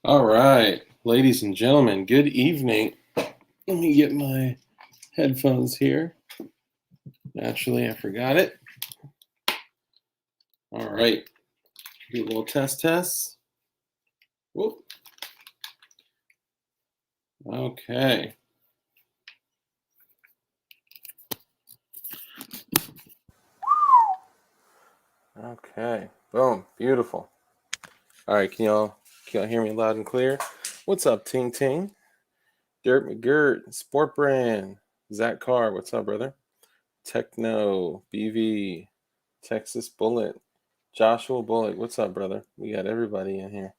All right, ladies and gentlemen, good evening. Let me get my headphones here. Naturally, I forgot it. All right, do a little test. Whoop. Okay. Okay. Boom. Beautiful. All right, can y'all hear me loud and clear? What's up, Ting Ting? Dirt McGirt, Sport Brand, Zach Carr, what's up, brother? Techno, BV, Texas Bullet, Joshua Bullock, what's up, brother? We got everybody in here.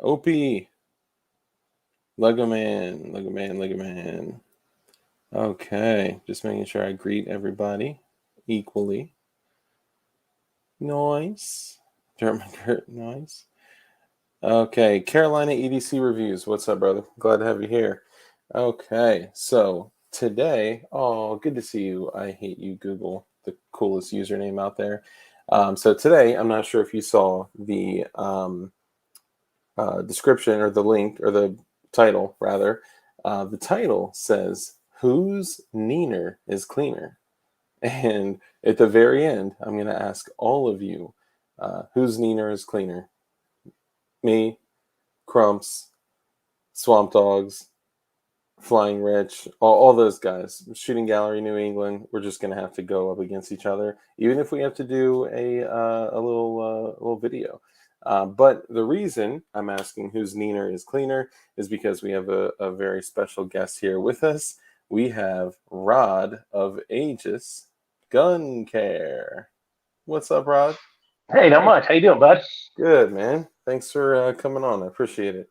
Opie, Lego Man. Okay, just making sure I greet everybody equally. Nice. Dirt nice. Okay, Carolina EDC Reviews. What's up, brother? Glad to have you here. Okay, so today, good to see you. I hate you, Google, the coolest username out there. So today, I'm not sure if you saw the description or the link or the title, rather. The title says, "Whose Neener is cleaner?" And at the very end, I'm going to ask all of you, whose Neener is cleaner? Me, Crumps, Swamp Dogs, Flying Rich, all those guys. Shooting Gallery New England, we're just going to have to go up against each other, even if we have to do a little video. But the reason I'm asking whose Neener is cleaner is because we have a very special guest here with us. We have Rod of Aegis Gun Care. What's up, Rod? Hey, not much. How you doing, bud? Good, man. Thanks for coming on. I appreciate it.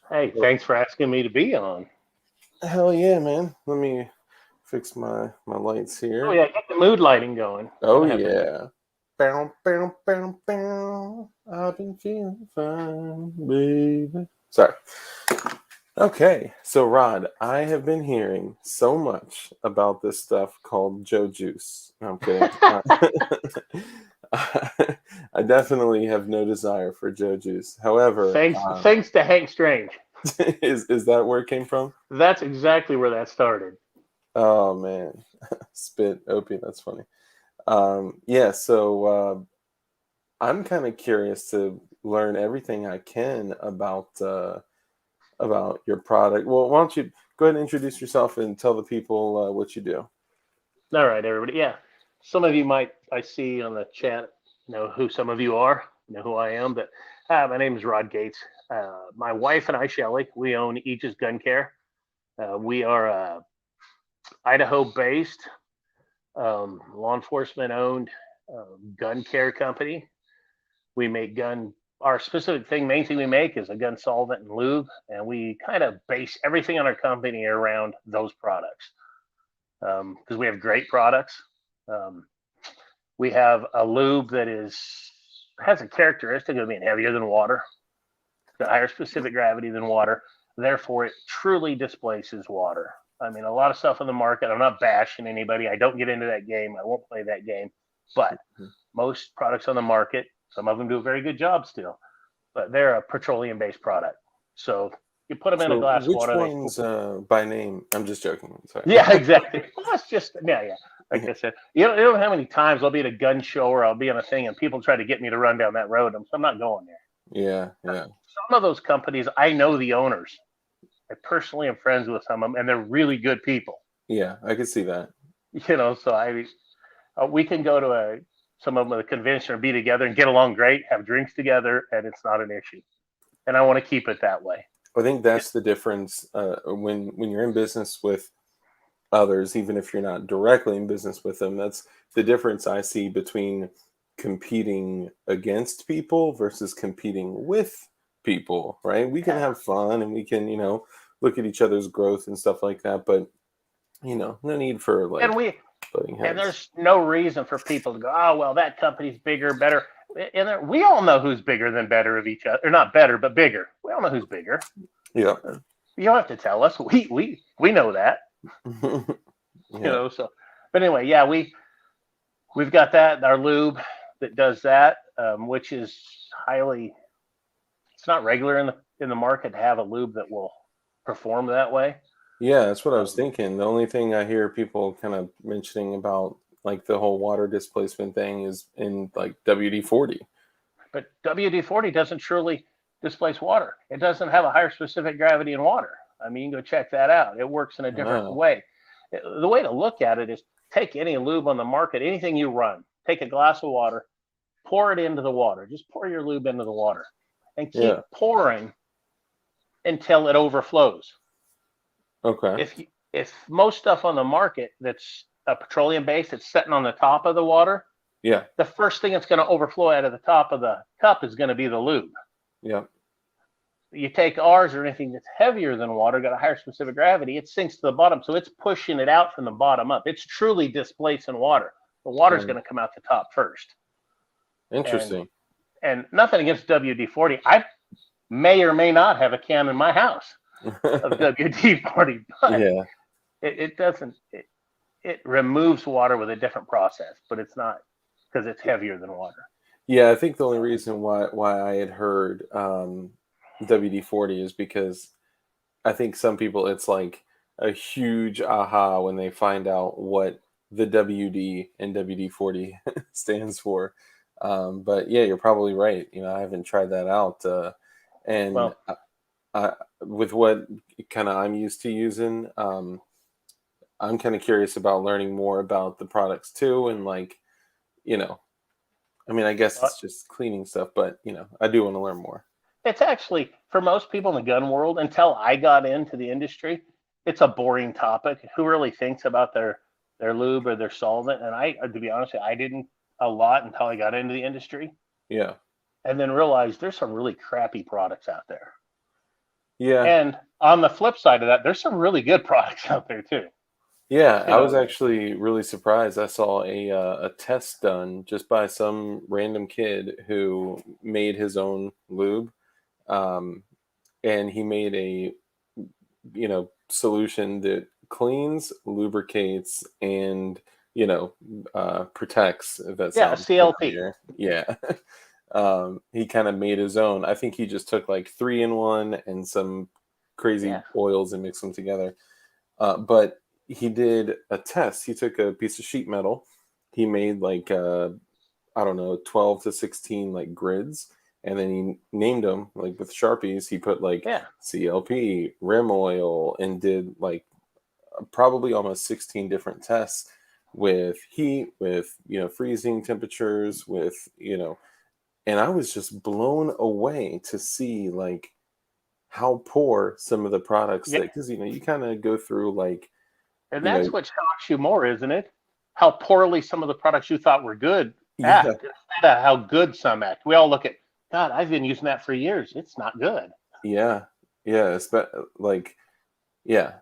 Hey, thanks for asking me to be on. Hell yeah, man. Let me fix my lights here. Oh yeah, get the mood lighting going. Oh Gotta have the mood. yeah. Bow, bow, bow, bow. I've been feeling fine, baby. Sorry. Okay, so Rod, I have been hearing so much about this stuff called Joe Juice. No, I'm kidding. I definitely have no desire for Joe Juice. However, Thanks to Hank Strange. is that where it came from? That's exactly where that started. Oh man, spit opium. That's funny. Yeah, so I'm kind of curious to learn everything I can about your product. Well, why don't you go ahead and introduce yourself and tell the people what you do? All right, everybody. Yeah, some of you might I see on the chat know who some of you are, know who I am, but my name is Rod Gates. My wife and I, Shelly, we own Aegis Gun Care. We are Idaho-based, law enforcement-owned gun care company. We make our specific thing, main thing we make is a gun solvent and lube, and we kind of base everything on our company around those products because we have great products. Um, we have a lube that has a characteristic of being heavier than water, the higher specific gravity than water. Therefore, it truly displaces water. I mean, a lot of stuff on the market. I'm not bashing anybody. I don't get into that game. I won't play that game. But most products on the market, some of them do a very good job still, but they're a petroleum-based product. So you put them in a So, glass of which water. ones by name? I'm just joking. Sorry. Yeah, exactly. Well, that's just yeah. Like I said, you don't know how many times I'll be at a gun show or I'll be on a thing and people try to get me to run down that road. I'm not going there. Yeah, yeah, Some of those companies, I know the owners. I personally am friends with some of them, and they're really good people. yeah. I can see that. So we can go to some of them at a convention or be together and get along great, have drinks together, and it's not an issue. And I want to keep it that way. I think that's the difference when you're in business with others, even if you're not directly in business with them. That's the difference I see between competing against people versus competing with people, right? We can have fun and we can, look at each other's growth and stuff like that, but no need for And like we butting and heads. there's no reason for people to go, oh well, that company's bigger, better. And we all know who's bigger than better of each other, or not better, but bigger. We all know who's bigger. Yeah. You don't have to tell us. We know that. Yeah. So but anyway, yeah, we've got that our lube that does that, which is it's not regular in the market to have a lube that will perform that way. Yeah, that's what I was Um, thinking. The only thing I hear people kind of mentioning about like the whole water displacement thing is in like WD-40. but WD-40 doesn't truly displace water. It doesn't have a higher specific gravity in water. I mean, you can go check that out. It works in a different Ah, way. The way to look at it is take any lube on the market, anything you run, take a glass of water, pour it into the water. Just pour your lube into the water and keep yeah. pouring until it overflows. Okay. If most stuff on the market that's petroleum based, it's sitting on the top of the water, Yeah. the first thing that's going to overflow out of the top of the cup is going to be the lube. Yeah. You take ours or anything that's heavier than water, got a higher specific gravity, it sinks to the bottom. So it's pushing it out from the bottom up. It's truly displacing water. The water's going Mm, to come out the top first. And interesting. and nothing against WD-40. I may or may not have a can in my house of WD-40, but Yeah. it doesn't. It removes water with a different process, but it's not because it's heavier than water. Yeah, I think the only reason why I had heard WD-40 is because I think some people it's like a huge aha when they find out what the WD and WD-40 stands for. But yeah, you're probably right. You know, I haven't tried that out. And Well, with what kind of I'm used to using, I'm kind of curious about learning more about the products too. And like, you know, I mean, I guess uh, it's just cleaning stuff, but you know, I do want to learn more. it's actually for most people in the gun world. Until I got into the industry, it's a boring topic. Who really thinks about their lube or their solvent? And I, to be honest, I didn't a lot until I got into the industry, Yeah. and then realized there's some really crappy products out there. Yeah. And on the flip side of that, there's some really good products out there too. Yeah, You I was know, actually really surprised. I saw a test done just by some random kid who made his own lube, um, and he made a solution that cleans, lubricates, and protects. If that yeah, a sounds CLP. familiar, yeah. He kind of made his own. I think he just took like three in one and some crazy Yeah, oils and mixed them together. But he did a test. He took a piece of sheet metal. He made like I don't know, 12 to 16 like grids, and then he named them like with Sharpies. He put like yeah, CLP, rim oil, and did like probably almost 16 different tests with heat, with freezing temperatures, with and I was just blown away to see like how poor some of the products that yeah. because you kind of go through like And you know that's what shocks you more, isn't it? How poorly some of the products you thought were good yeah, act instead of how good some act. We all look at, God, I've been using that for years. It's not good. yeah, yeah, like yeah,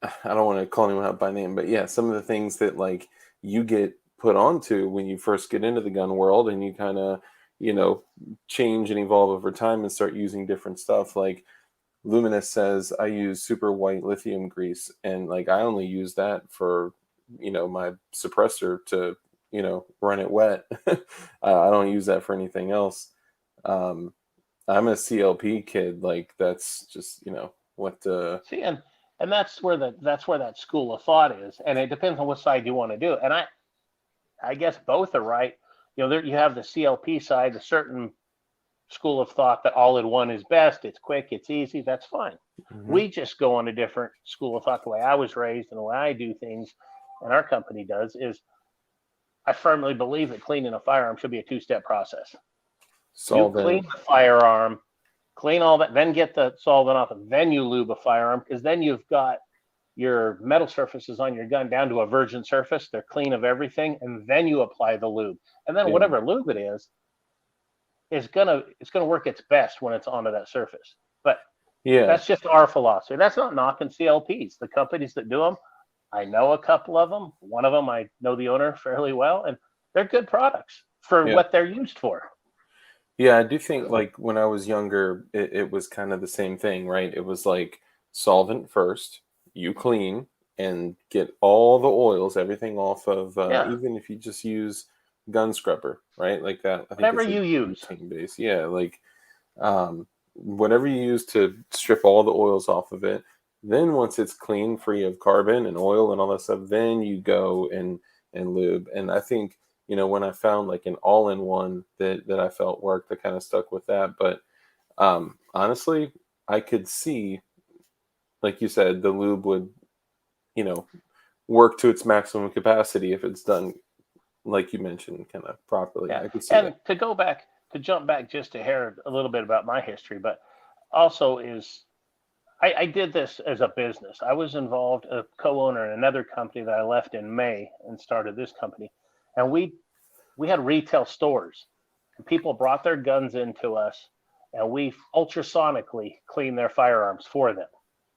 I don't want to call anyone out by name, but yeah, some of the things that like you get put onto when you first get into the gun world and you kind of you know change and evolve over time and start using different stuff. Like Luminous says I use super white lithium grease, and like I only use that for my suppressor to run it wet. I don't use that for anything else. um I'm a CLP kid. Like that's just what See, and that's where that school of thought is, and it depends on what side you want to do. And I guess both are right. You know, there you have the CLP side, the certain school of thought that all in one is best. It's quick, it's easy. That's fine. Mhm. We just go on a different school of thought. The way I was raised and the way I do things, and our company does, is I firmly believe that cleaning a firearm should be a two-step process. You clean Solvent. the firearm, clean all that, then get the solvent off, and then you lube a firearm because then you've got your metal surfaces on your gun down to a virgin surface. They're clean of everything, and then you apply the lube. And then Yeah. whatever lube it is gonna it's gonna work its best when it's onto that surface. But Yeah. that's just our philosophy. That's not knocking CLPs. The companies that do them, I know a couple of them. One of them I know the owner fairly well, and they're good products for Yeah. what they're used for. Yeah, I do think like when I was younger, it was kind of the same thing, right? It was like solvent first, you clean and get all the oils, everything off of, Yeah, even if you just use gun scrubber, right? Like that, I think whatever it's a you use. butane base. Yeah, like, um, whatever you use to strip all the oils off of it. Then once it's clean, free of carbon and oil and all that stuff, then you go and lube. And I think, when I found like an all-in-one that I felt worked, I kind of stuck with that. But honestly, I could see, like you said, the lube would, you know, work to its maximum capacity if it's done like you mentioned, kind of properly. Yeah. I could see that. And to jump back just a hair a little bit about my history, but also is I did this as a business. I was involved, a co-owner in another company that I left in May and started this company. And we had retail stores, and people brought their guns into us, and we ultrasonically cleaned their firearms for them.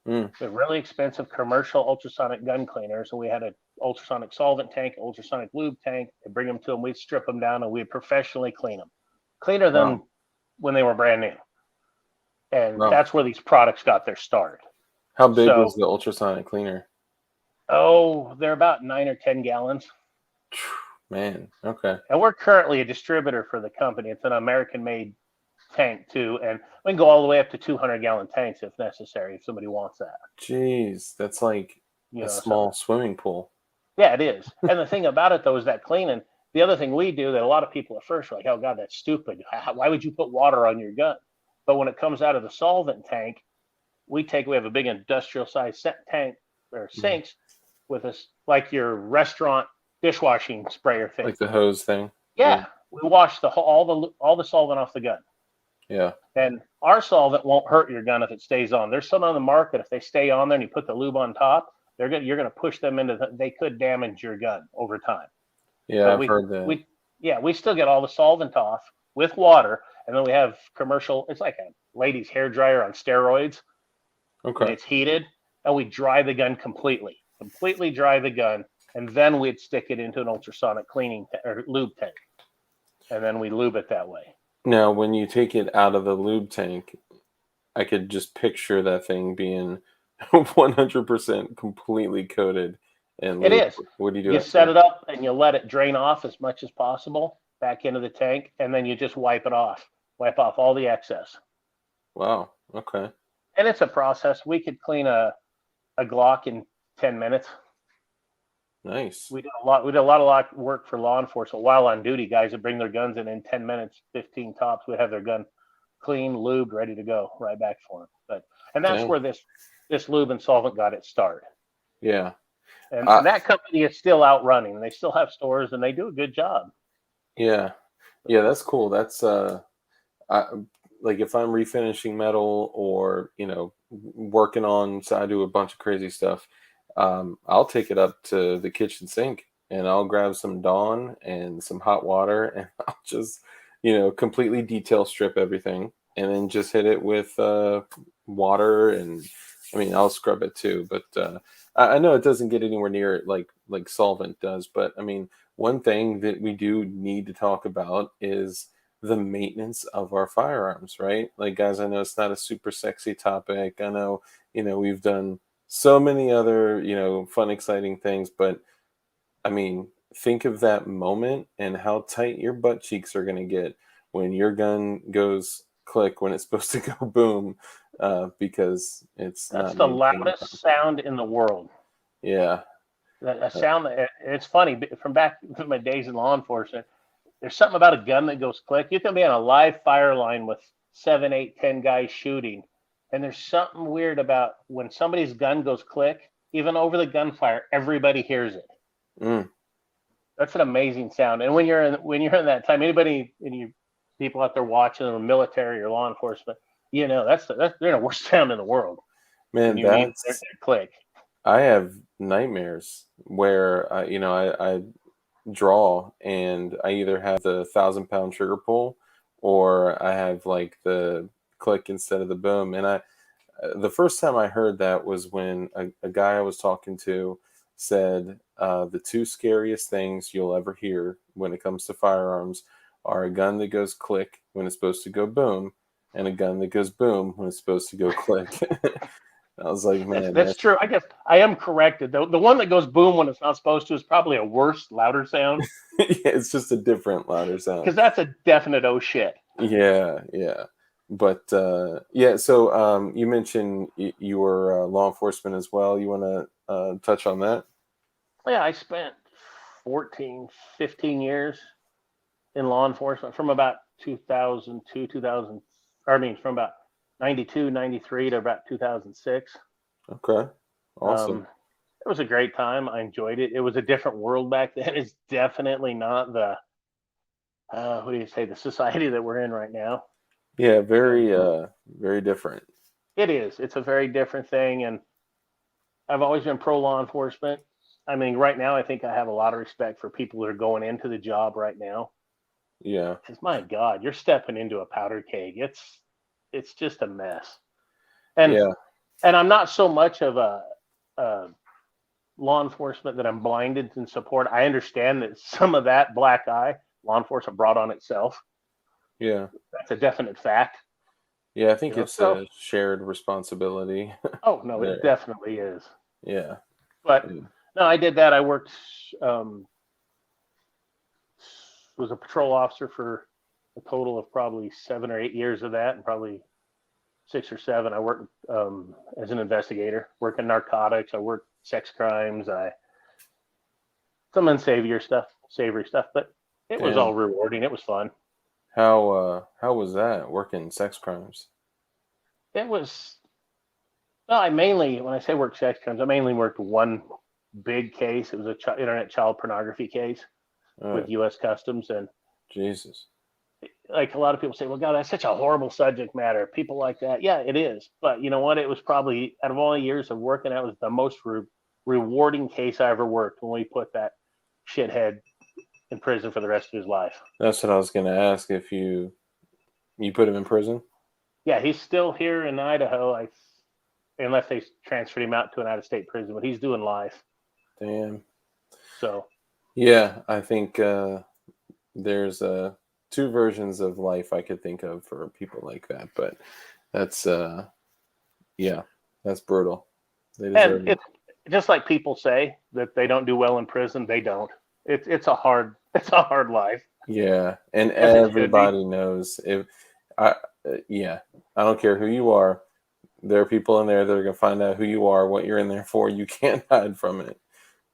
Mm. They're really expensive commercial ultrasonic gun cleaners, and we had an ultrasonic solvent tank, ultrasonic lube tank. They bring them to them, we'd strip them down, and we'd professionally clean them, cleaner than Wow. when they were brand new. And Wow. that's where these products got their start. How big was So, the ultrasonic cleaner? they're about 9 or 10 gallons. Man, okay. And we're currently a distributor for the company. It's an American-made tank too, and we can go all the way up to 200-gallon tanks if necessary, if somebody wants that. Jeez, that's like a So small swimming pool. yeah, it is. And the thing about it though is that cleaning. The other thing we do that a lot of people at first are like, "Oh God, that's stupid. Why would you put water on your gun?" But when it comes out of the solvent tank, we have a big industrial-sized tank or Mhm. sinks with us like your restaurant dishwashing sprayer thing. Like the hose thing. Yeah, we wash all the solvent off the gun. Yeah. And our solvent won't hurt your gun if it stays on. There's some on the market, if they stay on there and you put the lube on top, you're gonna push them they could damage your gun over time. Yeah, But I've heard that. we still get all the solvent off with water, and then we have commercial. It's like a lady's hair dryer on steroids, and Okay. it's heated, and we dry the gun completely dry the gun, and then we'd stick it into an ultrasonic cleaning or lube tank, and then we lube it that way. Now, when you take it out of the lube tank, I could just picture that thing being 100% completely coated and It lubed. is. What do you do You after set that? it up and you let it drain off as much as possible back into the tank, and then you just wipe it off. Wipe off all the excess. Wow. Okay. And it's a process. We could clean a Glock in 10 minutes. Nice. We did a lot of work for law enforcement while on duty. Guys that bring their guns in 10 minutes, 15 tops. We'd have their gun clean, lubed, ready to go, right back for them. And that's Dang. where this lube and solvent got its start. Yeah. And Uh, that company is still out running. They still have stores, and they do a good job. yeah. Yeah, that's cool. That's I, like if I'm refinishing metal or, working on, so I do a bunch of crazy stuff. I'll take it up to the kitchen sink and I'll grab some Dawn and some hot water and I'll just, completely detail strip everything and then just hit it with water. And I mean, I'll scrub it too, but I know it doesn't get anywhere near it like solvent does. But I mean, one thing that we do need to talk about is the maintenance of our firearms, right? Like, guys, I know it's not a super sexy topic. I know, we've done so many other, fun, exciting things, but I mean, think of that moment and how tight your butt cheeks are going to get when your gun goes click when it's supposed to go boom, because it's That's not the maintained loudest properly. sound in the world. Yeah. A Uh, sound that it's funny from back from my days in law enforcement. There's something about a gun that goes click. You can be on a live fire line with 7, 8, 10 guys shooting, and there's something weird about when somebody's gun goes click. Even over the gunfire, everybody hears it. mm, That's an amazing sound. And when you're in that time, anybody, any people out there watching, or military or law enforcement, that's they're the worst sound in the world when man, you hear their that's click. I have nightmares where I draw and I either have the 1,000 pound trigger pull or I have like the click instead of the boom. And the first time I heard that was when a guy I was talking to said the two scariest things you'll ever hear when it comes to firearms are a gun that goes click when it's supposed to go boom and a gun that goes boom when it's supposed to go click. I was like, That's man, that's true. I guess I am corrected. The one that goes boom when it's not supposed to is probably a worse, louder sound yeah, it's just a different louder sound. because that's a definite oh shit. Yeah, yeah. But yeah, so you mentioned you were law enforcement as well. You want to touch on that? Yeah, I spent 14, 15 years in law enforcement from about 2002, 2000, or I mean, from about 92, 93 to about 2006. Okay, awesome. Um, it was a great time. I enjoyed it. It was a different world back then. It's definitely not the, what do you say, the society that we're in right now. Yeah, And very different. it is. It's a very different thing. And I've always been pro law enforcement. I mean, right now, I think I have a lot of respect for people that are going into the job right now. Yeah, Because my God, you're stepping into a powder keg. It's just a mess. And yeah, and I'm not so much of a law enforcement that I'm blinded in support. I understand that some of that black eye law enforcement brought on itself. yeah, That's a definite fact. yeah. I think it's So a shared responsibility oh no, it there. definitely is. Yeah, But yeah. no, I did that. I worked um, was a patrol officer for a total of probably 7 or 8 years of that, and probably 6 or 7. I worked as an investigator, working narcotics. I worked sex crimes. I some savory stuff, but it was Damn. all rewarding. It was fun. How was that working sex crimes? It was. Well, I mainly, when I say work sex crimes, I mainly worked one big case. It was a internet child pornography case Oh, with U.S. Customs, and Jesus. like a lot of people say, well, God, that's such a horrible subject matter. People like that. Yeah, it is. But you know what? It was probably, out of all the years of working, that was the most rewarding case I ever worked when we put that shithead in prison for the rest of his life. That's what I was gonna ask if you put him in prison. Yeah, he's still here in Idaho, unless they transferred him out to an out of state prison, but he's doing life. Damn. So, Yeah, I think there's two versions of life I could think of for people like that, but that's yeah, that's brutal. They and deserve it. it's just like people say that they don't do well in prison, they don't. It's a hard it's a hard life, Yeah, and as it should be. everybody knows if I yeah, I don't care who you are. There are people in there that are gonna find out who you are, what you're in there for. You can't hide from it.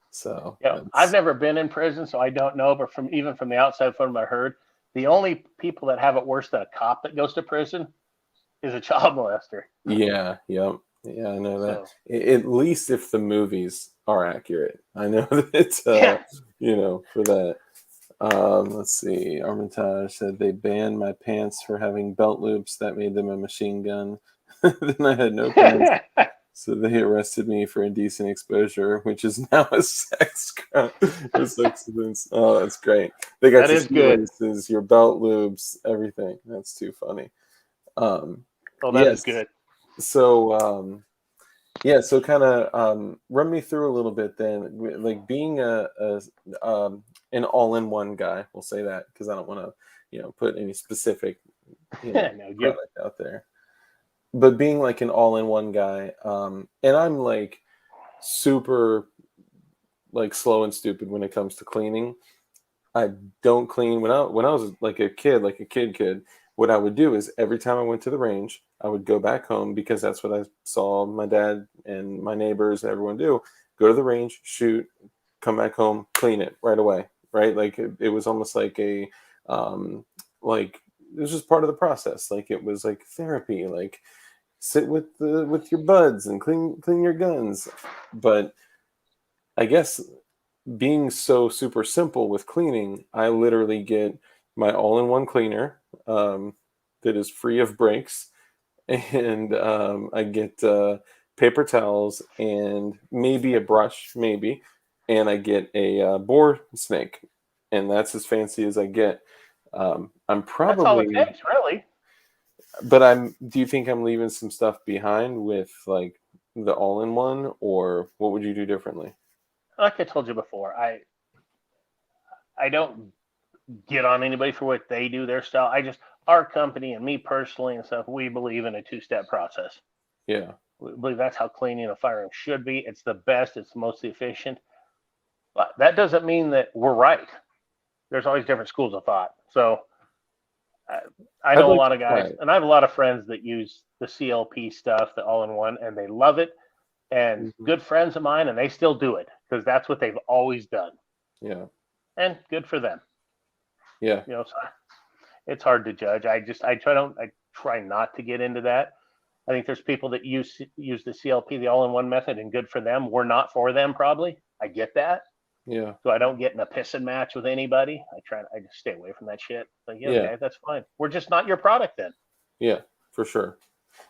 So You know, I've that's never been in prison, so I don't know. But from the outside, from what I heard, the only people that have it worse than a cop that goes to prison is a child molester. yeah, yep, yeah. I know that. So At least if the movies are accurate, I know that it's yeah, for that. Let's see. Armitage said they banned my pants for having belt loops that made them a machine gun. Then I had no pants, so they arrested me for indecent exposure, which is now a sex crime. A sex offense. Oh, that's great. They got that your is good. shoelaces, your belt loops, everything. That's too funny. Um, Oh, that is yes. good. So yeah, so kind of run me through a little bit then, like being an all-in-one guy. We'll say that because I don't want to, put any specific, No, you. product out there. But being like an all-in-one guy, and I'm like super like slow and stupid when it comes to cleaning. I don't clean when I was like a kid, like a kid. What I would do is every time I went to the range, I would go back home because that's what I saw my dad and my neighbors and everyone do. Go to the range, shoot, come back home, clean it right away. Right, like it was almost like like it was just part of the process. Like it was like therapy. Like sit with your buds and clean your guns. But I guess being so super simple with cleaning, I literally get my all-in-one cleaner that is free of breaks, and I get paper towels and maybe a brush, maybe, and I get a boar snake, and that's as fancy as I get. I'm That's all it probably, takes, really. but I'm. Do you think I'm leaving some stuff behind with like the all-in-one, or what would you do differently? Like I told you before, I don't get on anybody for what they do, their style. I just our company and me personally and stuff. We believe in a two-step process. Yeah, We believe that's how cleaning a firearm should be. It's the best. It's the most efficient. But that doesn't mean that we're right. There's always different schools of thought. So I I'd know a like lot to of try guys, it. and I have a lot of friends that use the CLP stuff, the all-in-one, and they love it. And Mhm. good friends of mine, and they still do it because that's what they've always done, Yeah. and good for them. Yeah. So it's hard to judge. I try not to get into that. I think there's people that use the CLP, the all-in-one method, and good for them. We're not for them, probably. I get that, Yeah. so I don't get in a pissing match with anybody. I just stay away from that shit. Like, yeah, Yeah. okay, that's fine. We're just not your product then. Yeah. For sure.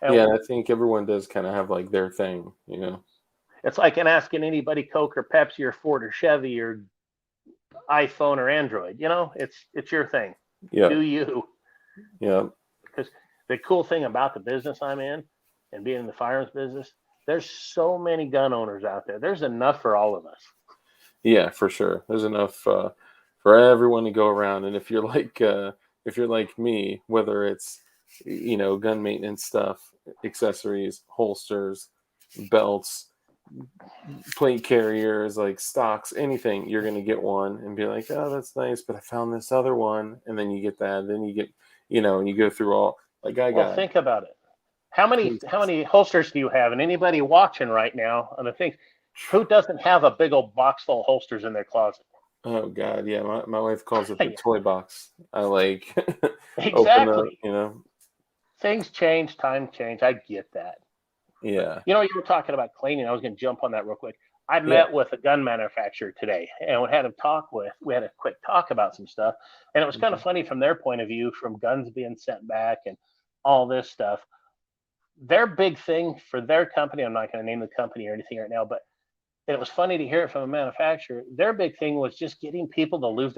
Yeah, And and I think everyone does kind of have like their thing, you know. it's like in asking anybody Coke or Pepsi or Ford or Chevy or iPhone or Android. It's your thing. Yeah. Do you? Yeah. Because the cool thing about the business I'm in and being in the firearms business, there's so many gun owners out there. There's enough for all of us. Yeah, for sure. There's enough for everyone to go around, and if you're like me, whether it's gun maintenance stuff, accessories, holsters, belts, plate carriers, like stocks, anything, you're gonna get one and be like, oh, that's nice, but I found this other one, and then you get that, then you get, and you go through all like I Well, got think about it. How many tons. how many holsters do you have? And anybody watching right now on the thing, who doesn't have a big old box full of holsters in their closet? Oh God, yeah. My wife calls it the Yeah, toy box. I like open up, exactly. you know. Things change, time change. I get that. Yeah, You were talking about cleaning. I was going to jump on that real quick. I yeah. met with a gun manufacturer today, and we had a quick talk about some stuff, and it was kind of Mhm. funny from their point of view, from guns being sent back and all this stuff. Their big thing for their company, I'm not going to name the company or anything right now, but it was funny to hear it from a manufacturer. Their big thing was just getting people to lube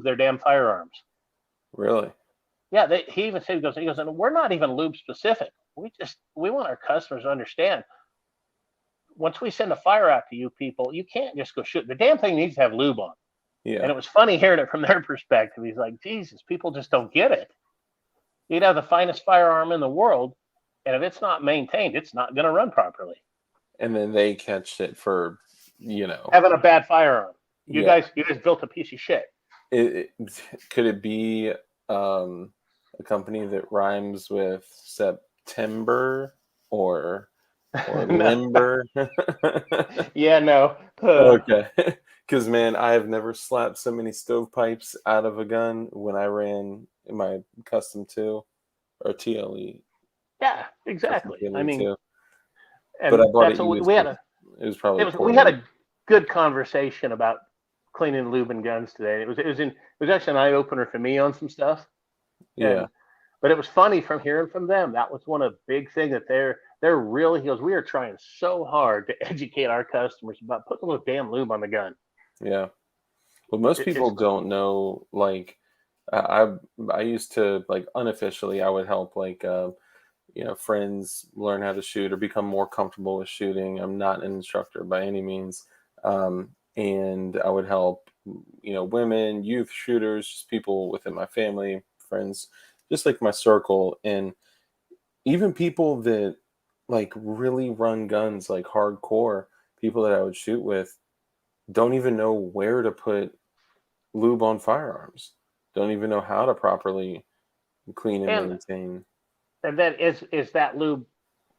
their damn firearms. Really? Yeah, he even said he goes, and we're not even lube specific. We want our customers to understand, once we send a fire out to you people, you can't just go shoot. The damn thing needs to have lube on. And Yeah. it was funny hearing it from their perspective. He's like, Jesus, people just don't get it. You'd have the finest firearm in the world, and if it's not maintained, it's not going to run properly. And then they catch it for, you know, Having a bad firearm, yeah. you guys built a piece of shit. Could it be a company that rhymes with September or No. limber? Yeah, no. Okay. Because, man, I have never slapped so many stovepipes out of a gun when I ran my custom 2 or TLE, Yeah, custom exactly. I TLE mean, 2. But and I bought it that's what used. we had It was probably we poorly had used. a good conversation about cleaning lube and guns today. It was actually an eye opener for me on some stuff. Yeah. And but it was funny from hearing from them. That was one of the big thing that they're really, he goes, we are trying so hard to educate our customers about putting a little damn lube on the gun. Yeah. Well, most It's people don't know. Like, I used to like unofficially, I would help like friends learn how to shoot or become more comfortable with shooting. I'm not an instructor by any means, and I would help women, youth shooters, just people within my family, friends, just like my circle, and even people that like really run guns like hardcore. People that I would shoot with don't even know where to put lube on firearms. Don't even know how to properly clean and and maintain. then is that lube,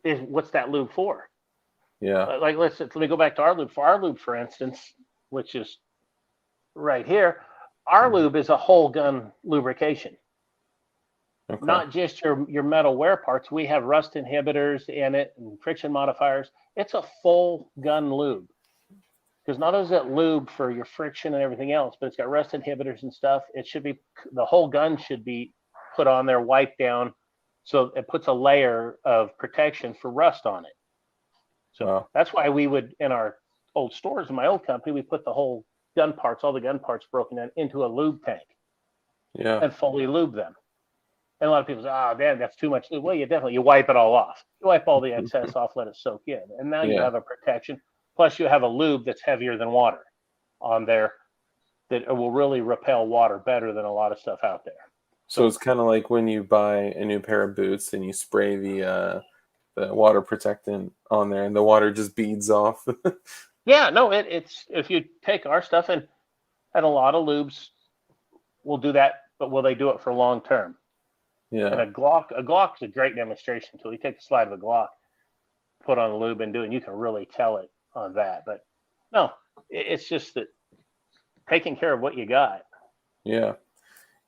is what's that lube for? Yeah. Like let me go back to our lube. For our lube, for instance, which is right here, our Mhm. lube is a whole gun lubrication, Okay. not just your metal wear parts. We have rust inhibitors in it and friction modifiers. It's a full gun lube. Because not only is it lube for your friction and everything else, but it's got rust inhibitors and stuff. It should be, the whole gun should be put on there, wiped down, so it puts a layer of protection for rust on it. So Wow. that's why we would, in our old stores in my old company, we put the whole gun parts, all the gun parts broken down into a lube tank Yeah. and fully lube them. And a lot of people say, "Oh, damn, that's too much lube." Well, you wipe it all off. You wipe all the excess off, let it soak in, and now you Yeah. have a protection. Plus, you have a lube that's heavier than water on there that will really repel water better than a lot of stuff out there. So So it's kind of like when you buy a new pair of boots and you spray the water protectant on there and the water just beads off. yeah, no, it's, if you take our stuff, and a lot of lubes will do that, but will they do it for long term? And Yeah. a Glock is a great demonstration tool. You take the slide of a Glock, put on a lube and do it, and you can really tell it on that. But no, it's just that taking care of what you got. Yeah.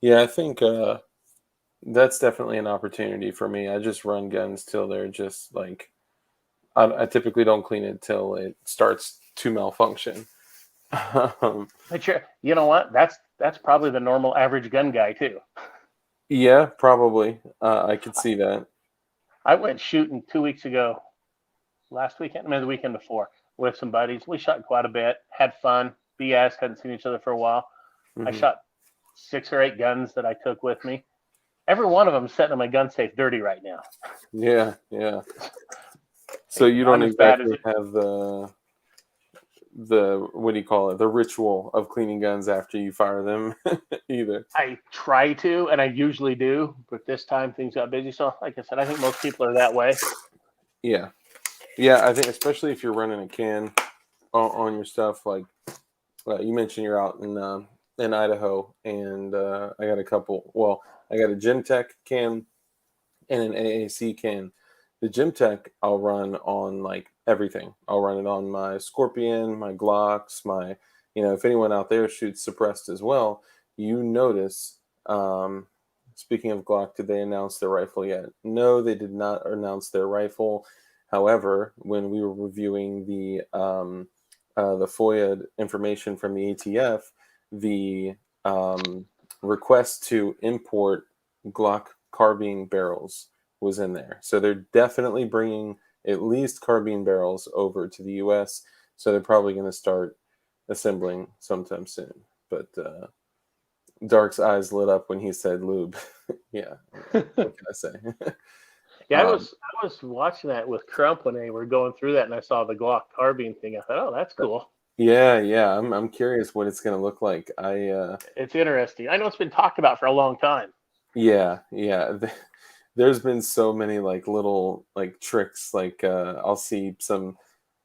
Yeah. I think that's definitely an opportunity for me. I just run guns till they're just like, I typically don't clean it till it starts to malfunction. um, But you know what? That's probably the normal average gun guy too. yeah, probably. I could see that. I went shooting 2 weeks ago, last weekend, maybe the weekend before, with some buddies. We shot quite a bit, had fun. BS, hadn't seen each other for a while. I Hmm. shot 6 or 8 guns that I took with me. Every one of them sitting in my gun safe dirty right now. Yeah. Yeah. So Like, you not don't as bad as exactly it. have the what do you call it? The ritual of cleaning guns after you fire them either. I try to, and I usually do, but this time things got busy. So, like I said, I think most people are that way. Yeah. Yeah, I think especially if you're running a can on your stuff, like you mentioned, you're out in Idaho, and I got a couple. Well, I got a Gym Tech can and an AAC can. The Gym Tech I'll run on like everything. I'll run it on my Scorpion, my Glocks, my if anyone out there shoots suppressed as well, you notice. Speaking of Glock, did they announce their rifle yet? No, they did not announce their rifle. However, when we were reviewing the FOIA information from the ATF, the request to import Glock carbine barrels was in there. So they're definitely bringing at least carbine barrels over to the U.S. So they're probably going to start assembling sometime soon. But Dark's eyes lit up when he said lube. Yeah, what can I say? Yeah, um, I was watching that with Trump when they were going through that, and I saw the Glock carbine thing. I thought, oh, that's cool. yeah, yeah. I'm curious what it's going to look like. It's interesting. I know it's been talked about for a long time. Yeah, yeah. There's been so many like little like tricks. Like I'll see some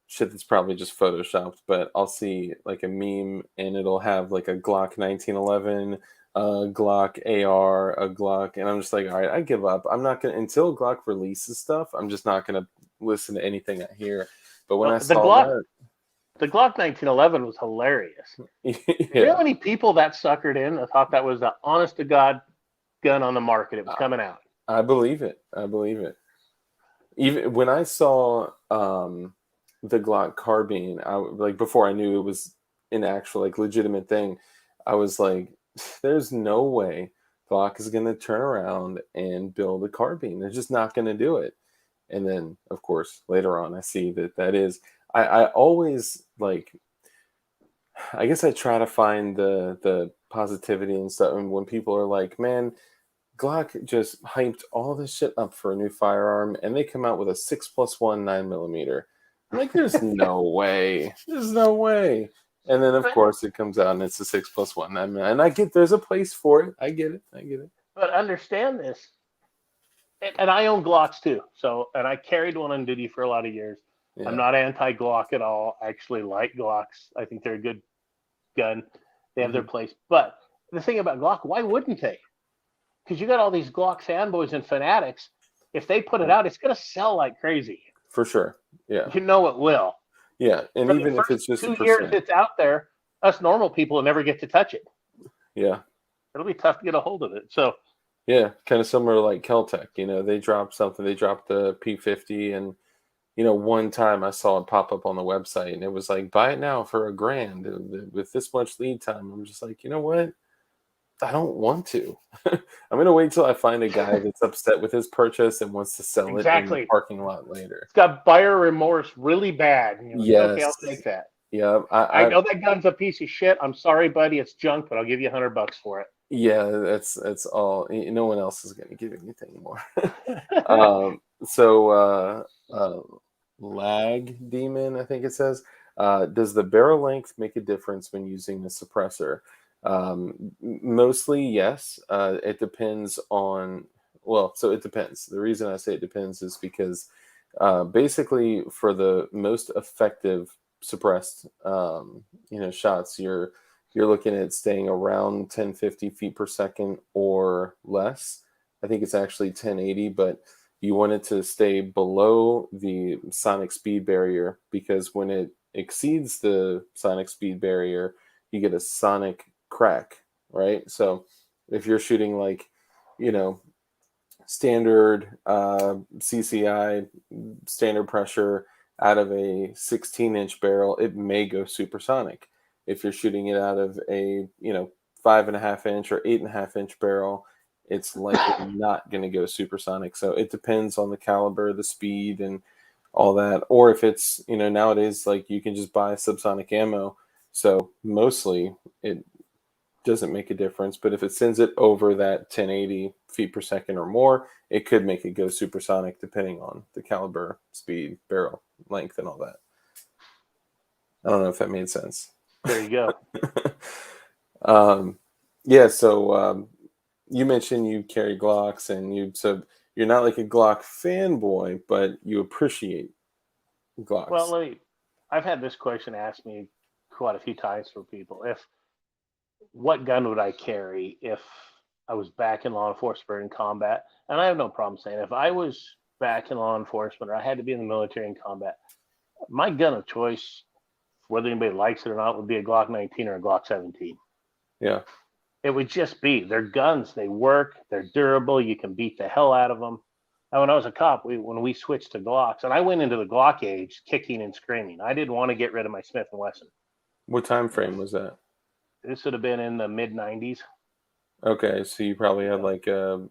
shit that's probably just photoshopped, but I'll see like a meme and it'll have like a Glock 1911, a Glock AR, a Glock, and I'm just like, all right, I give up. I'm not gonna until Glock releases stuff. I'm just not gonna listen to anything I hear. But when Well, I saw that, the Glock 1911 was hilarious. You know how yeah, many people that suckered in? I thought that was the honest to God gun on the market. It was I, coming out. I believe it. I believe it. Even when I saw the Glock carbine, like before I knew it was an actual like legitimate thing, I was like, "There's no way Glock is going to turn around and build a carbine. They're just not going to do it." And then, of course, later on, I see that that is. I always like. I guess I try to find the positivity and stuff. And when people are like, "Man, Glock just hyped all this shit up for a new firearm, and they come out with a 6+1 9mm." I'm like, there's no way. There's no way. And then of But course it comes out and it's a 6+1 9mm. And I get there's a place for it. I get it. I get it. but understand this, and I own Glocks too. So, and I carried one on duty for a lot of years. I'm Yeah. not anti Glock at all. I actually like Glocks. I think they're a good gun. They have their Hmm. place. But the thing about Glock, why wouldn't they? Because you got all these Glock fanboys and fanatics. If they put it Yeah. out, it's going to sell like crazy. For sure. Yeah. You know it will. Yeah. And For the even if first it's just a 2 years percent. it's out there, us normal people will never get to touch it. Yeah. It'll be tough to get a hold of it. So, Yeah. Kind of similar to like Keltec. They dropped something. They dropped the P50 and one time I saw it pop up on the website and it was like, buy it now for $1,000 with this much lead time. I'm just like, you know what? I don't want to. I'm going to wait till I find a guy that's upset with his purchase and wants to sell it in the exactly. parking lot later. It's got buyer remorse really bad. And you're like, okay, Yes. I'll take that. Yeah. I know that gun's a piece of shit. I'm sorry, buddy. It's junk, but I'll give you $100 for Yeah, that's all. No one else is going to give anything more. it. So, lag demon, I think it says. Does the barrel length make a difference when using the suppressor? Mostly, yes. It depends on. Well, so it depends. The reason I say it depends is because basically, for the most effective suppressed, shots, you're looking at staying around 1050 feet per second or less. I think it's actually 1080, but you want it to stay below the sonic speed barrier, because when it exceeds the sonic speed barrier, you get a sonic crack, right? So if you're shooting like, you know, standard CCI, standard pressure out of a 16-inch barrel, it may go supersonic. If you're shooting it out of a 5.5 inch or 8.5 inch barrel, it's likely not going to go supersonic. So it depends on the caliber, the speed, and all that. Or if it's, nowadays, like, you can just buy subsonic ammo. So mostly it doesn't make a difference, but if it sends it over that 1080 feet per second or more, it could make it go supersonic depending on the caliber, speed, barrel length, and all that. I don't know if that made sense. There you go. Yeah, so you mentioned you carry Glocks, and so you're not like a Glock fanboy, but you appreciate Glocks. Well, I've had this question asked me quite a few times from people. What gun would I carry if I was back in law enforcement or in combat? And I have no problem saying, if I was back in law enforcement or I had to be in the military in combat, my gun of choice, whether anybody likes it or not, would be a Glock 19 or a Glock 17. Yeah. It would just be, they're guns, they work, they're durable, you can beat the hell out of them. And when I was a cop, when we switched to Glocks, and I went into the Glock age kicking and screaming. I didn't want to get rid of my Smith & Wesson. What time frame was that? This would have been in the mid-90s. Okay, so you probably had like a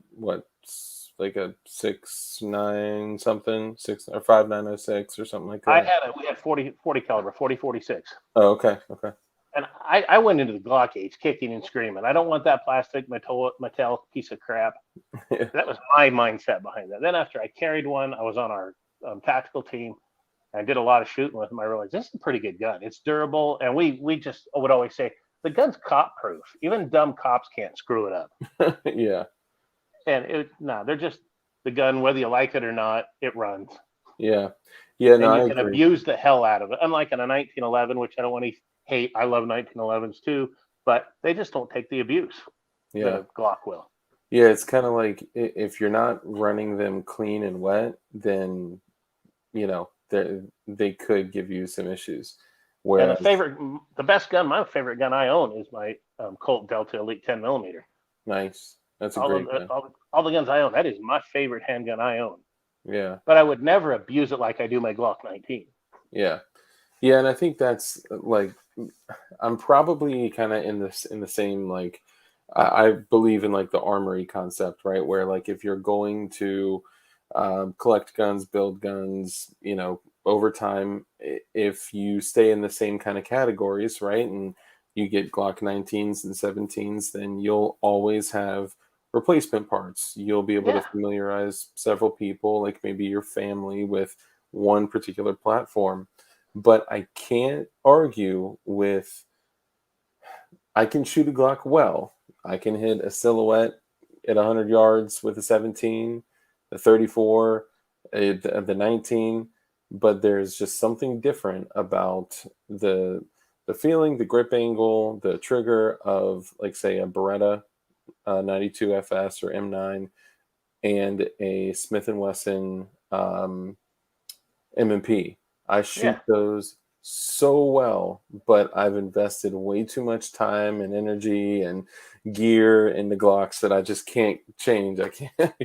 like a 6.9 something, 5.906 or something like that. We had 40 caliber, 40-46. Oh, okay. And I went into the Glock age kicking and screaming. I don't want that plastic metal piece of crap. That was my mindset behind that. Then after I carried one, I was on our tactical team. I did a lot of shooting with them. I realized this is a pretty good gun. It's durable. And we just would always say, the gun's cop proof. Even dumb cops can't screw it up. Yeah. And they're just the gun, whether you like it or not, it runs. Yeah. Yeah. And No, you I can agree. abuse the hell out of it. Unlike in a 1911, which I don't want to hate. I love 1911s too, but they just don't take the abuse. Yeah. The Glock will. Yeah, it's kind of like, if you're not running them clean and wet, then they could give you some issues. And Whereas, my favorite gun I own is my Colt Delta Elite 10 millimeter. nice. That's a great gun. All the guns I own, that is my favorite handgun I own. Yeah. But I would never abuse it like I do my Glock 19. Yeah. Yeah, and I think that's like, I'm probably kind of in the same, like, I believe in like the armory concept, right? Where, like, if you're going to collect guns, build guns, over time, if you stay in the same kind of categories, right, and you get Glock 19s and 17s, then you'll always have replacement parts. You'll be able to familiarize several people, like maybe your family, with one particular platform. But I can't argue with, I can shoot a Glock well. I can hit a silhouette at 100 yards with a 17, the 34, the 19, but there's just something different about the feeling, the grip angle, the trigger of, like, say, a Beretta 92 FS or M9 and a Smith & Wesson M&P. I shoot those so well, but I've invested way too much time and energy and gear in the Glocks that I just can't change. I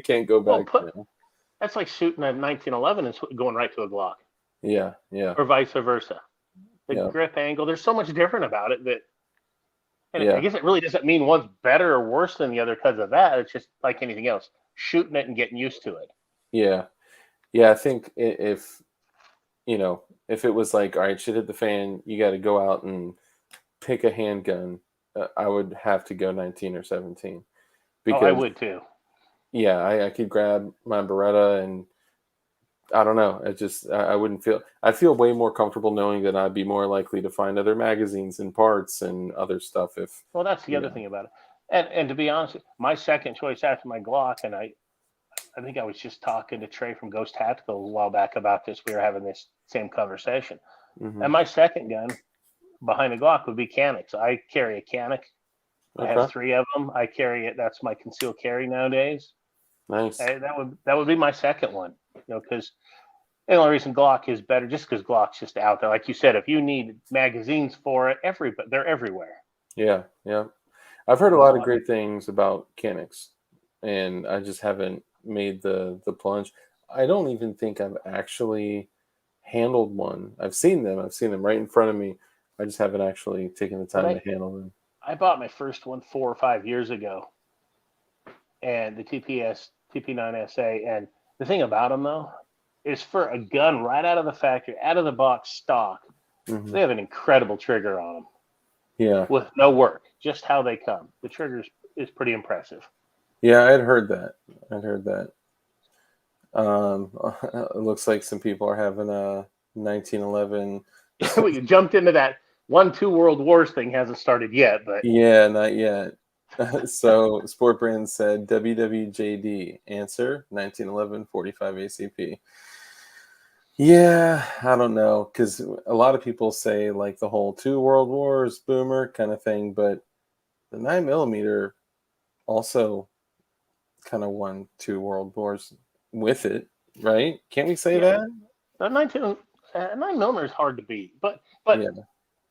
can't go back. That's like shooting a 1911 and going right to a Glock. Yeah. Or vice versa. The grip angle, there's so much different about it that, and I guess it really doesn't mean one's better or worse than the other because of that. It's just like anything else, shooting it and getting used to it. Yeah. Yeah, I think if it was like, all right, shit hit the fan, you got to go out and pick a handgun, I would have to go 19 or 17. Because, I would too. Yeah, I could grab my Beretta, and I don't know. I wouldn't feel. I feel way more comfortable knowing that I'd be more likely to find other magazines and parts and other stuff. Well, that's the other thing about it. And to be honest, my second choice after my Glock, and I think I was just talking to Trey from Ghost Tactical a while back about this. We were having this same conversation. Mm-hmm. And my second gun behind a Glock would be Canics. I carry a Canic. Okay. I have 3 of them. I carry it. That's my concealed carry nowadays. Nice. That would be my second one. Because the only reason Glock is better, just because Glock's just out there. Like you said, if you need magazines for it, they're everywhere. Yeah, yeah. I've heard a There's a lot of lot. great things about Canics, and I just haven't made the plunge. I don't even think I've actually handled one. I've seen them. I've seen them right in front of me. I just haven't actually taken the But time to handle them. I bought my first one 4 or 5 years ago, and the TP9SA. And the thing about them though is for a gun right out of the factory, out of the box stock, Hmm. they have an incredible trigger on them Yeah, with no work, just how they come. The trigger is pretty impressive. yeah. I'd heard that. I'd heard that. It looks like some people are having a 1911. We jumped into that 1-2 World Wars thing hasn't started yet, but Yeah, not yet. So Sport Brand said WWJD. Answer 1911 45 ACP. Yeah, I don't know, because a lot of people say like the whole two world wars boomer kind of thing, but the 9 millimeter also kind of won two world wars with it, right? Can't we say yeah, that? the 9 millimeter is hard to beat. But Yeah,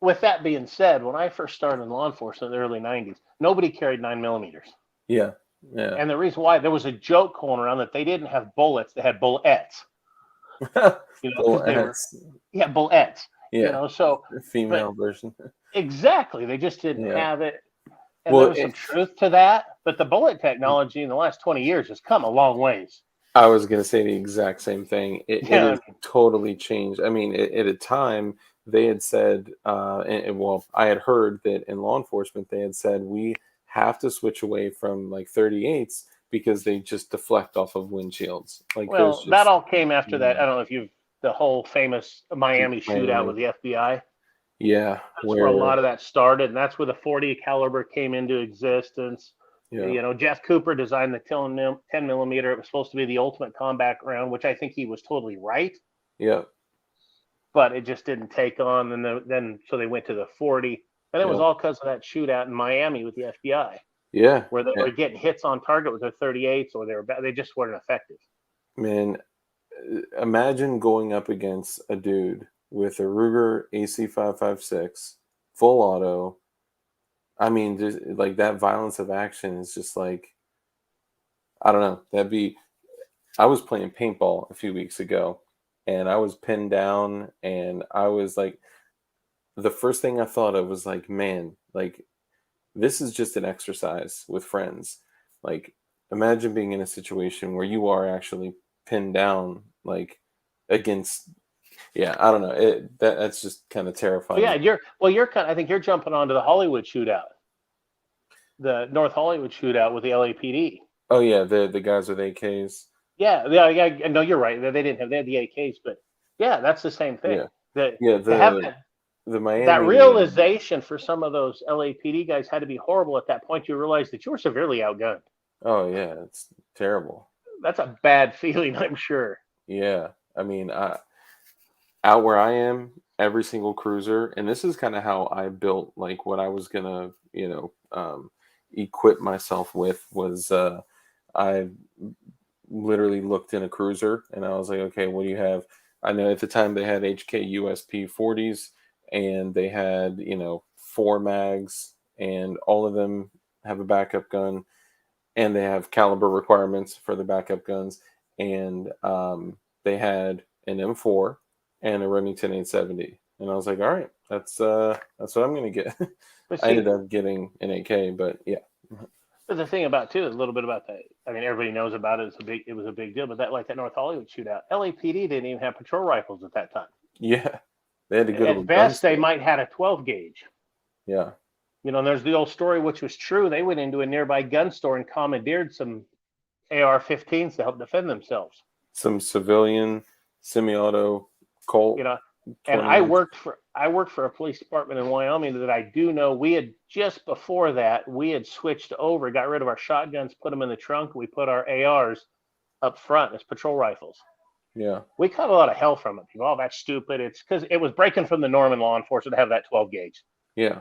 with that being said, when I first started in law enforcement in the early '90s, nobody carried 9 millimeters. yeah, yeah. And the reason why, there was a joke going around that they didn't have bullets, they had bullets. Because Bull they were, ass. yeah, bullets. Yeah, So, but female version. exactly, they just didn't Yeah. have it. And there Well, was some truth to that. But the bullet technology in the last 20 years has come a long ways. I was going to say the exact same thing. It Yeah, has totally changed. I mean, at a time they had said, well, I had heard that in law enforcement they had said we have to switch away from like 38s because they just deflect off of windshields. Like there's well, that just all came after that. yeah, I don't know if you've the whole famous Miami shootout Miami. with the FBI. Yeah, That's where a where lot of that started, and that's where the 40 caliber came into existence. yeah, Jeff Cooper designed the 10 millimeter. It was supposed to be the ultimate combat round, which I think he was totally right, yeah, but it just didn't take on. And then so they went to the 40, and it was yeah, all because of that shootout in Miami with the FBI, yeah. where they were getting hits on target with their 38s, or they just weren't effective. Man, imagine going up against a dude with a Ruger AC 5.56 full auto. I mean, just like that violence of action is just like I don't know. That'd be. I was playing paintball a few weeks ago, and I was pinned down, and I was like, the first thing I thought of was like, man, like this is just an exercise with friends. Like, imagine being in a situation where you are actually pinned down, like against. Yeah, I don't know. That's just kind of Well, yeah, terrifying. you're kind. I think you're jumping onto the Hollywood shootout, the North Hollywood shootout with the LAPD. Oh yeah, the guys with AKs. Yeah, yeah, yeah. No, you're right. They had the AKs, but yeah, that's the same thing. Yeah, That yeah. to have The that Miami. realization for some of those LAPD guys had to be horrible at that point. You realize that you were severely outgunned. Oh yeah, it's terrible. That's a bad feeling, I'm sure. Yeah, I mean, out where I am, every single cruiser, and this is kind of how I built like what I was gonna, equip myself with was I literally looked in a cruiser and I was like, okay, what do you have? I know at the time they had HK USP 40s and they had, four mags and all of them have a backup gun and they have caliber requirements for the backup guns. And they had an M4 and a Remington 870. And I was like, all right, that's what I'm gonna get. But I ended see, up getting an AK, but yeah. but the thing about too, a little bit about that. I mean, everybody knows about it. It was a big deal. But that North Hollywood shootout, LAPD didn't even have patrol rifles at that time. Yeah. They had to go to a At gun best, they store. might had a 12 gauge. Yeah. And there's the old story, which was true. They went into a nearby gun store and commandeered some AR-15s to help defend themselves. Some civilian semi-auto Colt You know, and 20 inch. I worked for a police department in Wyoming that I do know. We had just before that we had switched over, got rid of our shotguns, put them in the trunk. We put our ARs up front as patrol rifles. Yeah. We caught a lot of hell from it. People, oh, that's stupid. It's because it was breaking from the norm in law enforcement to have that 12 gauge, Yeah.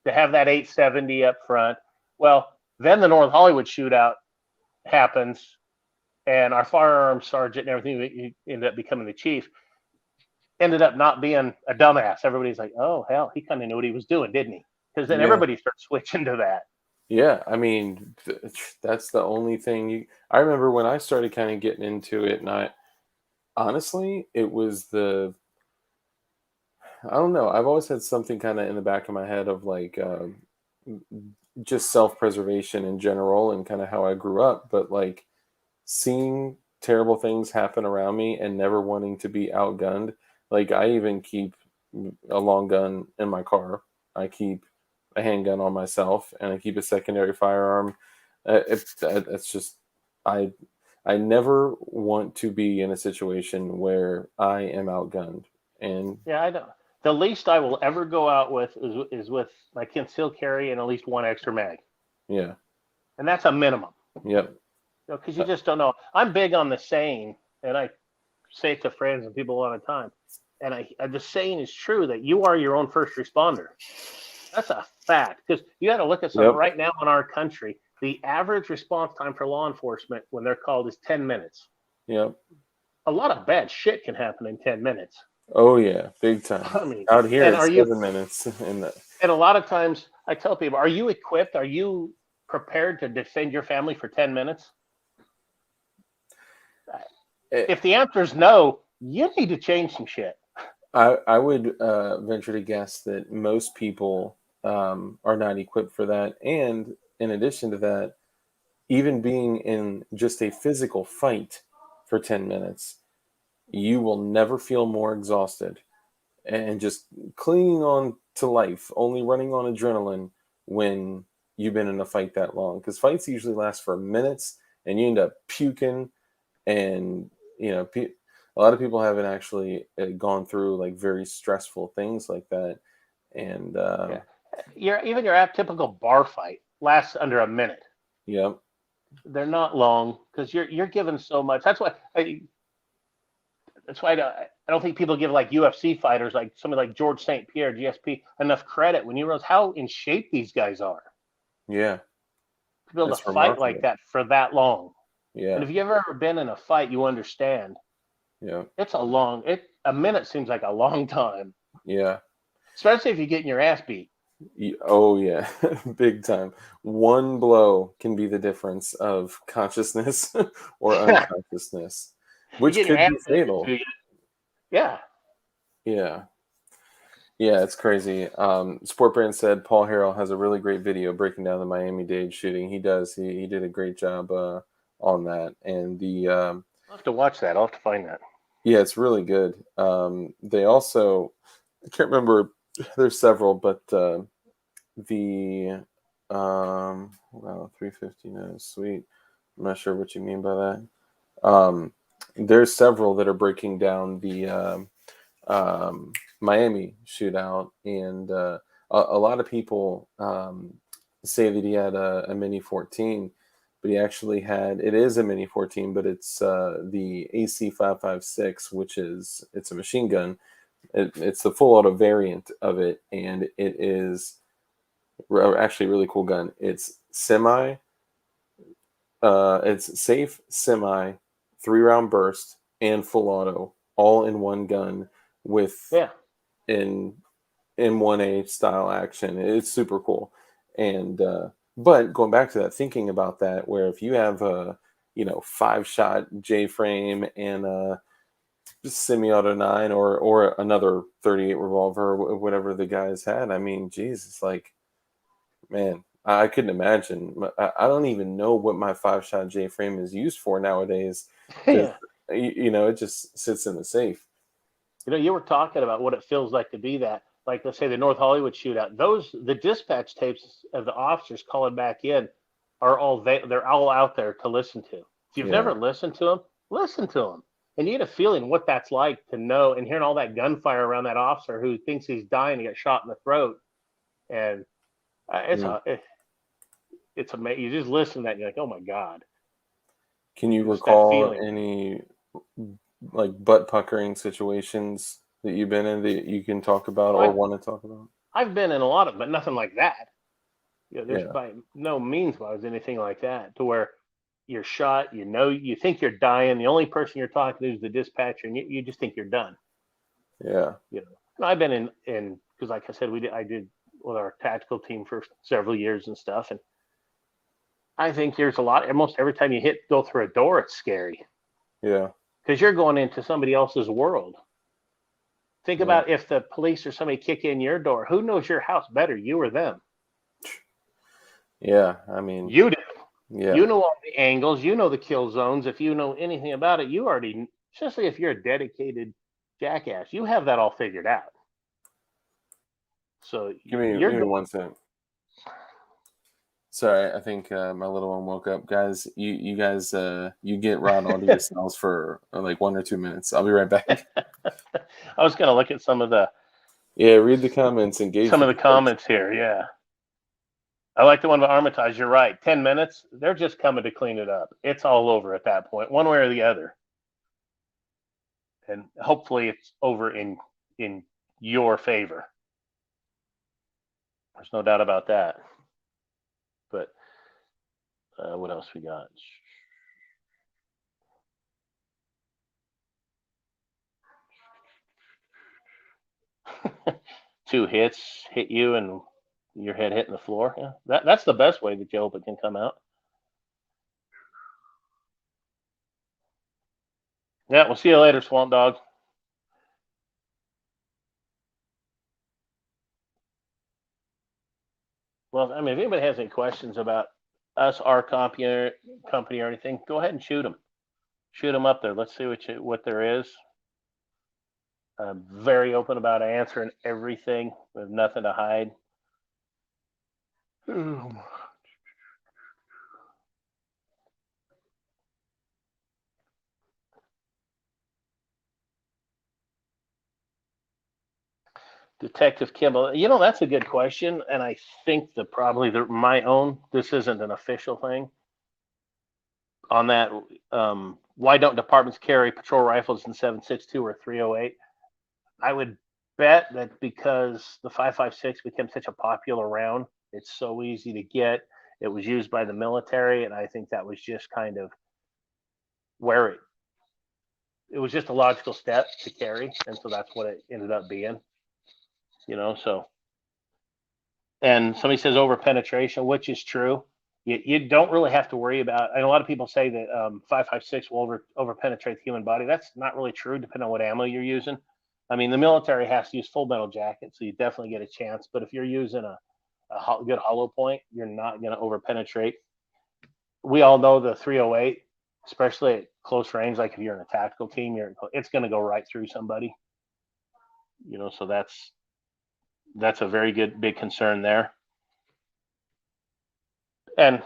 to have that 870 up front. Well, then the North Hollywood shootout happens, and our firearms sergeant and everything, he ended up becoming the chief, ended up not being a dumbass. Everybody's like, oh, hell, he kind of knew what he was doing, didn't he? Because then Yeah. everybody starts switching to that. Yeah, I mean, that's the only thing I remember when I started kind of getting into it, and honestly, it was I don't know. I've always had something kind of in the back of my head of like just self-preservation in general and kind of how I grew up, but like seeing terrible things happen around me and never wanting to be outgunned. Like I even keep a long gun in my car. I keep a handgun on myself, and I keep a secondary firearm. It's just I I never want to be in a situation where I am outgunned. And Yeah, I know. The least I will ever go out with is with my concealed carry and at least one extra mag, yeah, and that's a minimum. yep, Because you just don't know. I'm big on the saying, and I say it to friends and people all the time. And the saying is true that you are your own first responder. That's a fact. Because you got to look at something yep, right now in our country. The average response time for law enforcement when they're called is 10 minutes. yep. A lot of bad shit can happen in 10 minutes. Oh yeah, big time. I mean, Out here and it's are you? 7 minutes, and And a lot of times I tell people, are you equipped? Are you prepared to defend your family for 10 minutes? If the answer is no, you need to change some shit. I would venture to guess that most people are not equipped for that. And in addition to that, even being in just a physical fight for 10 minutes, you will never feel more exhausted and just clinging on to life, only running on adrenaline when you've been in a fight that long. Because fights usually last for minutes and you end up puking and a lot of people haven't actually gone through like very stressful things like that, and Yeah. Even your atypical bar fight lasts under a minute. yep, They're not long because you're given so much. That's why I don't think people give like UFC fighters like somebody like George St. Pierre, GSP, enough credit when you realize how in shape these guys are yeah, to be able to that's fight like remarkable. that for that long. And Yeah, if you've ever been in a fight, you understand yeah, a minute seems like a long time, yeah. especially if you're getting your ass beat. Oh yeah, big time. One blow can be the difference of consciousness or You're unconsciousness, which getting your could ass be handed to fatal. you. Yeah. Yeah. Yeah, it's crazy. Sport Brand said Paul Harrell has a really great video breaking down the Miami-Dade shooting. He does. He did a great job on that. And I'll have to watch that. I'll have to find that. yeah, it's really good. They also, I can't remember. There's several, but the wow, 350 no, sweet. I'm not sure what you mean by that. There's several that are breaking down the Miami shootout, and a lot of people say that he had a Mini 14, but he actually had it is a Mini 14, but it's the AC 556, which is it's a machine gun. It's the full auto variant of it, and it is actually a really cool gun. It's semi, it's safe semi, 3 round burst, and full auto, all in one gun with Yeah. in M1A style action. It's super cool. And but going back to that, thinking about that, where if you have a 5-shot J frame and a semi-auto 9 or another 38 revolver, whatever the guys had, I mean, geez, it's like, man, I couldn't imagine. I don't even know what my 5-shot J frame is used for nowadays because Yeah. it just sits in the safe. You were talking about what it feels like to be that. Like, let's say the North Hollywood shootout. The dispatch tapes of the officers calling back in they're all out there to listen to. If you've Yeah, never listened to them, listen to them, and you get a feeling what that's like to know and hearing all that gunfire around that officer who thinks he's dying to get shot in the throat, and yeah. it's amazing. You just listen to that, and you're like, oh my god, Can you just that recall feeling. any like butt puckering situations that you've been in that you can talk about Oh, or want to talk about? I've been in a lot of, but nothing like that. There's Yeah, by no means was anything like that to where you're shot. You think you're dying. The only person you're talking to is the dispatcher, and you just think you're done. Yeah. And I've been in because, like I said, I did with our tactical team for several years and stuff, and I think there's a lot. Almost every time you go through a door, it's scary Yeah. because you're going into somebody else's world. Think Yeah. about if the police or somebody kick in your door. Who knows your house better, you or them? Yeah. I mean, You do. yeah. You know all the angles. You know the kill zones. If you know anything about it, you already, especially if you're a dedicated jackass, you have that all figured out. So Give you're me going. one second. Sorry, I think my little one woke up. Guys, you guys, you get Rod all to yourselves for like 1 or 2 minutes. I'll be right back. I was going to look at some of the Yeah, read the comments, engage with the folks. comments here. Yeah. I like the one about Armitage. You're right. 10 minutes, they're just coming to clean it up. It's all over at that point, one way or the other. And hopefully it's over in your favor. There's no doubt about that. But what else we got? 2 hits hit you and your head hitting the floor. Yeah, that's the best way that you hope it can come out. Yeah, we'll see you later, Swamp Dog. Well, I mean, if anybody has any questions about us, our company or anything, go ahead and shoot them. Shoot them up there. Let's see what there is. I'm very open about answering everything. We have nothing to hide. Detective Kimball, that's a good question, and I think my own. This isn't an official thing on that. Why don't departments carry patrol rifles in 7.62 or 308? I would bet that because the 5.56 became such a popular round, it's so easy to get. It was used by the military, and I think that was just kind of where it was just a logical step to carry, and so that's what it ended up being. So. And somebody says over penetration, which is true. You don't really have to worry about. And a lot of people say that 5.56 will over penetrate the human body. That's not really true, depending on what ammo you're using. I mean, the military has to use full metal jacket, so you definitely get a chance. But if you're using a good hollow point, you're not going to over penetrate. We all know the 308, especially at close range. Like if you're in a tactical team, it's going to go right through somebody. So that's a very good big concern there. And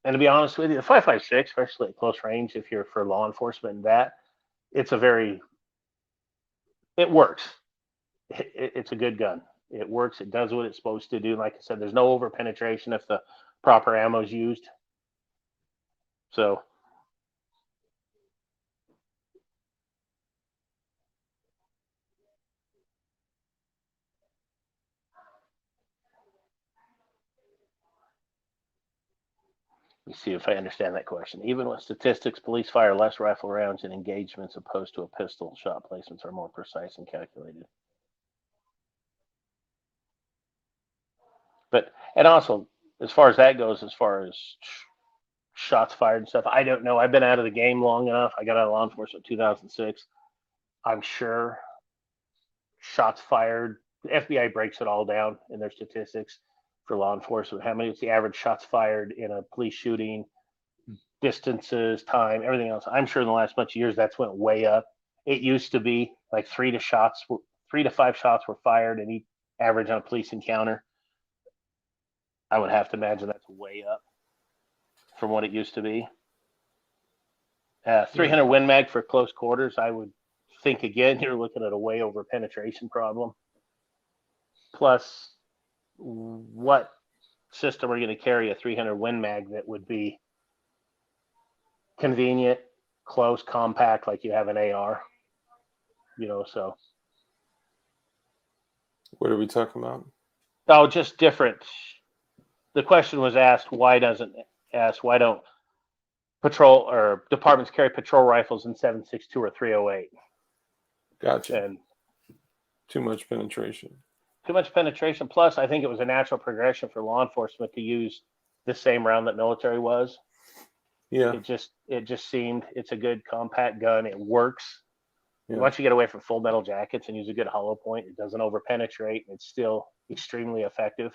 to be honest with you, the 5.56, especially at close range, if you're for law enforcement, it works. It's a good gun. It works. It does what it's supposed to do. Like I said, there's no over penetration if the proper ammo is used. So. Let me see if I understand that question. Even with statistics, police fire less rifle rounds in engagements opposed to a pistol. Shot placements are more precise and calculated. And also, as far as that goes, as far as shots fired and stuff, I don't know. I've been out of the game long enough. I got out of law enforcement in 2006. I'm sure shots fired. The FBI breaks it all down in their statistics for law enforcement. How many? It's the average shots fired in a police shooting, distances, time, everything else. I'm sure in the last bunch of years that's went way up. It used to be like 3 to 5 shots were fired in each average on a police encounter. I would have to imagine that's way up from what it used to be. 300 Win Mag for close quarters, I would think again you're looking at a way over penetration problem. Plus, what system are you going to carry a 300 Win Mag that would be convenient, close, compact, like you have an AR? So. What are we talking about? Oh, just different. The question was asked, why doesn't asked, why don't patrol or departments carry patrol rifles in 7.62 or 308? Gotcha. And Too much penetration. too much penetration. Plus, I think it was a natural progression for law enforcement to use the same round that military was. Yeah. It just seemed it's a good compact gun. It works. Yeah. Once you get away from full metal jackets and use a good hollow point, it doesn't over penetrate. It's still extremely effective.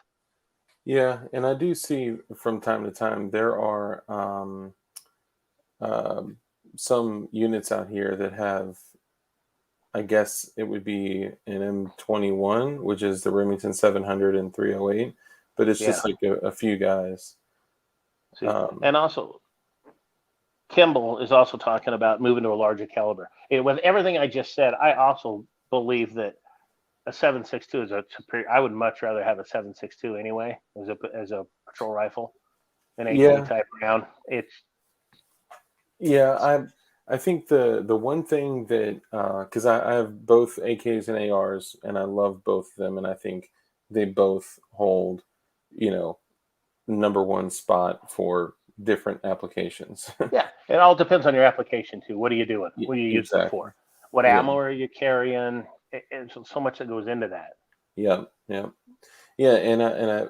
Yeah. And I do see from time to time there are um, some units out here that have, I guess it would be an M21, which is the Remington 700 and 308, but it's Yeah. just like a few guys. See, Um, and also Kimball is also talking about moving to a larger caliber. With everything I just said, I also believe that a 7.62 is a superior. I would much rather have a 7.62 anyway as a patrol rifle, an AK yeah, type round. It's yeah. I think the one thing that because I have both AKs and ARs, and I love both of them, and I think they both hold, you know, number one spot for different applications. Yeah, it all depends on your application too. What are you doing? Y- What are you using it exactly. for? What Yeah. ammo are you carrying? And so much that goes into that. Yeah. Yeah. Yeah. And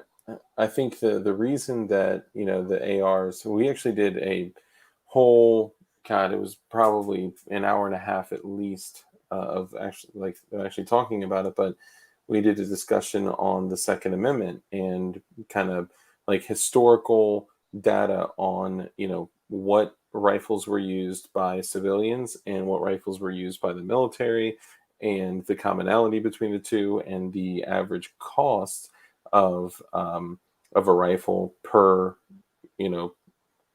I think the reason that the ARs, we actually did a whole, God, it was probably an hour and a half at least of actually talking about it, but we did a discussion on the Second Amendment and kind of like historical data on what rifles were used by civilians and what rifles were used by the military, and the commonality between the two, and the average cost of a rifle per you know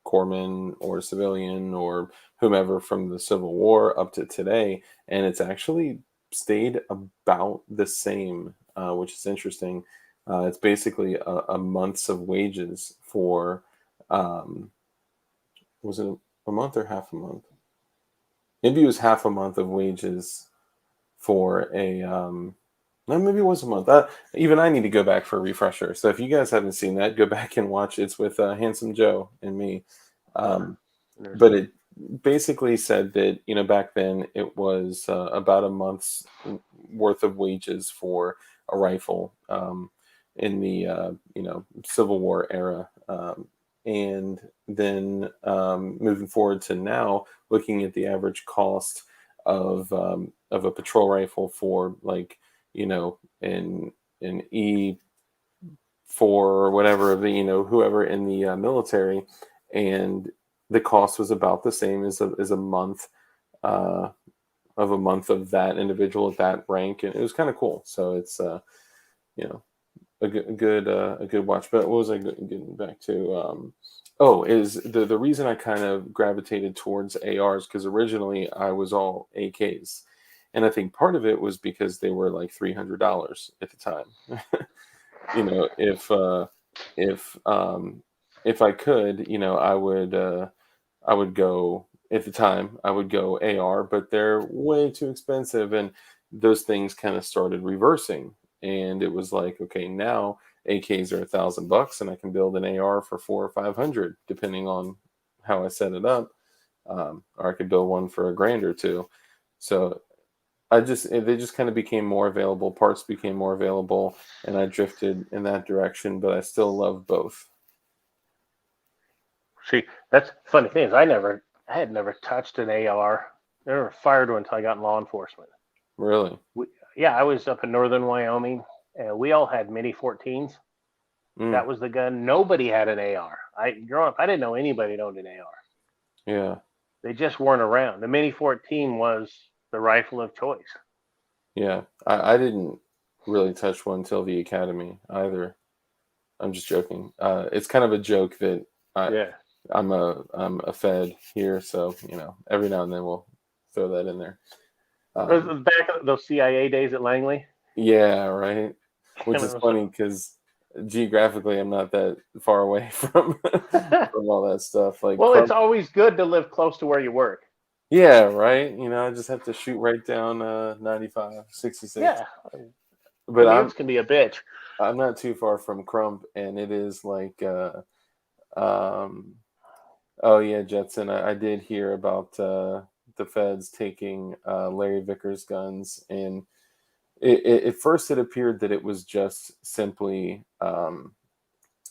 corpsman or civilian or whomever from the Civil War up to today, and it's actually stayed about the same, which is interesting. It's basically a month's of wages for, um, was it a month or half a month? Maybe it was half a month of wages for a no, maybe it was a month. Even I need to go back for a refresher. So if you guys haven't seen that, go back and watch. It's with Handsome Joe and me. Huh. Um, but Interesting. it basically said that back then it was about a month's worth of wages for a rifle, in the Civil War era, and then moving forward to now, looking at the average cost of a patrol rifle for, like, an E4 or whatever, of the whoever in the military, and the cost was about the same as a month, uh, of a month of that individual at that rank, and it was kind of cool. So it's you know a good watch. But what was I getting back to? Oh, is the reason I kind of gravitated towards ARs, because originally I was all AKs, and I think part of it was because they were like $300 at the time. you know, if uh, if if I could, I would go at the time. I would go AR, but they're way too expensive, and those things kind of started reversing. And it was like, okay, now AKs are $1,000, and I can build an AR for 400 or 500, depending on how I set it up. Or I could build one for a grand or two. So they just kind of became more available. Parts became more available, and I drifted in that direction. But I still love both. See, that's the funny thing is I had never touched an AR, never fired one until I got in law enforcement. Really. We, yeah, I was up in northern Wyoming, and we all had Mini 14s. Mm, That was the gun. Nobody had an AR. Growing up, I didn't know anybody that owned an AR. yeah. They just weren't around. The Mini 14 was the rifle of choice. Yeah, I didn't really touch one till the academy either. I'm just joking. It's kind of a joke that I Yeah. I'm a Fed here, so every now and then we'll throw that in there. It Um, was back in those CIA days at Langley. yeah, right. Which And it is was funny because geographically I'm not that far away from from all that stuff. Like well, it's Crump. always good to live close to where you work. Yeah, right. I just have to shoot right down 95, 66. Yeah. But Commutes can be a bitch. I'm not too far from Crump, and it is like Oh yeah, Jetson. I did hear about the feds taking Larry Vickers' guns, and at first it appeared that it was just simply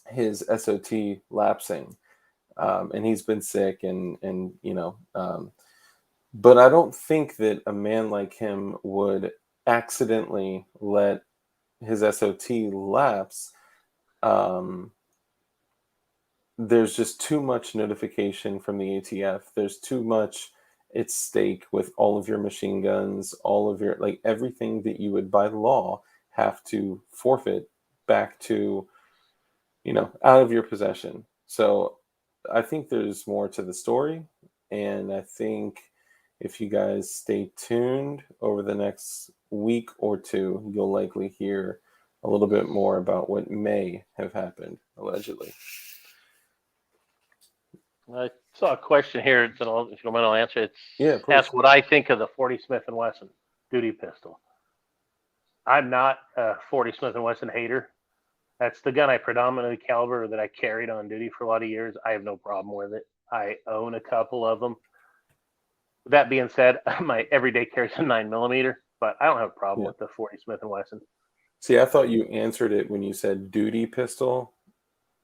his SOT lapsing, and he's been sick, and but I don't think that a man like him would accidentally let his SOT lapse. Um, there's just too much notification from the ATF. There's too much at stake with all of your machine guns, all of your, like, everything that you would by law have to forfeit back to, out of your possession. So I think there's more to the story. And I think if you guys stay tuned over the next week or two, you'll likely hear a little bit more about what may have happened, allegedly. I saw a question here that if you don't mind, I'll answer. It's Yeah, please. ask what I think of the 40 Smith and Wesson duty pistol. I'm not a 40 Smith and Wesson hater. That's the gun I predominantly caliber that I carried on duty for a lot of years. I have no problem with it. I own a couple of them. That being said, my everyday carry's a 9mm, but I don't have a problem Yeah. with the 40 Smith and Wesson. See, I thought you answered it when you said duty pistol.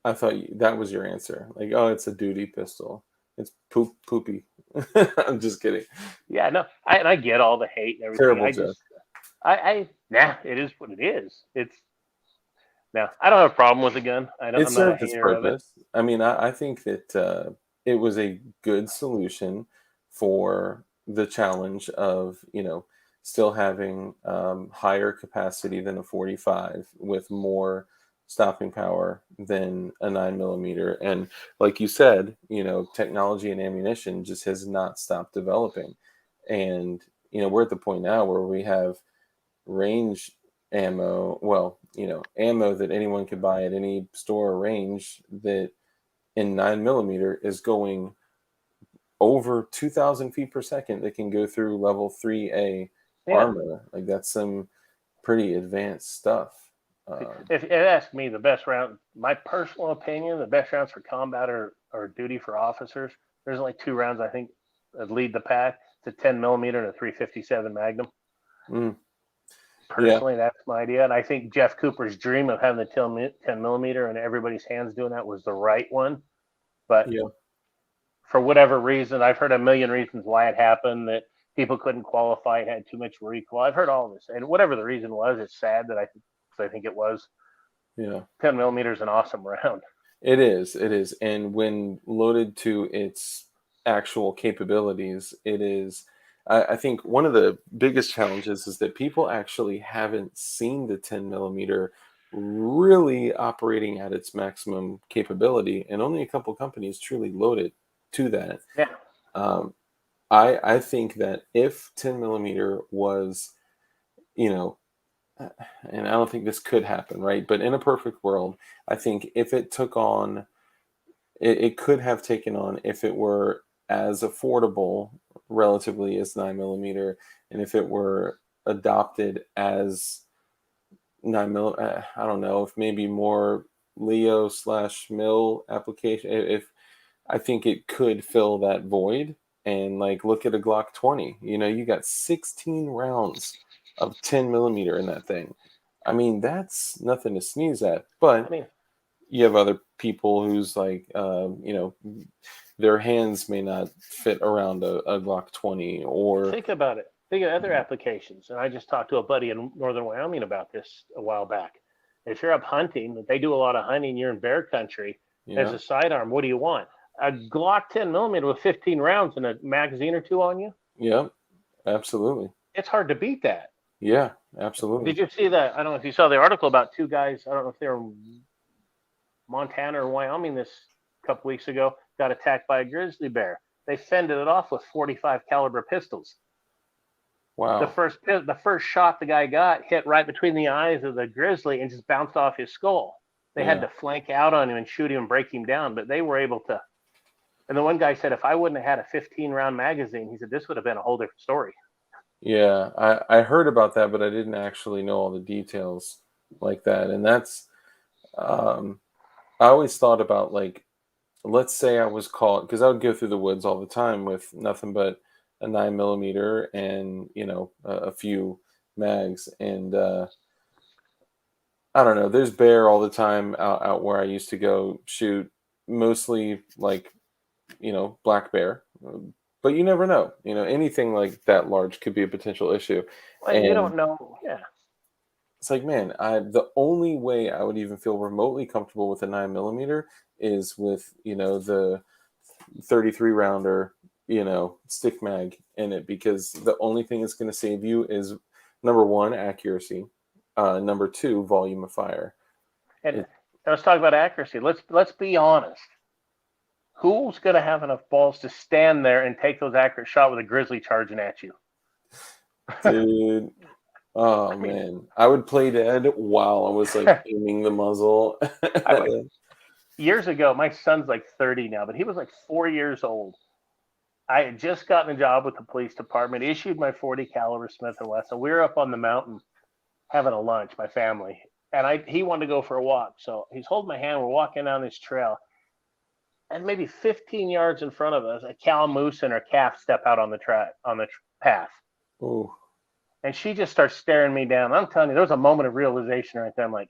I thought that was your answer. Like, oh, it's a duty pistol. It's poopy. I'm just kidding. Yeah, no, I get all the hate and everything. Terrible joke. It is what it is. I don't have a problem with the gun. It I'm not a served its hater of it. purpose. I mean, I think that it was a good solution for the challenge of, still having higher capacity than a 45 with more stopping power than a 9mm. And like you said, technology and ammunition just has not stopped developing. And, we're at the point now where we have range ammo, well, ammo that anyone could buy at any store or range that in 9mm is going over 2,000 feet per second that can go through level 3A Yeah. armor. Like, that's some pretty advanced stuff. If it asks me, the best round, my personal opinion, the best rounds for combat or duty for officers, there's only two rounds I think that lead the pack. It's a 10mm and a 357 Magnum. Yeah, Personally, that's my idea. And I think Jeff Cooper's dream of having the 10mm and everybody's hands doing that was the right one. But yeah, for whatever reason, I've heard a million reasons why it happened, that people couldn't qualify, it had too much recoil. I've heard all this. And whatever the reason was, it's sad that I think it was. yeah. 10mm is an awesome round. It is. It is. And when loaded to its actual capabilities, it is. I think one of the biggest challenges is that people actually haven't seen the 10mm really operating at its maximum capability, and only a couple companies truly load it to that. Yeah. Um, I think that if 10mm was, you know, and I don't think this could happen, right? But in a perfect world, I think if it took on, it could have taken on, if it were as affordable relatively as 9mm, and if it were adopted as 9mm, I don't know, if maybe more Leo slash mill application, if I think it could fill that void. And like, look at a Glock 20, you got 16 rounds of 10mm in that thing. I mean, that's nothing to sneeze at. I But mean, you have other people who's like, their hands may not fit around a Glock 20, or think about it. Think of other applications. And I just talked to a buddy in northern Wyoming about this a while back. If you're up hunting, they do a lot of hunting, you're in bear country, as yeah, a sidearm, what do you want? A Glock 10mm with 15 rounds and a magazine or two on you? yeah, absolutely, It's hard to beat that. yeah, absolutely, Did you see that? I don't know if you saw the article about two guys. I don't know if they were in Montana or Wyoming this couple weeks ago. Got attacked by a grizzly bear. They fended it off with 45 caliber pistols. The wow, first shot the guy got hit right between the eyes of the grizzly and just bounced off his skull. They had yeah, to flank out on him and shoot him and break him down, but they were able to. And the one guy said, if I wouldn't have had a 15 round magazine, he said this would have been a whole different story. yeah. I heard about that, but I didn't actually know all the details like that. And that's, I always thought about, like, let's say I was caught, because I would go through the woods all the time with nothing but a 9 millimeter and a few mags, and I don't know. There's bear all the time out where I used to go shoot, mostly like black bear, but you never know. Anything like that large could be a potential issue, And you and don't know. Yeah. it's like, man, the only way I would even feel remotely comfortable with a 9 millimeter is with the 33 rounder, stick mag in it, because the only thing that's going to save you is number one, accuracy, number two, volume of fire. And It, let's talk about accuracy. Let's be honest. Who's going to have enough balls to stand there and take those accurate shot with a grizzly charging at you? dude, oh I mean, man, I would play dead while I was like aiming the muzzle. I like years ago. My son's like 30 now, but he was like 4 years old. I had just gotten a job with the police department, issued my 40 caliber Smith and Wesson. We were up on the mountain having a lunch, my family, and he wanted to go for a walk. So he's holding my hand. We're walking down this trail, and maybe 15 yards in front of us, a cow, moose, and her calf step out on the path, Ooh, and she just starts staring me down. I'm telling you, there was a moment of realization right there. I'm like,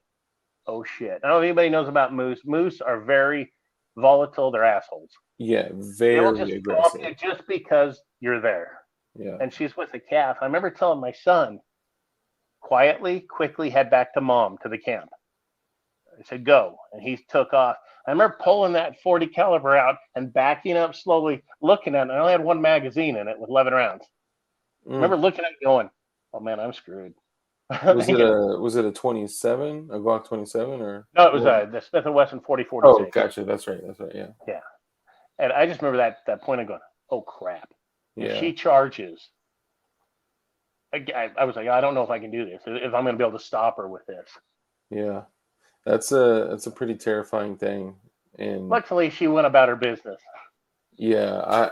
oh shit. I don't know if anybody knows about moose. Moose are very volatile. They're assholes. yeah, They will very just stomp aggressive. you just because you're there. Yeah. And she's with a calf. I remember telling my son, quietly, quickly head back to mom to the camp. I said, go. And he took off. I remember pulling that 40 caliber out and backing up slowly, looking at it. I only had one magazine in it with 11 rounds. I Mm. remember looking at it going, oh man, I'm screwed. Was it a 27, a Glock 27, or No, it was what? the Smith & Wesson Oh, 40-46. gotcha. That's right. That's right. Yeah. Yeah. And I just remember that point of going, oh crap. If Yeah. she charges, I was like, I don't know if I can do this, if I'm going to be able to stop her with this. Yeah. That's a pretty terrifying thing. And Luckily, she went about her business. yeah,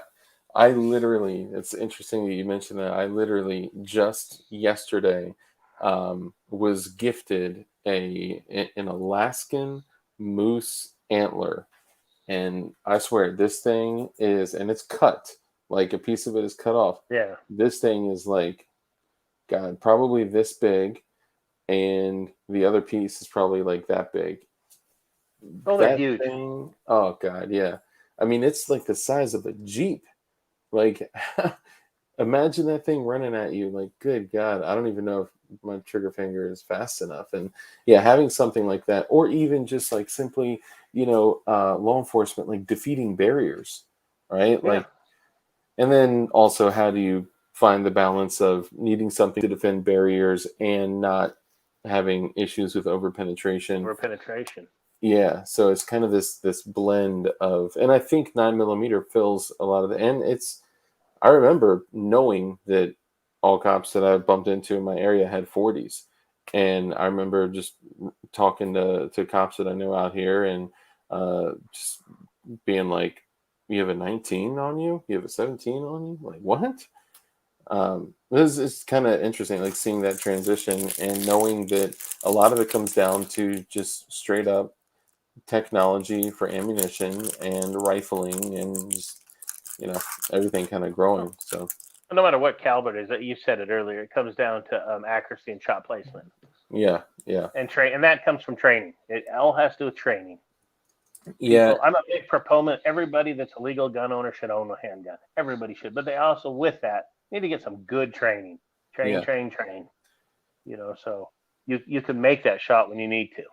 I literally, it's interesting that you mentioned that. I literally just yesterday was gifted an Alaskan moose antler. And I swear this thing is, and it's cut, like a piece of it is cut off. Yeah. This thing is like, God, probably this big, and the other piece is probably like that big. Oh, they're That huge. thing, oh God, yeah. I mean, it's like the size of a Jeep. Like, imagine that thing running at you. Like, good God, I don't even know if my trigger finger is fast enough. And yeah, having something like that, or even just like simply, law enforcement, like defeating barriers, right? Yeah. Like, and then also, how do you find the balance of needing something to defend barriers and not having issues with overpenetration? Over penetration. Yeah, so it's kind of this blend of, and I think 9 millimeter fills a lot of the, and it's. I remember knowing that all cops that I bumped into in my area had 40s, and I remember just talking to cops that I know out here, and just being like, "You have a 19 on you? You have a 17 on you? Like what?" It's kind of interesting, like seeing that transition and knowing that a lot of it comes down to just straight up technology for ammunition and rifling and just you know everything kind of growing. So No matter what caliber it is, you said it earlier, it comes down to accuracy and shot placement yeah, yeah, and and that comes from training. It all has to do with training. yeah, People, I'm a big proponent. Everybody that's a legal gun owner should own a handgun. Everybody should, but they also, with that, need to get some good training. Train, yeah, train, train. So you can make that shot when you need to.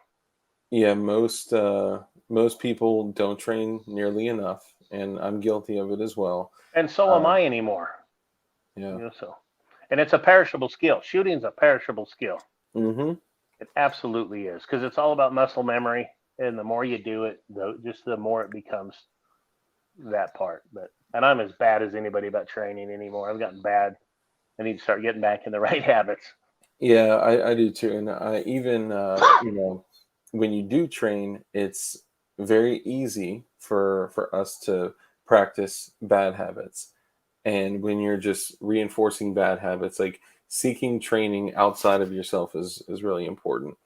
yeah. Most people don't train nearly enough, and I'm guilty of it as well. And so am Um, I anymore. yeah. So, and it's a perishable skill. Shooting's a perishable skill. Mm-hmm. It absolutely is, because it's all about muscle memory, and the more you do it, the more it becomes that part. And I'm as bad as anybody about training anymore. I've gotten bad. I need to start getting back in the right habits. Yeah, I do too. And I even, when you do train, it's very easy for us to practice bad habits. And when you're just reinforcing bad habits, like seeking training outside of yourself is really important.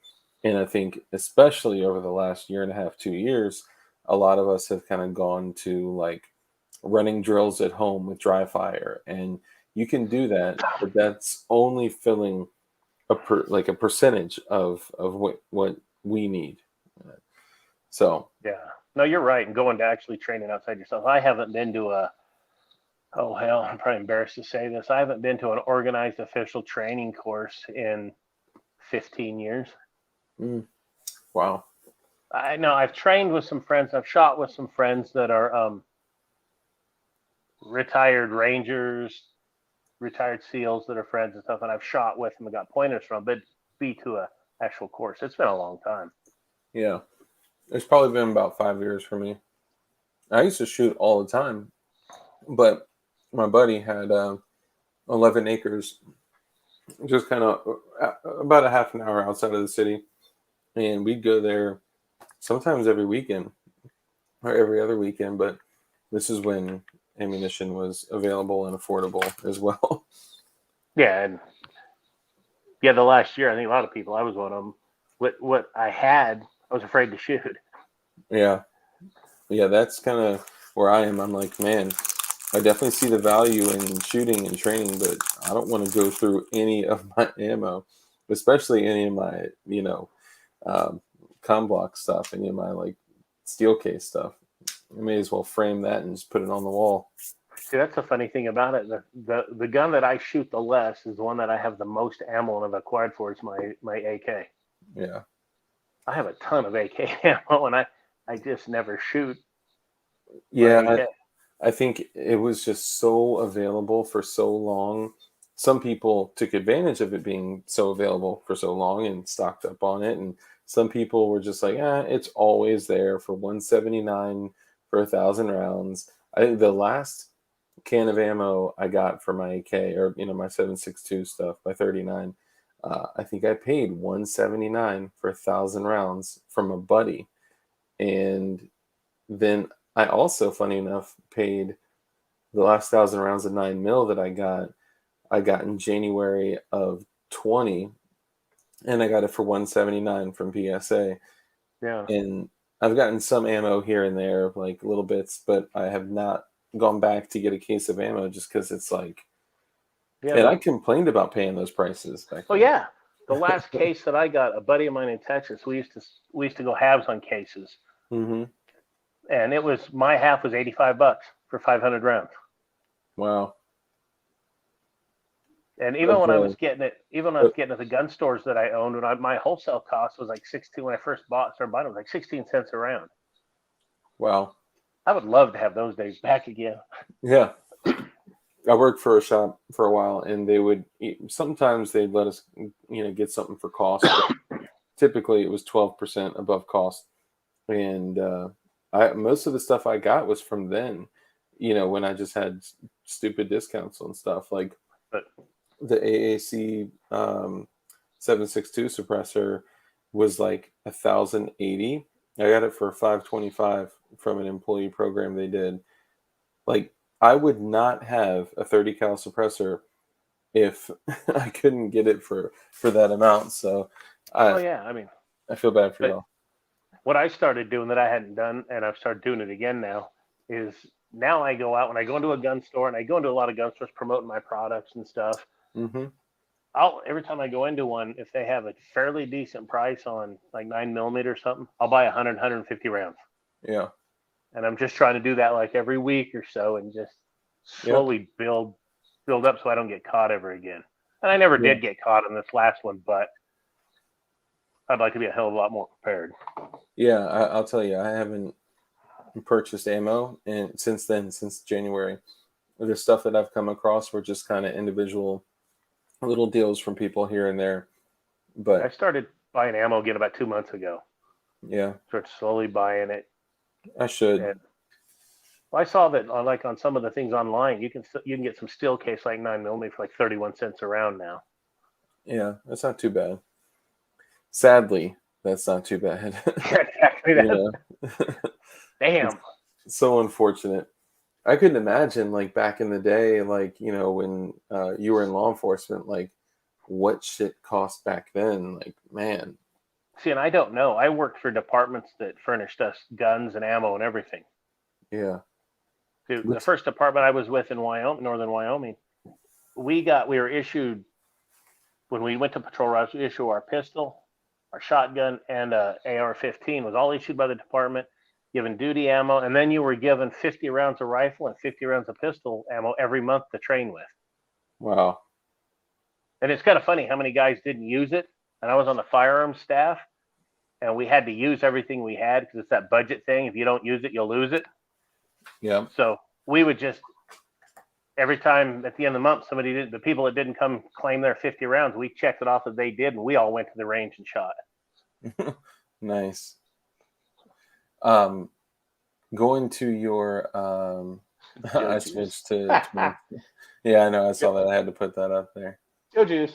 And I think especially over the last year and a half, 2 years, a lot of us have kind of gone to like running drills at home with dry fire, and you can do that, but that's only filling like a percentage of what we need. So Yeah. No, you're right. And going to actually training outside yourself. I haven't been to a, oh, hell, I'm probably embarrassed to say this. I haven't been to an organized official training course in 15 years. wow. I know I've trained with some friends. I've shot with some friends that are retired Rangers, retired SEALs that are friends and stuff. And I've shot with them and got pointers from, but be to a actual course. It's been a long time. Yeah. It's probably been about 5 years for me. I used to shoot all the time, but my buddy had 11 acres, just kind of about a half an hour outside of the city. And we'd go there sometimes every weekend or every other weekend. But this is when ammunition was available and affordable as well. Yeah. And yeah, the last year, I think a lot of people, I was one of them. What I had, I was afraid to shoot. Yeah. Yeah. That's kind of where I am. I'm like, man, I definitely see the value in shooting and training, but I don't want to go through any of my ammo, especially any of my, um, com block stuff, any of my like steel case stuff. I may as well frame that and just put it on the wall. See, that's the funny thing about it. The gun that I shoot the less is the one that I have the most ammo and have acquired for. It's my AK. Yeah. I have a ton of AK ammo, and I just never shoot my Yeah. AK. I think it was just so available for so long. Some people took advantage of it being so available for so long and stocked up on it. And some people were just like, it's always there for 179 for 1,000 rounds. I think the last can of ammo I got for my AK, or my 7.62 stuff by 39, I think I paid 179 for 1,000 rounds from a buddy. And then I also, funny enough, paid the last 1,000 rounds of 9 mil that I got in January of 20, and I got it for 179 from PSA. Yeah, And I've gotten some ammo here and there, like little bits, but I have not gone back to get a case of ammo just because it's like, yeah. and I complained about paying those prices back Oh then. yeah. The last case that I got, a buddy of mine in Texas, we used to go halves on cases, Hmm. and it was my half was $85 for 500 rounds. Wow. And even Of when I was getting it, even when I uh, was getting at the gun stores that I owned, my wholesale cost was like 16 when I first started buying it was like 16 cents a round. wow. I would love to have those days back again. Yeah. I worked for a shop for a while, and they would sometimes they'd let us, get something for cost, but typically it was 12% above cost. And I most of the stuff I got was from then, when I just had stupid discounts on stuff like But the AAC 7.62 suppressor was like 1,080. I got it for 525 from an employee program they did. Like, I would not have a 30 cal suppressor if I couldn't get it for that amount. So oh I yeah, I mean, I feel bad for but y'all. what I started doing that I hadn't done, and I've started doing it again now, is now I go out when I go into a gun store, and I go into a lot of gun stores promoting my products and stuff. Hmm. I'll every time I go into one, if they have a fairly decent price on like 9 millimeter or something, I'll buy 150 rounds. Yeah. And I'm just trying to do that like every week or so, and just Yep. slowly build up so I don't get caught ever again. And I never Yeah. did get caught in this last one, but I'd like to be a hell of a lot more prepared. Yeah. I'll tell you, I haven't purchased ammo and since January. The stuff that I've come across were just kind of individual little deals from people here and there. I But started buying ammo again about 2 months ago. yeah, Started slowly buying it, I should. and well, I saw that like on some of the things online, you can get some steel case like 9 millimeter for like 31 cents a round now. Yeah, that's not too bad. Sadly, that's not too bad. Exactly you that. know, it's Damn. so unfortunate. I couldn't imagine like back in the day, like when you were in law enforcement, like what shit cost back then. Like, man, See, and I don't know. I worked for departments that furnished us guns and ammo and everything. Yeah. Dude, the Which, first department I was with in Wyoming, northern Wyoming, we were issued when we went to patrol routes. We issued our pistol, our shotgun, and AR-15 was all issued by the department, given duty ammo, and then you were given 50 rounds of rifle and 50 rounds of pistol ammo every month to train with. wow. And it's kind of funny how many guys didn't use it. And I was on the firearms staff, and we had to use everything we had because it's that budget thing. If you don't use it, you'll lose it. Yeah. So we would just every time at the end of the month, the people that didn't come claim their 50 rounds, we checked it off that they did, and we all went to the range and shot. Nice. Going to your I switched to 20. Yeah, I know. I saw that. I had to put that up there. Go Juice.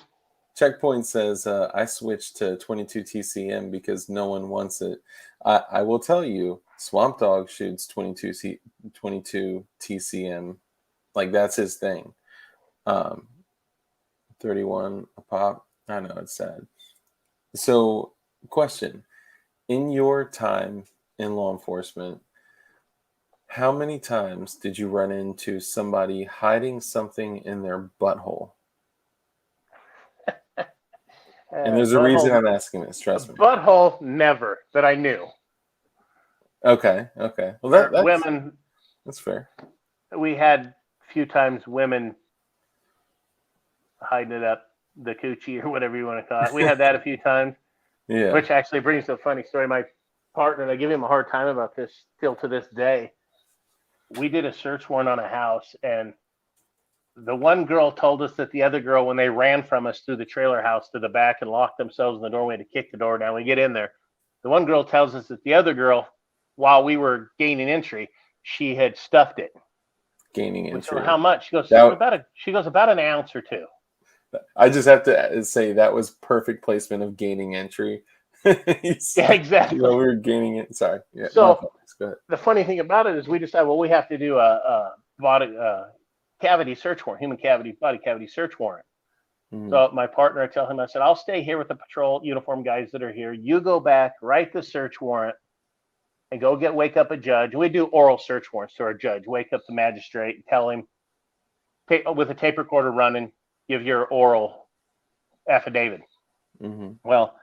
Checkpoint says I switched to 22 TCM because no one wants it. I will tell you, Swamp Dog shoots 22 TCM, like that's his thing. 31 a pop. I know, it's sad. So, question: in your time in law enforcement, how many times did you run into somebody hiding something in their butthole? And there's a reason I'm asking this, trust me. Butthole, never, that I knew. Okay. Well, that's women. That's fair. We had a few times women hiding it up the coochie or whatever you want to call it. We had that a few times. Yeah. Which actually brings a funny story. My partner, and I give him a hard time about this still to this day. We did a search warrant on a house, and the one girl told us that the other girl, when they ran from us through the trailer house to the back and locked themselves in the doorway to kick the door down, we get in there. The one girl tells us that the other girl, while we were gaining entry, she had stuffed it. Gaining entry. So how much? She goes, about an ounce or two. I just have to say that was perfect placement of gaining entry. Yeah, exactly. We were gaining it. Sorry. Yeah. So go ahead. The funny thing about it is we decided, well, we have to do a body cavity search warrant, body cavity search warrant. Mm-hmm. So my partner, I tell him, I said, I'll stay here with the patrol uniform guys that are here. You go back, write the search warrant, and go wake up a judge. We do oral search warrants to our judge. Wake up the magistrate and tell him, with a tape recorder running, give your oral affidavit. Mm-hmm. Well,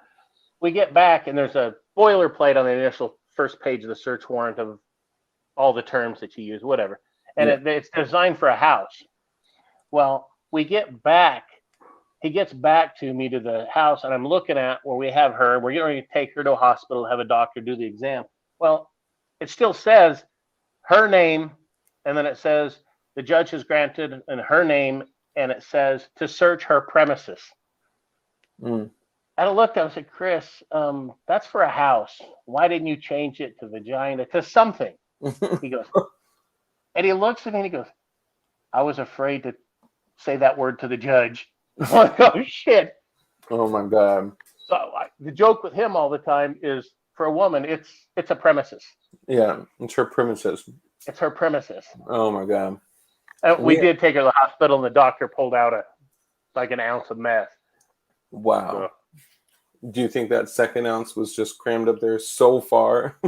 we get back, and there's a boilerplate on the initial first page of the search warrant of all the terms that you use, whatever. And it's designed for a house. Well, we get back. He gets back to me to the house, and I'm looking at where we have her. We're going to take her to a hospital, have a doctor do the exam. Well, it still says her name, and then it says the judge has granted, and her name, and it says to search her premises. And I looked, I said, Chris, that's for a house. Why didn't you change it to vagina, to something? He goes, and he looks at me and he goes, I was afraid to say that word to the judge. I'm like, oh, shit. Oh, my God. So the joke with him all the time is, for a woman, it's a premises. Yeah, it's her premises. It's her premises. Oh, my God. We did take her to the hospital, and the doctor pulled out an ounce of meth. Wow. So, do you think that second ounce was just crammed up there so far?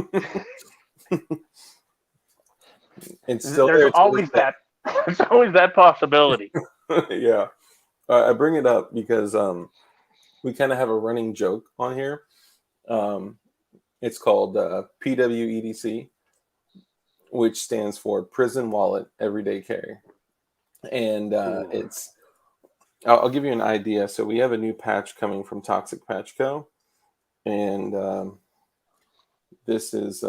It's still there's always that. There's always that possibility. Yeah. I bring it up because we kind of have a running joke on here. It's called PWEDC, which stands for Prison Wallet Everyday Carry. And I'll give you an idea. So we have a new patch coming from Toxic Patch Co. And this is...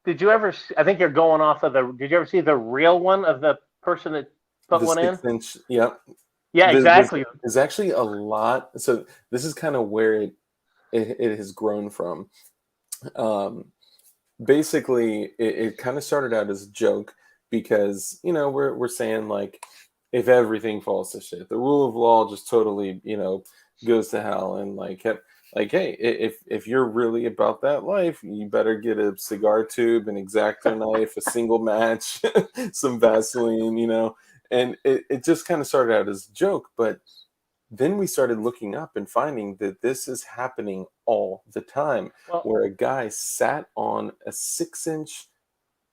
Did you ever, I think you're going off of did you ever see the real one of the person that put one in? 6-inch, yep. Yeah, exactly. There's actually a lot. So this is kind of where it has grown from. Basically, it kind of started out as a joke because, we're saying like, if everything falls to shit, the rule of law just totally, goes to hell. And hey, if you're really about that life, you better get a cigar tube, an X-Acto knife, a single match, some Vaseline, and it just kind of started out as a joke. But then we started looking up and finding that this is happening all the time, Well, where a guy sat on a 6-inch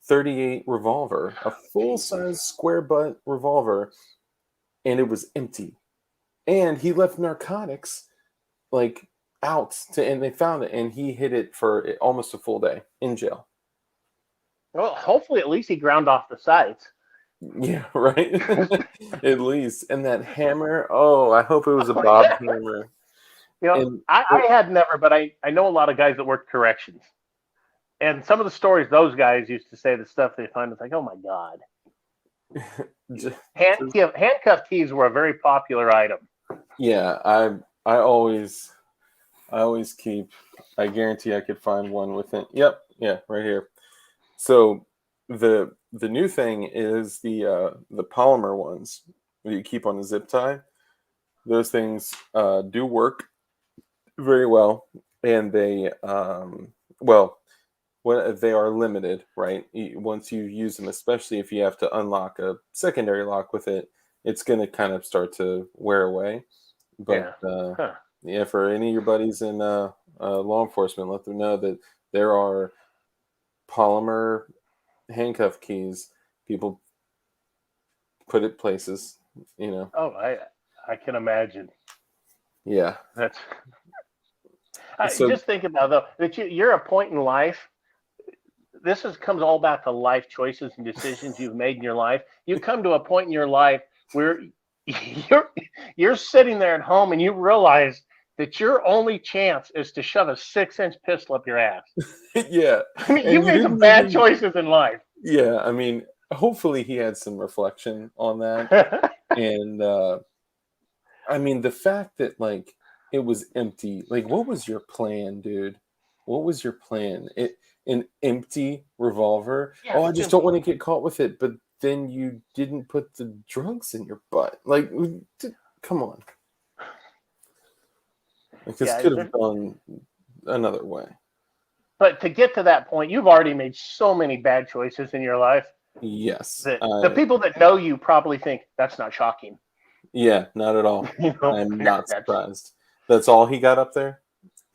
38 revolver, a full Jesus. size square butt revolver, and it was empty. And he left narcotics like out to, and they found it, and he hid it for almost a full day in jail. Well, hopefully at least he ground off the sides. Yeah, right. At least, and that hammer. Oh, I hope it was a Oh, Bob yeah. hammer. You know, And I had never, but I know a lot of guys that work corrections. And some of the stories those guys used to say, the stuff they find, it's like, oh my God. just, Handcuff keys were a very popular item. yeah, I always keep. I guarantee I could find one within. Yep, yeah, right here. So the new thing is the polymer ones that you keep on a zip tie. Those things do work very well, and well, when they are limited, right? Once you use them, especially if you have to unlock a secondary lock with it, it's going to kind of start to wear away. But Yeah. Huh. yeah, for any of your buddies in law enforcement, let them know that there are polymer handcuff keys. People put it places, you know. Oh, I can imagine. Yeah. That's So just think about though that you're a point in life. Comes all back to life choices and decisions you've made in your life. You come to a point in your life where you're you're sitting there at home and you realize that your only chance is to shove a 6-inch pistol up your ass. yeah, I mean, you and you made some didn't bad even. choices in life. Yeah, I mean, hopefully he had some reflection on that, and I mean the fact that like it was empty. Like, what was your plan, dude? What was your plan? An empty revolver. Yeah, Oh, I it's just don't empty. want to get caught with it. But then you didn't put the drugs in your butt. Like, come on. Like, this Yeah, could have gone another way. but to get to that point, you've already made so many bad choices in your life Yes, that the people that know you probably think that's not shocking. yeah, not at all. You know, I'm not that's surprised. That's all he got up there.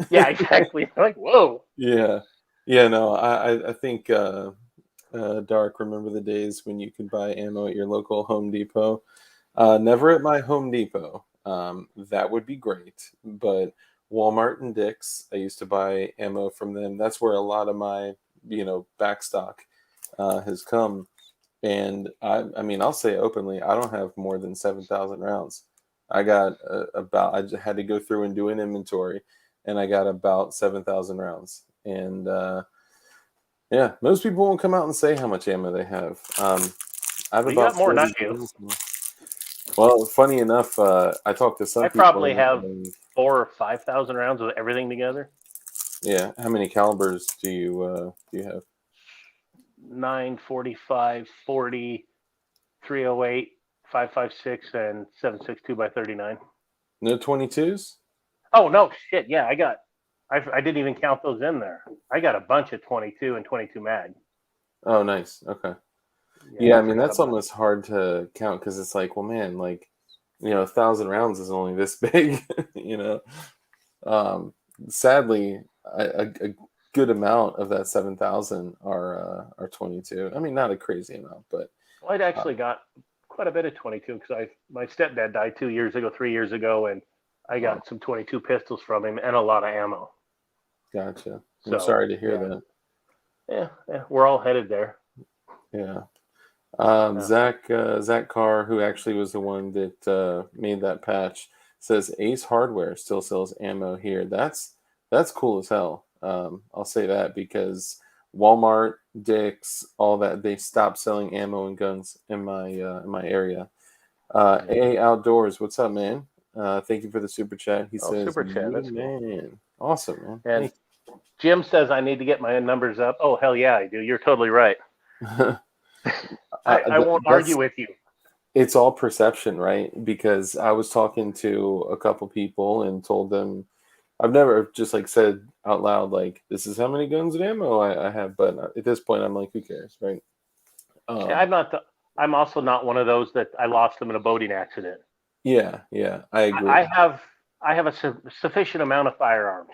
yeah, exactly. Like, whoa. Yeah, yeah. No, I think Dark. Remember the days when you could buy ammo at your local Home Depot? Never at my Home Depot. That would be great, but Walmart and Dick's, I used to buy ammo from them. That's where a lot of my backstock has come. And I mean, I'll say openly, I don't have more than 7,000 rounds. I got I just had to go through and do an inventory, and I got about 7,000 rounds. And yeah, most people won't come out and say how much ammo they have. I have Well, you about got more than I 40 do. rounds. Well, funny enough, I talked to some I probably people. have 4,000 or 5,000 rounds with everything together. Yeah, how many calibers do you have? 9, 45, 40, 308, 5.56, and 7.62 by 39. No 22s? Oh no, shit! Yeah, I didn't even count those in there. I got a bunch of 22 and 22 mag. Oh, nice. Okay. Yeah, Yeah, I I mean got a that's bunch. almost hard to count because it's like, well, man, like 1,000 rounds is only this big, you know. Um, Sadly, a good amount of that 7,000 are 22. I mean, not a crazy amount, but Well, I'd uh, actually got quite a bit of 22 because my stepdad died 2 years ago, 3 years ago, and I oh, got some 22 pistols from him and a lot of ammo. gotcha. I'm So sorry to hear yeah, that. yeah, we're all headed there. Yeah. Yeah. Zach Carr, who actually was the one that made that patch, says Ace Hardware still sells ammo here. That's cool as hell. I'll say that because Walmart, Dick's, all that they stopped selling ammo and guns in my area. AA Outdoors, what's up, man? Thank you for the super chat. He Oh, says, super chat. "You That's cool. man, awesome, man. And Thank Jim says I need to get my numbers up. Oh, hell yeah, I do. You're totally right. you." I won't argue That's with you. it's all perception, right? Because I was talking to a couple people and told them I've never just like said out loud like this is how many guns and ammo I have, but at this point I'm like, who cares, right? Yeah, Um, I'm also not one of those that I lost them in a boating accident. Yeah, yeah, I I agree. have I have a sufficient amount of firearms,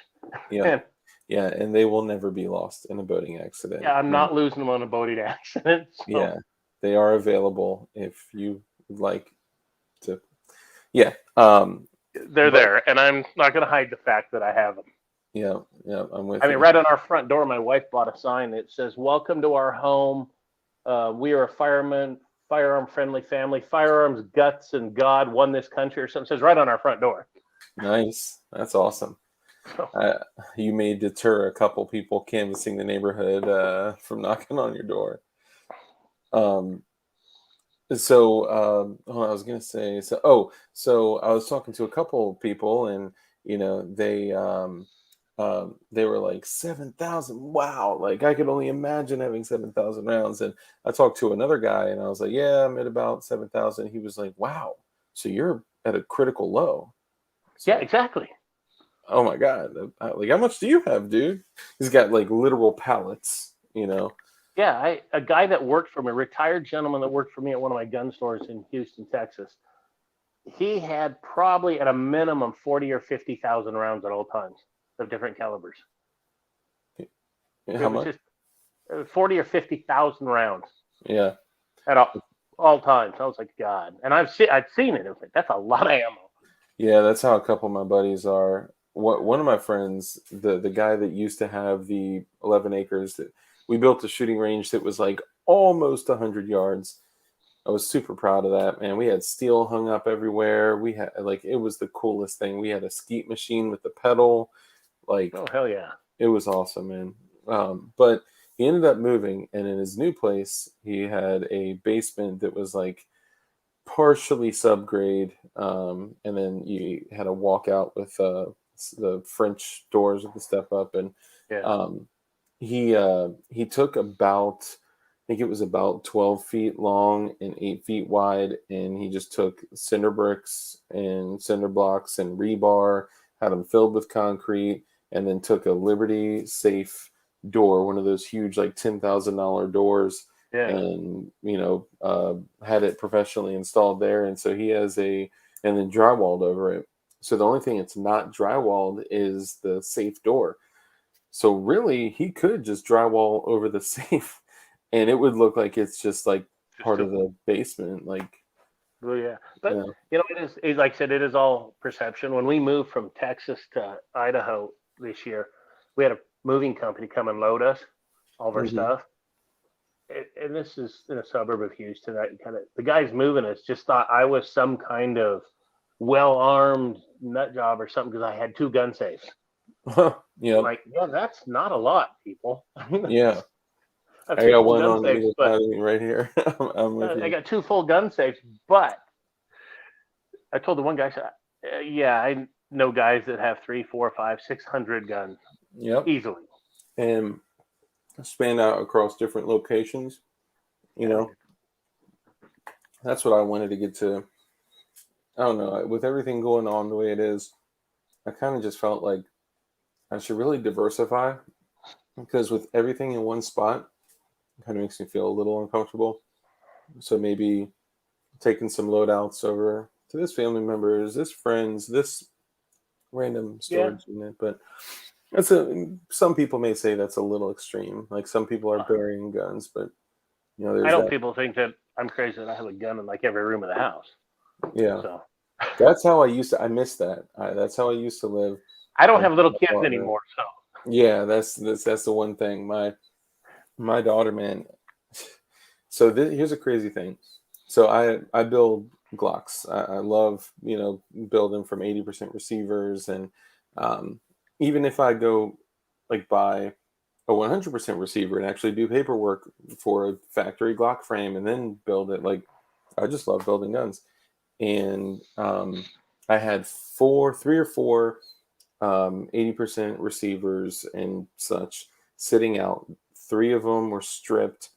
Yeah, and yeah, and they will never be lost in a boating accident. yeah, I'm not losing them on a boating accident. So Yeah, they are available if you would like to. Yeah, they're but there, and I'm not going to hide the fact that I have them. yeah, yeah, I'm I with mean, you. right on our front door, my wife bought a sign that says, "Welcome to our home. We are a firearm friendly family. Firearms, guts, and God won this country," or something. It says right on our front door. Nice, that's awesome. So Uh, you may deter a couple people canvassing the neighborhood from knocking on your door. Um, I was gonna say, so I was talking to a couple people, and they were like 7,000. Wow, like I could only imagine having 7,000 rounds. And I talked to another guy, and I was like, yeah, I'm at about 7,000. He was like, wow, so you're at a critical low. yeah, So, exactly. oh my god, like how much do you have, dude? He's got like literal pallets, you know. Yeah, a guy that worked for me, a retired gentleman that worked for me at one of my gun stores in Houston, Texas. He had probably at a minimum 40 or 50,000 rounds at all times of different calibers. It How was much? just 40 or 50,000 rounds Yeah. at all times. I was like, God, and I'd seen it. It was like that's a lot of ammo. Yeah, that's how a couple of my buddies are. What One of my friends, the guy that used to have the 11 acres, that we built a shooting range that was like almost 100 yards. I was super proud of that, man. We had steel hung up everywhere. We had like it was the coolest thing. We had a skeet machine with the pedal. Like Oh hell yeah! it was awesome, man. But he ended up moving, and in his new place, he had a basement that was like partially subgrade, and then you had a walkout with the French doors with the step up, and Yeah, um, he took about, I think it was about 12 feet long and 8 feet wide, and he just took cinder bricks and cinder blocks and rebar, had them filled with concrete, and then took a Liberty Safe door, one of those huge like $10,000 doors, yeah. and had it professionally installed there. And so he has and then drywalled over it. So the only thing it's not drywalled is the safe door. So really, he could just drywall over the safe, and it would look like it's just like Just part to, of the basement. Like, well, yeah. you But know, like I said, it is all perception. When we moved from Texas to Idaho this year, we had a moving company come and load us, all of our hmm stuff. And this is in a suburb of Houston. I kind of the guys moving us just thought I was some kind of well armed nut job or something because I had two gun safes. yep, Like, yeah, that's not a lot, people. I yeah. have I two got full one gun on safes, either but side of me right here. I'm with I you. got two full gun safes. But I told the one guy, I said, yeah, I know guys that have three, four, five, 600 guns Yep, easily. and span out across different locations. You Yeah, know, that's what I wanted to get to. I don't know. With everything going on the way it is, I kind of just felt like I should really diversify, because with everything in one spot, it kind of makes me feel a little uncomfortable. So maybe taking some loadouts over to this family members, this friends, this random yeah. storage unit. But some people may say that's a little extreme. Like some people are burying guns, but I there's know that. people think that I'm crazy that I have a gun in like every room of the house. Yeah, So that's how I used to. I miss that. That's how I used to live. I don't With have little my kids partner. anymore. So Yeah, that's the one thing. My daughter, man. So here's a crazy thing. So I build Glocks. I love building from 80% receivers, and um, even if I go like buy a 100% receiver and actually do paperwork for a factory Glock frame and then build it, like I just love building guns. And I had three or four 80% receivers and such sitting out. Three of them were stripped.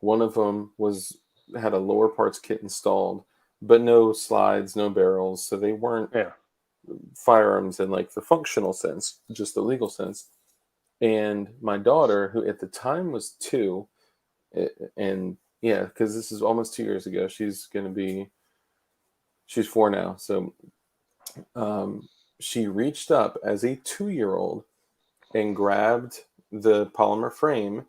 One of them had a lower parts kit installed, but no slides, no barrels, so they weren't yeah, firearms in like the functional sense, just the legal sense. And my daughter, who at the time was 2, and yeah, because this is almost 2 years ago, she's she's 4 now. So she reached up as a 2-year-old and grabbed the polymer frame,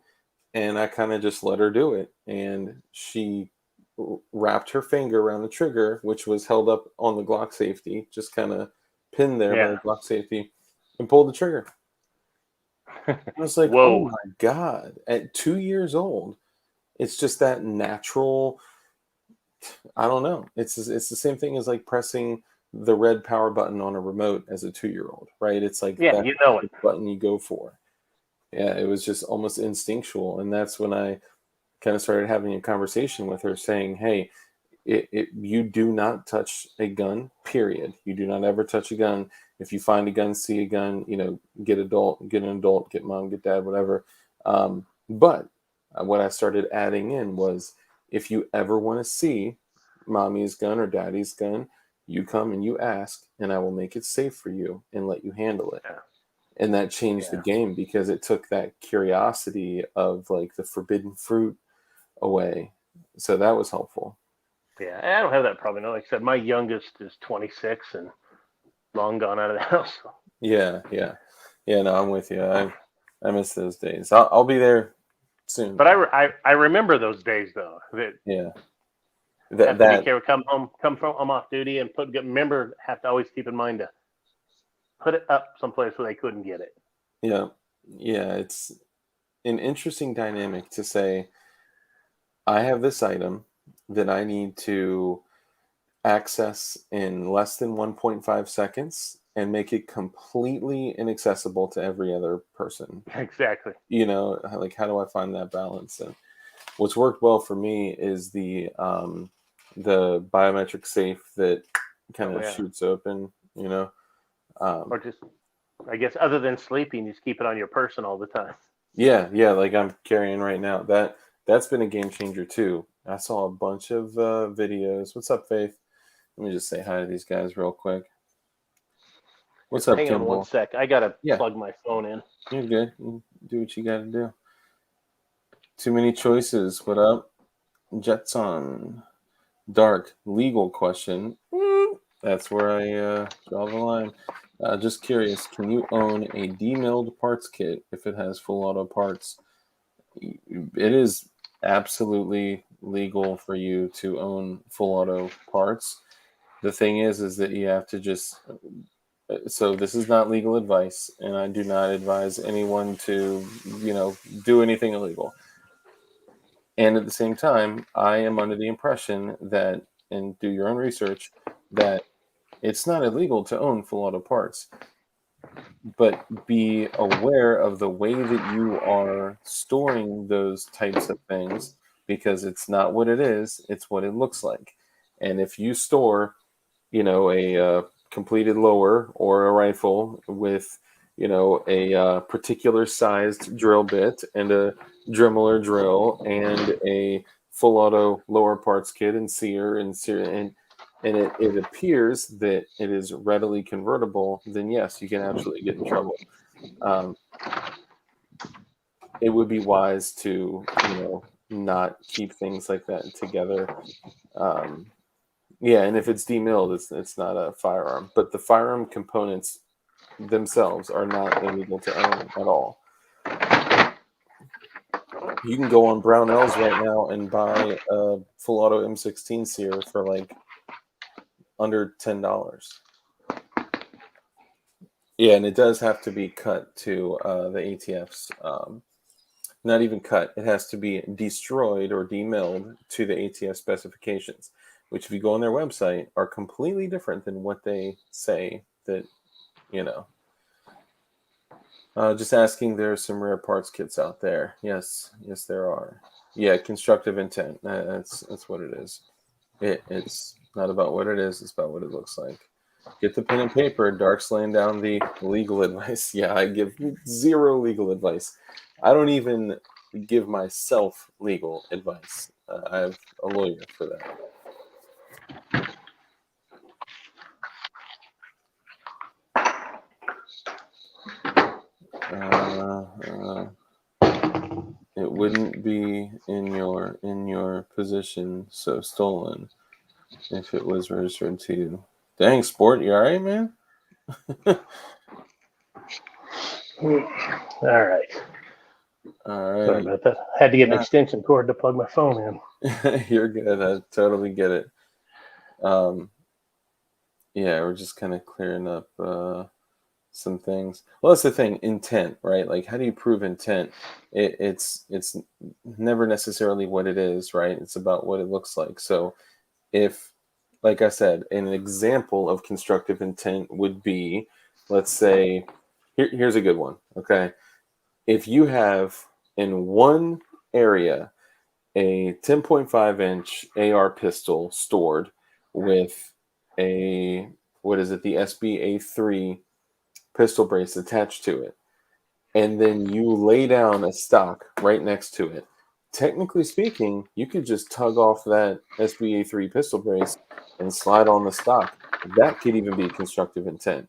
and I kind of just let her do it. And she wrapped her finger around the trigger, which was held up on the Glock safety, just kind of pinned there by Yeah. the Glock safety, and pulled the trigger. I was like, oh Whoa. my God, at 2 years old, it's just that natural. I don't know. It's the same thing as like pressing the red power button on a remote as a 2-year-old, right? It's like Yeah, that's you know it. the button you go for. Yeah, it was just almost instinctual. And that's when I kind of started having a conversation with her saying, hey, you do not touch a gun, period. You do not ever touch a gun. If you find a gun, see a gun, get an adult, get mom, get dad, whatever. But what I started adding in was, if you ever want to see mommy's gun or daddy's gun, you come and you ask, and I will make it safe for you and let you handle it. Yeah. And that changed the Yeah. game because it took that curiosity of like the forbidden fruit away. So that was helpful. Yeah. I don't have that problem. Like I said, my youngest is 26 and long gone out of the house. Yeah, yeah, yeah. No, I'm with you. I miss those days. I'll be there soon. But I remember those days though. That Yeah, that after that DK would come from off duty and remember, have to always keep in mind to put it up someplace where they couldn't get it. yeah, yeah. It's an interesting dynamic to say, I have this item that I need to access in less than 1.5 seconds and make it completely inaccessible to every other person. Exactly. Like, how do I find that balance? And what's worked well for me is the biometric safe that kind Oh of yeah. shoots open. Or just, I guess, other than sleeping, just keep it on your person all the time. Yeah, yeah, like I'm carrying right now. That's been a game changer too. I saw a bunch of videos. What's up, Faith? Let me just say hi to these guys real quick. What's up, Hang on one Kimball? sec. I gotta Yeah, plug my phone in. you're good. You do what you got to do. Too many choices. What up? Jetson. Dark. Legal question. That's where I draw the line. Just curious, can you own a demilled parts kit if it has full auto parts? It is absolutely legal for you to own full auto parts. The thing is that you have to just. So this is not legal advice, and I do not advise anyone to, do anything illegal. And at the same time, I am under the impression that, and do your own research, that it's not illegal to own full auto parts, but be aware of the way that you are storing those types of things, because it's not what it is, it's what it looks like. And if you store, a completed lower or a rifle with, a particular sized drill bit and a Dremel drill and a full auto lower parts kit and sear and it appears that it is readily convertible, then yes, you can absolutely get in trouble. Um, it would be wise to, not keep things like that together. Um, yeah, and if it's demilled, it's not a firearm. But the firearm components themselves are not illegal to own at all. You can go on Brownells right now and buy a full auto M16 sear for like under $10. Yeah, and it does have to be cut to the ATF's. Not even cut. It has to be destroyed or demilled to the ATF specifications, which, if you go on their website, are completely different than what they say that, you know. Just asking, there are some rare parts kits out there. Yes, there are. Yeah, constructive intent. That's what it is. It's not about what it is. It's about what it looks like. Get the pen and paper. Dark's laying down the legal advice. Yeah, I give zero legal advice. I don't even give myself legal advice. I have a lawyer for that. It wouldn't be in your position, so stolen. if it was registered to you. Dang, Sport, you all right, man? All right. All Sorry right. about that. Had to get an Nah, extension cord to plug my phone in. you're good. I totally get it. Um, yeah, we're just kind of clearing up some things. Well, that's the thing, intent, right? Like, how do you prove intent? It's never necessarily what it is, right? It's about what it looks like. So, if, like I said, an example of constructive intent would be, let's say, here's a good one. Okay, if you have in one area a 10.5-inch AR pistol stored with a, what is it, the SBA3 pistol brace attached to it, and then you lay down a stock right next to it. Technically speaking, you could just tug off that SBA3 pistol brace and slide on the stock. That could even be constructive intent.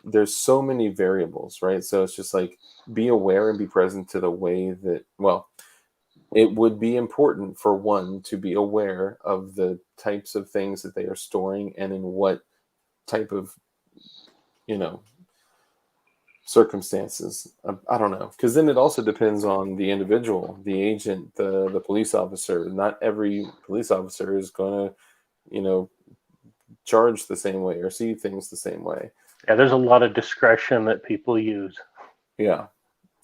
There's so many variables, right? So it's just like, be aware and be present to the way that, well, it would be important for one to be aware of the types of things that they are storing and in what type of, you know, circumstances. I don't know, because then it also depends on the individual, the agent, the police officer. Not every police officer is going to, you know, charge the same way or see things the same way. Yeah, there's a lot of discretion that people use. Yeah.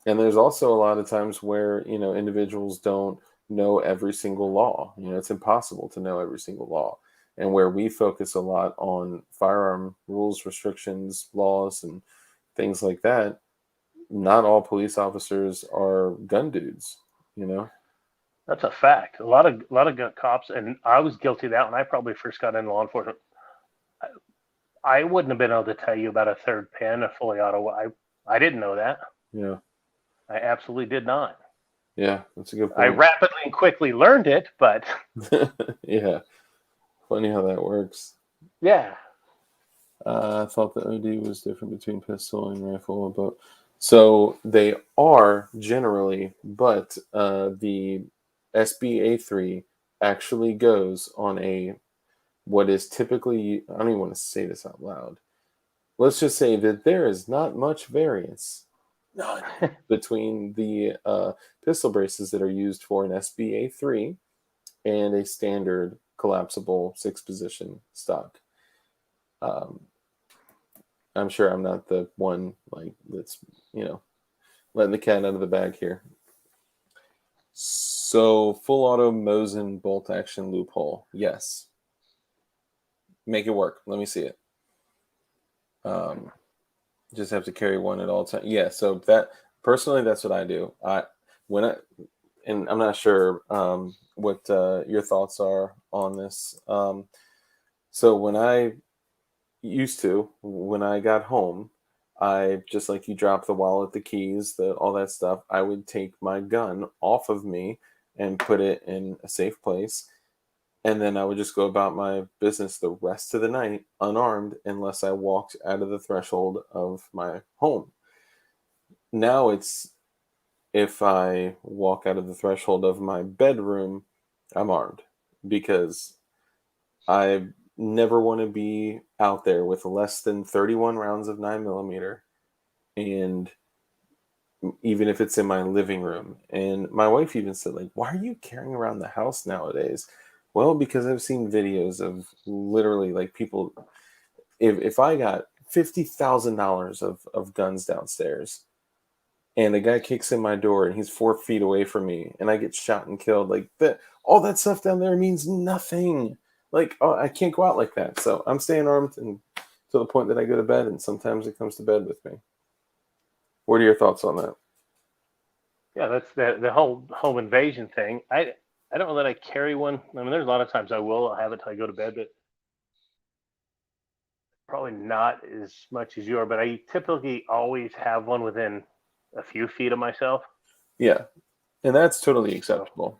And there's also a lot of times where, you know, individuals don't know every single law. You know, it's impossible to know every single law. And where we focus a lot on firearm rules, restrictions, laws, and things like that, not all police officers are gun dudes, you know? That's a fact. A lot of cops, and I was guilty of that when I probably first got into law enforcement. I wouldn't have been able to tell you about a third pin, a fully auto. I didn't know that. Yeah. I absolutely did not. Yeah, that's a good I point. rapidly and quickly learned it, but Yeah. Funny how that works. yeah, I thought the OD was different between pistol and rifle, but so they are generally, but the SBA3 actually goes on a, what is typically, I don't even want to say this out loud. Let's just say that there is not much variance, none, between the pistol braces that are used for an SBA3 and a standard collapsible 6-position stock. Um, I'm sure I'm not the one like that's, you know, letting the cat out of the bag here. So full auto Mosin bolt action loophole. Yes. Make it work. Let me see it. Um, just have to carry one at all times. Yeah. So that, personally, that's what I do. When I, and I'm not sure what your thoughts are on this. So when I used to, when I got home, I, just like you drop the wallet, the keys, all that stuff, I would take my gun off of me and put it in a safe place. And then I would just go about my business the rest of the night unarmed unless I walked out of the threshold of my home. Now it's, if I walk out of the threshold of my bedroom, I'm armed, because I never want to be out there with less than 31 rounds of 9mm, and even if it's in my living room. And my wife even said, like, why are you carrying around the house nowadays? Well, because I've seen videos of literally like people, if I got $50,000 of guns downstairs and a guy kicks in my door and he's 4 feet away from me and I get shot and killed, like that, all that stuff down there means nothing. Like, oh, I can't go out like that. So I'm staying armed, and to the point that I go to bed, and sometimes it comes to bed with me. What are your thoughts on that? yeah, that's the whole home invasion thing. I don't know that I carry one. I mean, there's a lot of times I will have it till I go to bed, but probably not as much as you are. But I typically always have one within a few feet of myself. Yeah, and that's totally So, acceptable.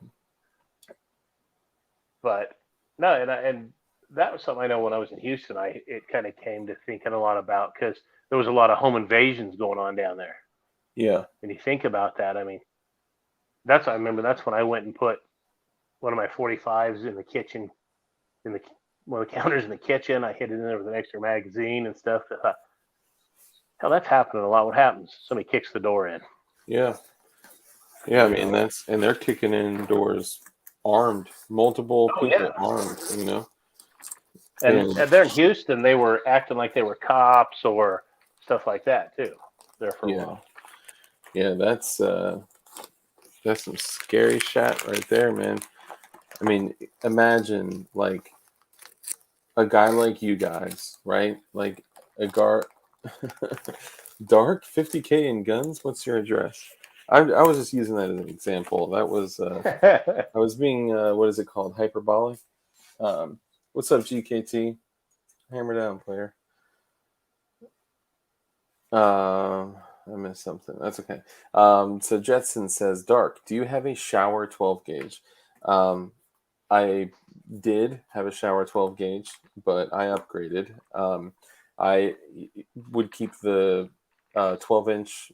but no, and that was something I know when I was in Houston. It kind of came to thinking a lot about, because there was a lot of home invasions going on down there. Yeah, And you think about that, I mean, I remember that's when I went and put one of my 45s in the kitchen in the one of the counters in the kitchen. I hid it in there with an extra magazine and stuff. I thought, hell, that's happening a lot. What happens? Somebody kicks the door in. Yeah. Yeah, I You mean know? and they're kicking in doors armed, multiple Oh yeah. people armed, you know. And And there in Houston, they were acting like they were cops or stuff like that too. There for a yeah, while. yeah, that's some scary shit right there, man. I mean, imagine like a guy like you guys, right? Like a guard, dark 50K in guns. What's your address? I was just using that as an example. That was I was being what is it called? Hyperbolic. Um, what's up, GKT? Hammer down, player. I missed something. That's okay. So Jetson says, Dark, do you have a shower 12 gauge? Um, I did have a shower 12 gauge, but I upgraded. I would keep the 12-inch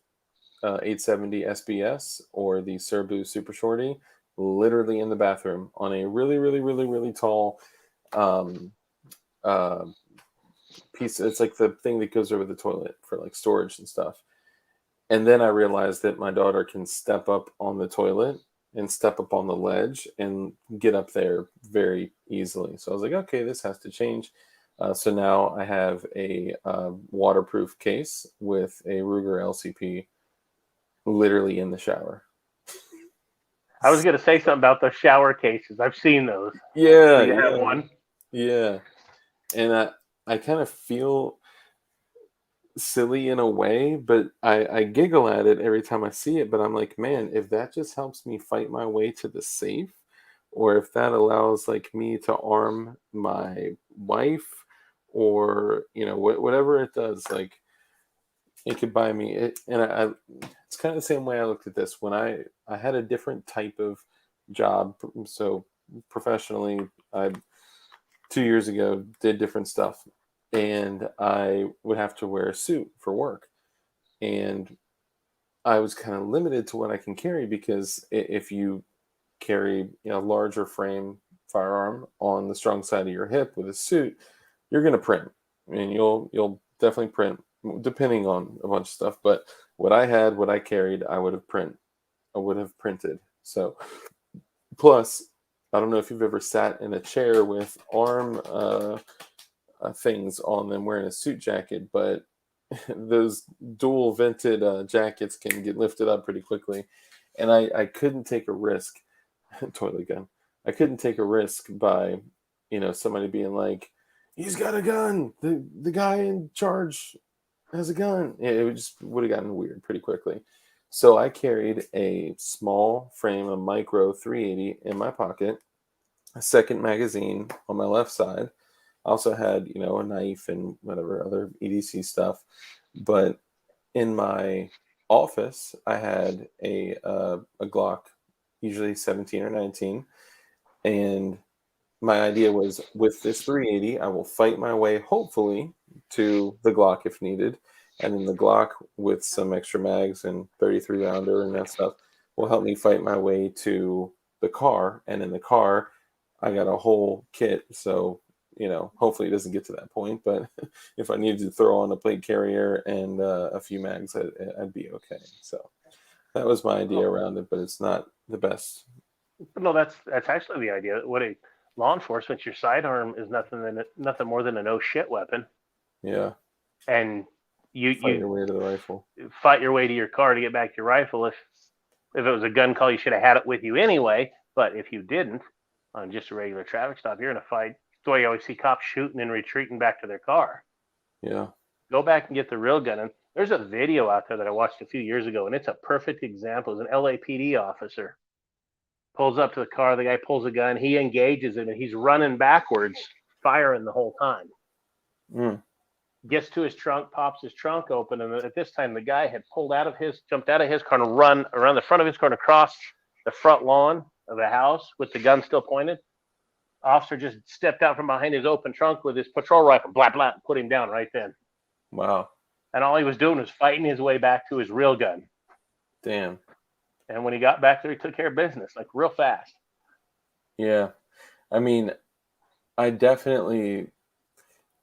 870 SBS or the Serbu Super Shorty literally in the bathroom on a really, really, really, really tall um, uh, piece. It's like the thing that goes over the toilet for like storage and stuff. And then I realized that my daughter can step up on the toilet and step up on the ledge and get up there very easily. So I was like, okay, this has to change. So now I have a waterproof case with a Ruger LCP literally in the shower. I was gonna say something about those shower cases. I've seen those. Yeah, Do you have yeah, one? yeah. And I kind of feel silly in a way, but I giggle at it every time I see it. But I'm like, man, if that just helps me fight my way to the safe, or if that allows like me to arm my wife, or whatever it does, like it could buy me it. And it's kind of the same way I looked at this when I had a different type of job. So professionally, I 2 years ago did different stuff, and I would have to wear a suit for work, and I was kind of limited to what I can carry because if you carry larger frame firearm on the strong side of your hip with a suit, you're going to print. I mean, you'll definitely print depending on a bunch of stuff. But what I carried, I would have printed. So plus, I don't know if you've ever sat in a chair with arm things on them wearing a suit jacket, but those dual vented jackets can get lifted up pretty quickly. And I couldn't take a risk, toilet gun. I couldn't take a risk by, somebody being like, he's got a gun. The guy in charge has a gun. It just would have gotten weird pretty quickly. So I carried a small frame, a micro 380 in my pocket, a second magazine on my left side. I also had, a knife and whatever other EDC stuff. But in my office, I had a Glock, usually 17 or 19. And my idea was with this 380, I will fight my way, hopefully, to the Glock if needed. And then the Glock with some extra mags and 33 rounder and that stuff will help me fight my way to the car. And in the car, I got a whole kit. So, hopefully it doesn't get to that point. But if I needed to throw on a plate carrier and a few mags, I'd be okay. So that was my idea Oh, around it, but it's not the best. no, that's actually the idea. What a law enforcement, your sidearm is nothing more than a no shit weapon, Yeah. and Fight you your way to the rifle. fight your way to your car to get back your rifle. If it was a gun call, you should have had it with you anyway. But if you didn't, on just a regular traffic stop, you're in a fight. That's why you always see cops shooting and retreating back to their car. Yeah. Go back and get the real gun. And there's a video out there that I watched a few years ago, and it's a perfect example. It's an LAPD officer pulls up to the car. The guy pulls a gun. He engages it, and he's running backwards, firing the whole time. Mm. Gets to his trunk, pops his trunk open, and at this time the guy had jumped out of his car and run around the front of his car and across the front lawn of the house with the gun still pointed. Officer just stepped out from behind his open trunk with his patrol rifle, blah blah, put him down right then. Wow. And all he was doing was fighting his way back to his real gun. Damn. And when he got back there, he took care of business like real fast. Yeah. I mean, I definitely,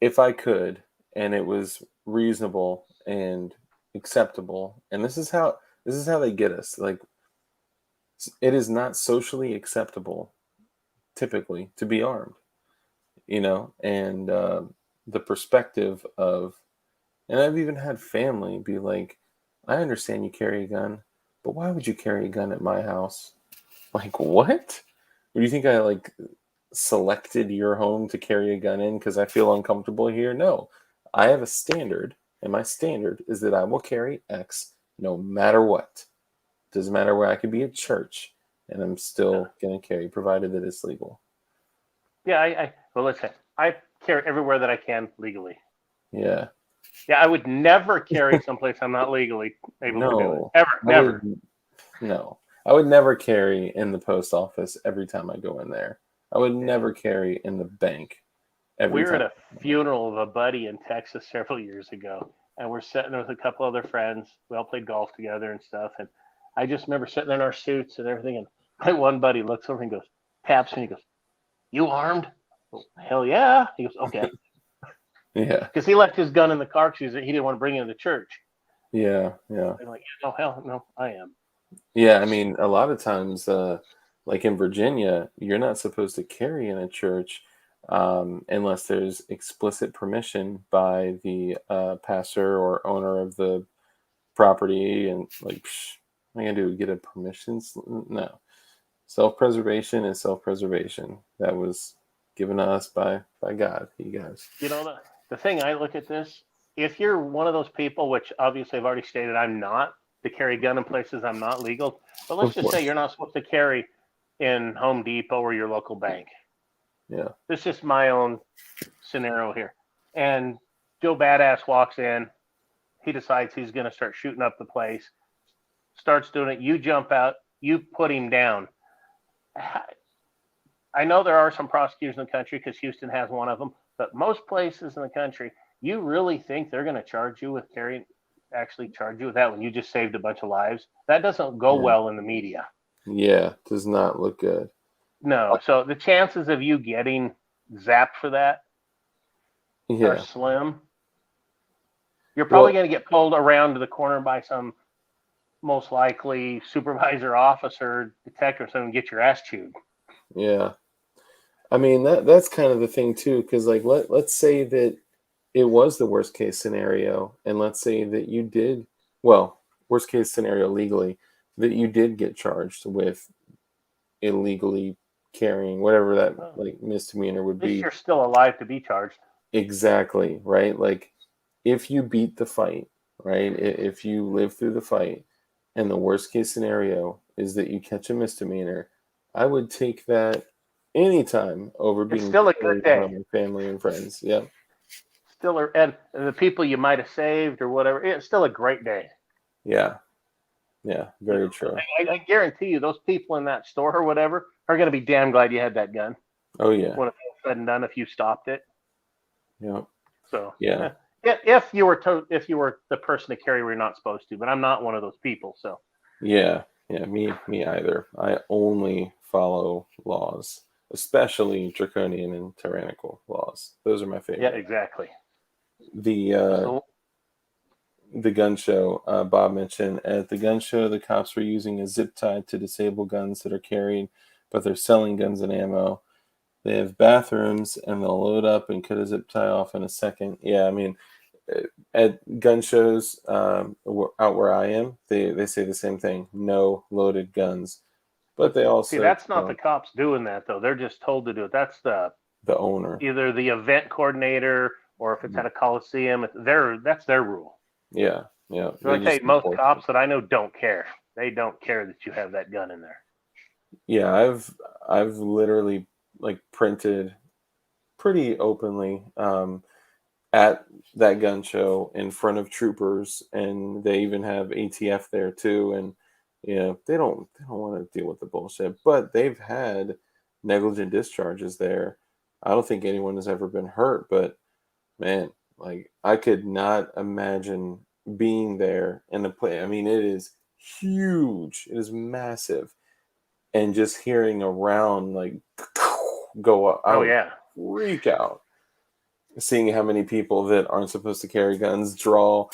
if I could, and it was reasonable and acceptable, and this is how they get us. Like, it is not socially acceptable typically to be armed, and the perspective of, and I've even had family be like, I understand you carry a gun, but why would you carry a gun at my house? Like, what? Do you think I like selected your home to carry a gun in because I feel uncomfortable here? No, I have a standard, and my standard is that I will carry X no matter what. Doesn't matter where I could be at church, and I'm still gonna carry, provided that it's legal. Yeah, well, listen, I carry everywhere that I can legally. Yeah. Yeah, I would never carry someplace I'm not legally able to do it. No, Ever, I never. would no. I would never carry in the post office every time I go in there. I would never carry in the bank We every were at time. a funeral of a buddy in Texas several years ago, and we're sitting there with a couple other friends. We all played golf together and stuff. And I just remember sitting there in our suits and everything. And my one buddy looks over and goes, taps me, and he goes, "You armed?" Well, hell yeah. He goes, "Okay," Yeah, because he left his gun in the car because he didn't want to bring it into church. yeah, yeah. I'm like, "No, hell no, I am." Yeah, I mean, a lot of times, like in Virginia, you're not supposed to carry in a church unless there's explicit permission by the pastor or owner of the property. And like, what am I gonna do? Get a permission? No. Self-preservation is self-preservation. That was given to us by God, you guys. The thing I look at this, if you're one of those people, which obviously I've already stated I'm not, to carry a gun in places I'm not legal, but let's Of just say course. you're not supposed to carry in Home Depot or your local bank. Yeah. This is just my own scenario here. And Joe Badass walks in, he decides he's going to start shooting up the place, starts doing it. You jump out, you put him down. I know there are some prosecutors in the country because Houston has one of them, but most places in the country, you really think they're going to charge you with carrying, actually charge you with that when you just saved a bunch of lives? That doesn't go Yeah. well in the media. Yeah. Does not look good. No. So the chances of you getting zapped for that are Yeah. slim. You're probably Well, going to get pulled around to the corner by some most likely supervisor, officer, detective, or something, and get your ass chewed. yeah. I mean, that's kind of the thing too, because like let's say that it was the worst case scenario, and let's say that you did, well, worst case scenario legally, that you did get charged with illegally carrying whatever that Well, like misdemeanor would at least be. you're still alive to be charged. Exactly, right? Like, if you beat the fight, right? If you live through the fight, and the worst case scenario is that you catch a misdemeanor, I would take that anytime over It's being still a good carried day. by my family and friends. Yeah. And the people you might have saved or whatever, it's still a great day. Yeah. Yeah. Very So true. I guarantee you, those people in that store or whatever are going to be damn glad you had that gun Oh yeah. when it's all said and done if you stopped it. Yeah. So Yeah. if you were the person to carry where you're not supposed to, but I'm not one of those people. So Yeah. Yeah. Me either. I only follow laws, especially draconian and tyrannical laws. Those are my yeah, favorite. exactly. The So the gun show, Bob mentioned at the gun show, the cops were using a zip tie to disable guns that are carried, but they're selling guns and ammo. They have bathrooms and they'll load up and cut a zip tie off in a second. Yeah, I mean, at gun shows out where I am, they say the same thing: no loaded guns. But but they see, also that's not the tell cops doing that though. They're just told to do it. That's the the owner. either the event coordinator or if it's at a coliseum, that's their rule. Yeah, yeah, So I they tell just you, most enforce it. cops that I know don't care. They don't care that you have that gun in there. Yeah, I've literally like printed pretty openly at that gun show in front of troopers, and they even have ATF there too. And they don't want to deal with the bullshit, but they've had negligent discharges there. I don't think anyone has ever been hurt, but man, like I could not imagine being there in the play. I mean, it is huge, it is massive, and just hearing a round like go Oh out yeah, freak out seeing how many people that aren't supposed to carry guns draw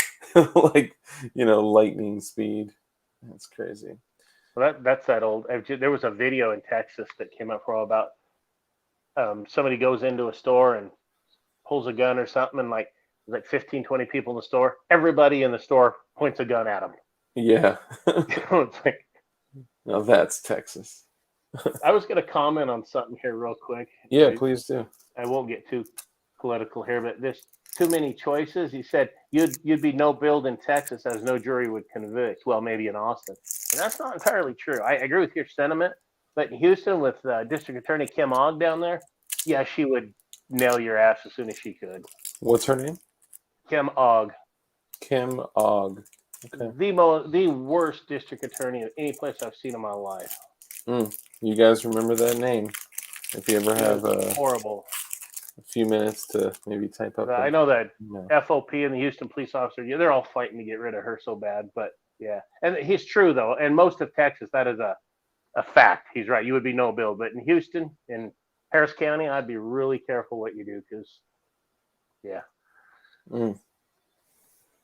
like lightning speed. That's crazy. Well, that's that old. There was a video in Texas that came up for all about somebody goes into a store and pulls a gun or something, and like 15, 20 people in the store. Everybody in the store points a gun at them. Yeah. It's like, Now that's Texas. I was going to comment on something here real quick. Yeah, please do. I won't get too political here, but there's too many choices. He said you'd be no billed in Texas as no jury would convict. Well, maybe in Austin, and that's not entirely true. I agree with your sentiment, but in Houston with District Attorney Kim Ogg down there, yeah, she would nail your ass as soon as she could. What's her name? Kim Ogg. Kim Ogg. Okay. The worst district attorney of any place I've seen in my life. You guys remember that name? If you ever have horrible. A few minutes to maybe type up. I know that FOP and the Houston police officer, they're all fighting to get rid of her so bad. But yeah, and he's true though. And most of Texas, that is a fact. He's right. You would be no bill. But in Houston, in Harris County, I'd be really careful what you do because, yeah.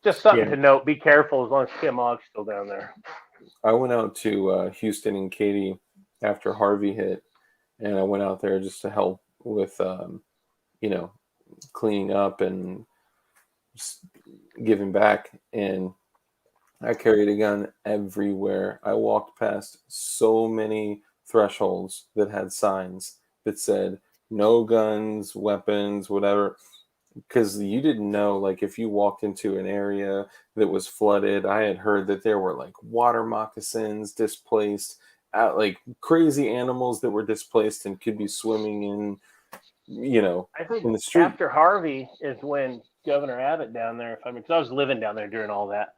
Just something to note. Be careful as long as Kim Ogg's still down there. I went out to Houston and Katy after Harvey hit, and I went out there just to help with, cleaning up and just giving back. And I carried a gun everywhere. I walked past so many thresholds that had signs that said no guns, weapons, whatever. Because you didn't know, like, if you walked into an area that was flooded, I had heard that there were like water moccasins displaced, like crazy animals that were displaced and could be swimming in, I think in the street. After Harvey is when Governor Abbott down there, because I was living down there during all that.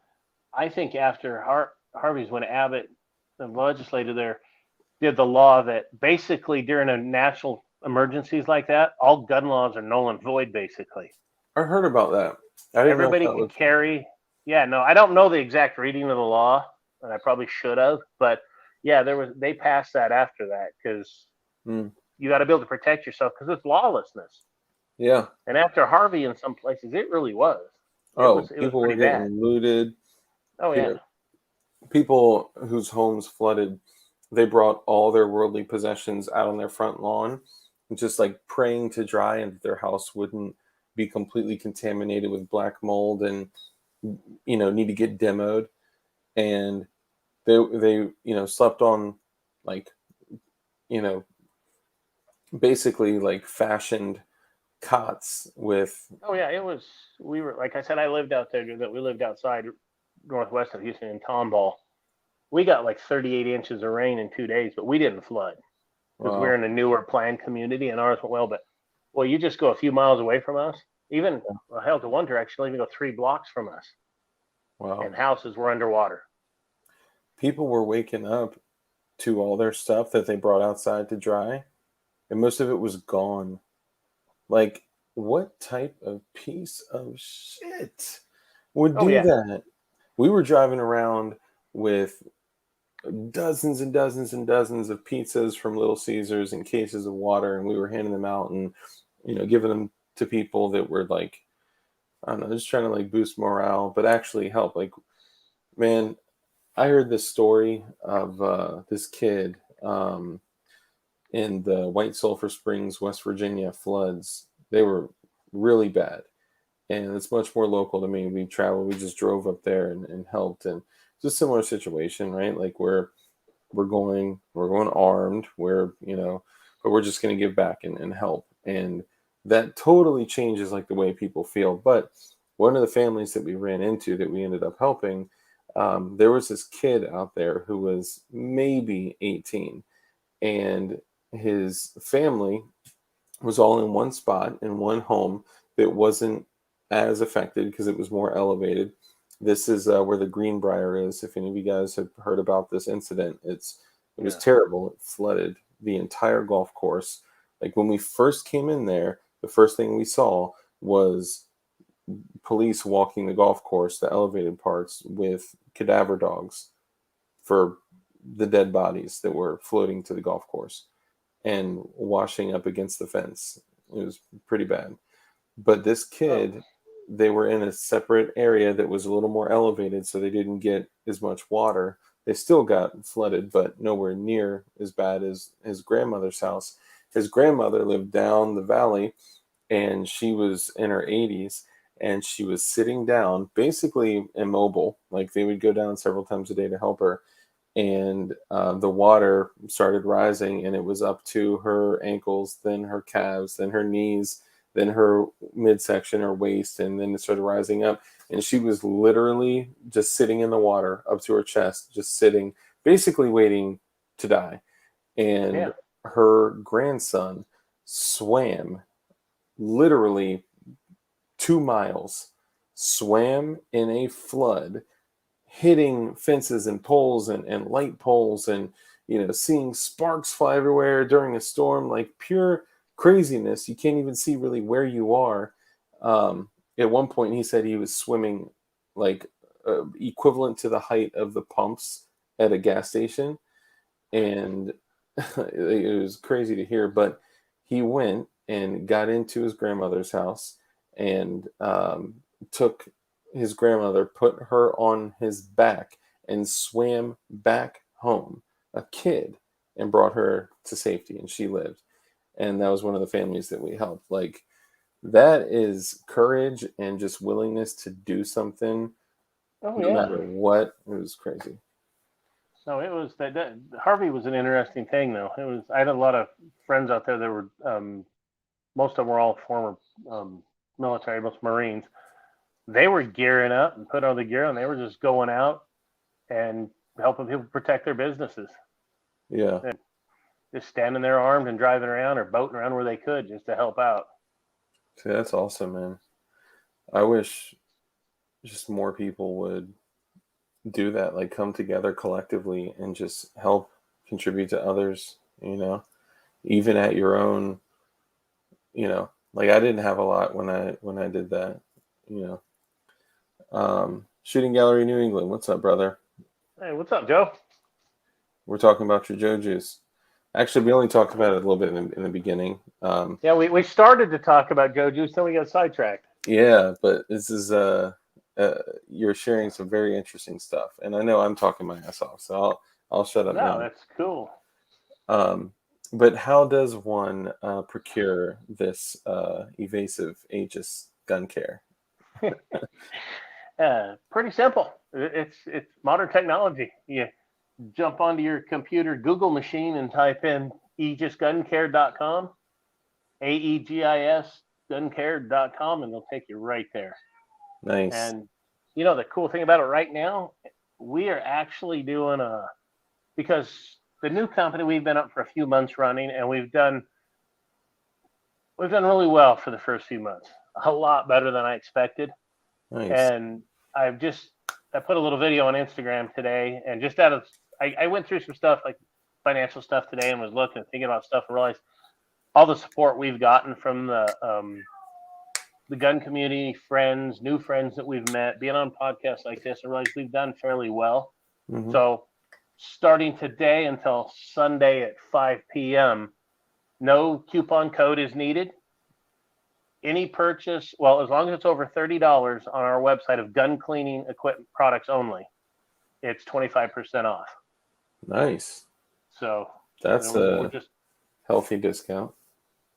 I think after Harvey's when Abbott, the legislator there, did the law that basically during a national emergencies like that, all gun laws are null and void, basically. I heard about that. Everybody can carry. Yeah, no, I don't know the exact reading of the law, and I probably should have, but yeah, they passed that after that because you got to be able to protect yourself because it's lawlessness. Yeah. And after Harvey, in some places, it really was. People were getting looted. Oh yeah. People whose homes flooded, they brought all their worldly possessions out on their front lawn, just like praying to dry and that their house wouldn't be completely contaminated with black mold and need to get demoed. And they slept on like basically like fashioned cots with. Oh yeah, we were, like I said, I lived out there. That we lived outside northwest of Houston in Tomball. We got like 38 inches of rain in 2 days, but we didn't flood because we're in a newer planned community and ours went well. But you just go a few miles away from us, even hell, to one direction, even go 3 blocks from us. Wow. And houses were underwater. People were waking up to all their stuff that they brought outside to dry, and most of it was gone. Like, what type of piece of shit would do that? We were driving around with dozens and dozens and dozens of pizzas from Little Caesars and cases of water, and we were handing them out and giving them to people that were like, I don't know, just trying to like boost morale, but actually help. Like, man, I heard this story of this kid in the White Sulphur Springs, West Virginia floods. They were really bad, and it's much more local to me. We just drove up there and helped, and it's a similar situation, right? Like we're going armed, but we're just going to give back and help, and that totally changes like the way people feel. But one of the families that we ran into that we ended up helping, there was this kid out there who was maybe 18, and his family was all in one spot in one home that wasn't as affected because it was more elevated. This is where the Greenbrier is. If any of you guys have heard about this incident, it was terrible. It flooded the entire golf course. Like when we first came in there, the first thing we saw was police walking the golf course, the elevated parts, with cadaver dogs for the dead bodies that were floating to the golf course and washing up against the fence. It was pretty bad. But this Oh, kid, they were in a separate area that was a little more elevated, so they didn't get as much water. They still got flooded, but nowhere near as bad as his grandmother's house. His grandmother lived down the valley, and she was in her 80s, and she was sitting down, basically immobile. Like they would go down several times a day to help her, and the water started rising, and it was up to her ankles, then her calves, then her knees, then her midsection or waist, and then it started rising up, and she was literally just sitting in the water up to her chest, just sitting, basically waiting to die. yeah. And her grandson swam literally 2 miles, swam in a flood, hitting fences and poles and light poles, and seeing sparks fly everywhere during a storm, like pure craziness. You can't even see really where you are. At one point he said he was swimming like equivalent to the height of the pumps at a gas station, and it was crazy to hear. But he went and got into his grandmother's house, and took his grandmother, put her on his back, and swam back home, a kid, and brought her to safety, and she lived. And that was one of the families that we helped. Like, that is courage and just willingness to do something Oh, no yeah. matter what. It was crazy. No, it was that Harvey was an interesting thing, though. It was. I had a lot of friends out there that were. Most of them were all former um, military, most Marines. They were gearing up and put on the gear, and they were just going out and helping people protect their businesses, Yeah. and just standing there armed and driving around or boating around where they could just to help out. See, that's awesome, man. I wish just more people would do that, like come together collectively and just help contribute to others, even at your own, like I didn't have a lot when I did that, you know. Shooting Gallery New England, what's up, brother? Hey, what's up, Joe? We're talking about your Joe juice. Actually, we only talked about it a little bit in the beginning. Yeah, we started to talk about Joe Juice, then we got sidetracked. Yeah, but this is uh you're sharing some very interesting stuff, and I know I'm talking my ass off, so I'll shut up No, now. that's cool. Um, but how does one procure this evasive Aegis gun care? Pretty simple. It's modern technology. You jump onto your computer Google machine and type in aegisguncare.com, AEGIS guncare.com, and they'll take you right there. Nice. And the cool thing about it right now, we are actually doing because the new company, we've been up for a few months running, and we've done really well for the first few months. A lot better than I expected. Nice. And I've just I put a little video on Instagram today, and just I went through some stuff like financial stuff today, and was looking, thinking about stuff, and realized all the support we've gotten from the gun community, friends, new friends that we've met, being on podcasts like this, and realized we've done fairly well. Hmm. So starting today until Sunday at 5 p.m., no coupon code is needed. Any purchase, well, as long as it's over $30 on our website of gun cleaning equipment products only, it's 25% off. Nice. So That's we're a just, healthy discount.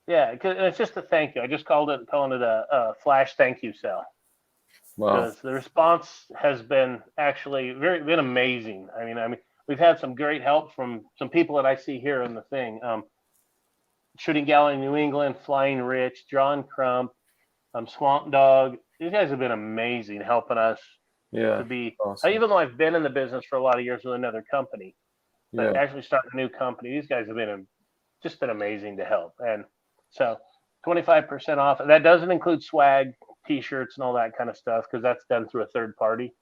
yeah, and it's just a thank you. I just calling it a flash thank you sale, Wow. because the response has been actually been amazing. I mean, we've had some great help from some people that I see here in the thing. Shooting Gallery New England, Flying Rich, John Crump, Swamp Dog. These guys have been amazing helping us to Yeah. be. Awesome. Even though I've been in the business for a lot of years with another company, but Yeah. actually starting a new company, these guys have just been amazing to help. And so 25% off. That doesn't include swag, t-shirts, and all that kind of stuff, because that's done through a third party.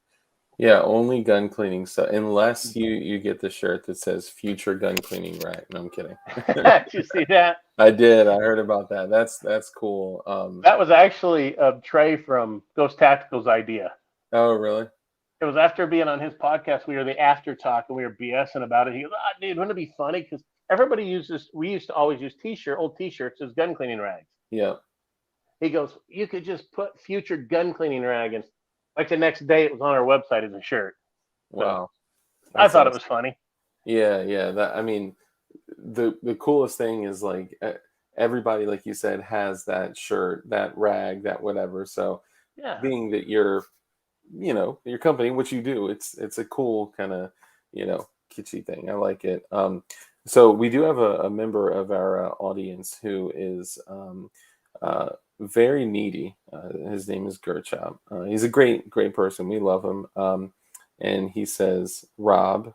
Yeah, only gun cleaning stuff. Unless you get the shirt that says "Future Gun Cleaning Rack." No, I'm kidding. Did you see that? I did. I heard about that. That's cool. That was actually Trey from Ghost Tactical's idea. Oh, really? It was after being on his podcast. We were the after talk, and we were BSing about it. He goes, "Ah, dude, wouldn't it be funny? Because we used to always use old t-shirts as gun cleaning rags." Yeah. He goes, you could just put future gun cleaning rag, and like the next day it was on our website as a shirt. So Wow. I That's thought it was awesome. funny. Yeah, yeah. That I mean, the coolest thing is like everybody, like you said, has that shirt, that rag, that whatever. So Yeah. being that you're, your company, what you do, it's a cool kind of, kitschy thing. I like it. So we do have a member of our audience who is uh, very needy. His name is Gerchop. He's a great person. We love him. And he says, Rob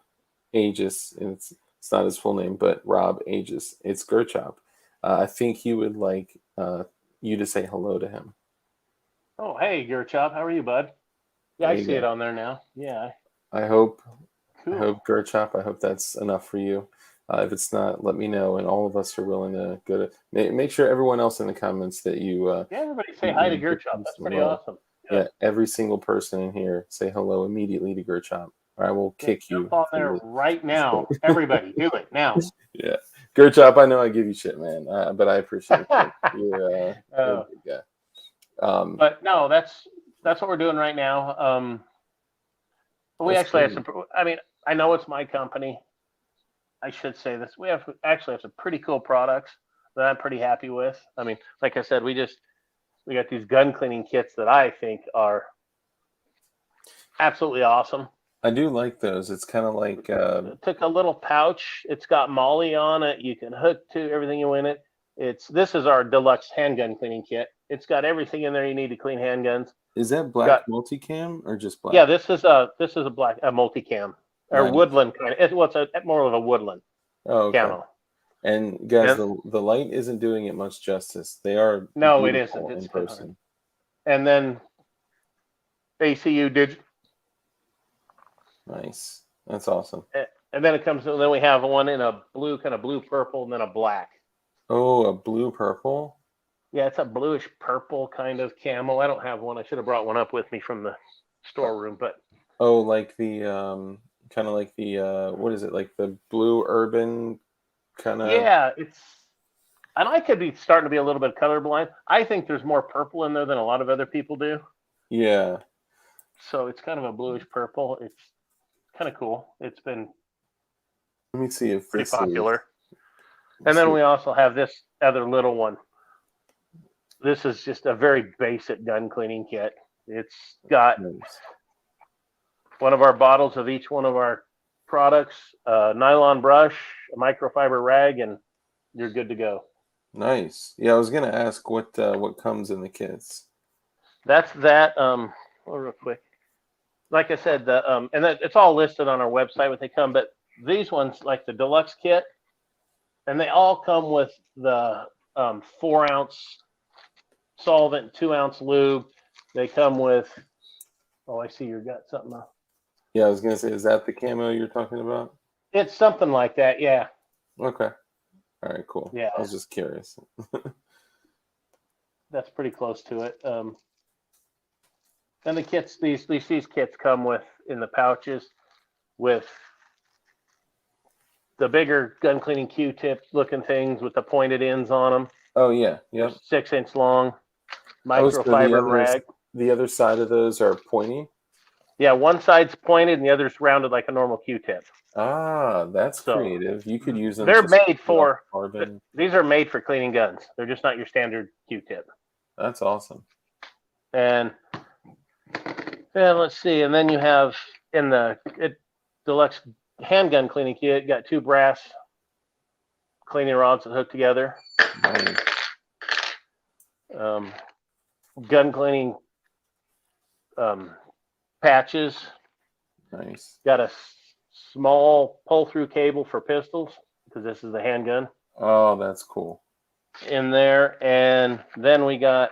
Aegis, and it's not his full name, but Rob Aegis. It's Gerchop. I think he would like you to say hello to him. Oh, hey, Gerchop, how are you, bud? Yeah, There I you see it go. on there now. Yeah, I hope I cool. hope Gerchop. I hope that's enough for you. If it's not, let me know, and all of us are willing to go to make sure everyone else in the comments that you Yeah, everybody say hi to you give Gerchop. them That's some pretty love. awesome. Good. Yeah, every single person in here say hello immediately to Gerchop, or I will Yeah, kick jump you on from there the right now. stage. Everybody, do it now. Yeah, Gerchop. I know I give you shit, man, but I appreciate you. You're a Oh, good guy. but no, that's what we're doing right now. We That's actually have great. some. I mean, I know it's my company. I should say this. We actually have some pretty cool products that I'm pretty happy with. I mean, like I said, we got these gun cleaning kits that I think are absolutely awesome. I do like those. It's kind of like It took a little pouch. It's got Molly on it. You can hook to everything you in it. This is our deluxe handgun cleaning kit. It's got everything in there you need to clean handguns. is that black Got multicam or just Yeah, black? this is a multicam or Nice. woodland kind of. Well, it's more of a woodland Oh, okay. camo. And guys, And the light isn't doing it much justice. They are no, it isn't. beautiful in It's kind of. person. And then ACU did, Nice. That's awesome. and then it comes. Then we have one in a blue, kind of blue purple, and then a black. Oh, a blue purple. Yeah, it's a bluish purple kind of camo. I don't have one. I should have brought one up with me from the storeroom, but Oh, like the kind of like the what is it? Like the blue urban kind of. yeah, it's. And I could be starting to be a little bit colorblind. I think there's more purple in there than a lot of other people do. Yeah. So it's kind of a bluish purple. It's kind of cool. It's been Let me see if pretty this is. popular. And Let's then see. we also have this other little one. This is just a very basic gun cleaning kit. It's got Nice. one of our bottles of each one of our products, a nylon brush, a microfiber rag, and you're good to go. Nice. Yeah, I was gonna ask what comes in the kits. That's that. Real quick, like I said, and that, it's all listed on our website when they come. But these ones, like the deluxe kit, and they all come with the 4 ounce solvent, 2 ounce lube. They come with. Oh, I see you got something. Yeah, I was gonna say, is that the camo you're talking about? It's something like that. Yeah, Okay. All right, cool. yeah, I was just curious. that's pretty close to it. And the kits, these kits come with in the pouches with the bigger gun cleaning Q-tip looking things with the pointed ends on them. Oh yeah, They're yep. 6 inch long, Oh, so the microfiber others, rag. the other side of those are pointy. Yeah, one side's pointed and the other's rounded like a normal Q-tip. Ah, that's So creative. You could use them they're to made scrape off for carbon. these are made for cleaning guns. They're just not your standard Q-tip. That's awesome. And let's see. And then you have in the deluxe handgun cleaning kit, you got two brass cleaning rods that hook together. Nice. Um, gun cleaning patches. Nice. Got a small pull-through cable for pistols because this is the handgun Oh, that's cool. in there. And then we got,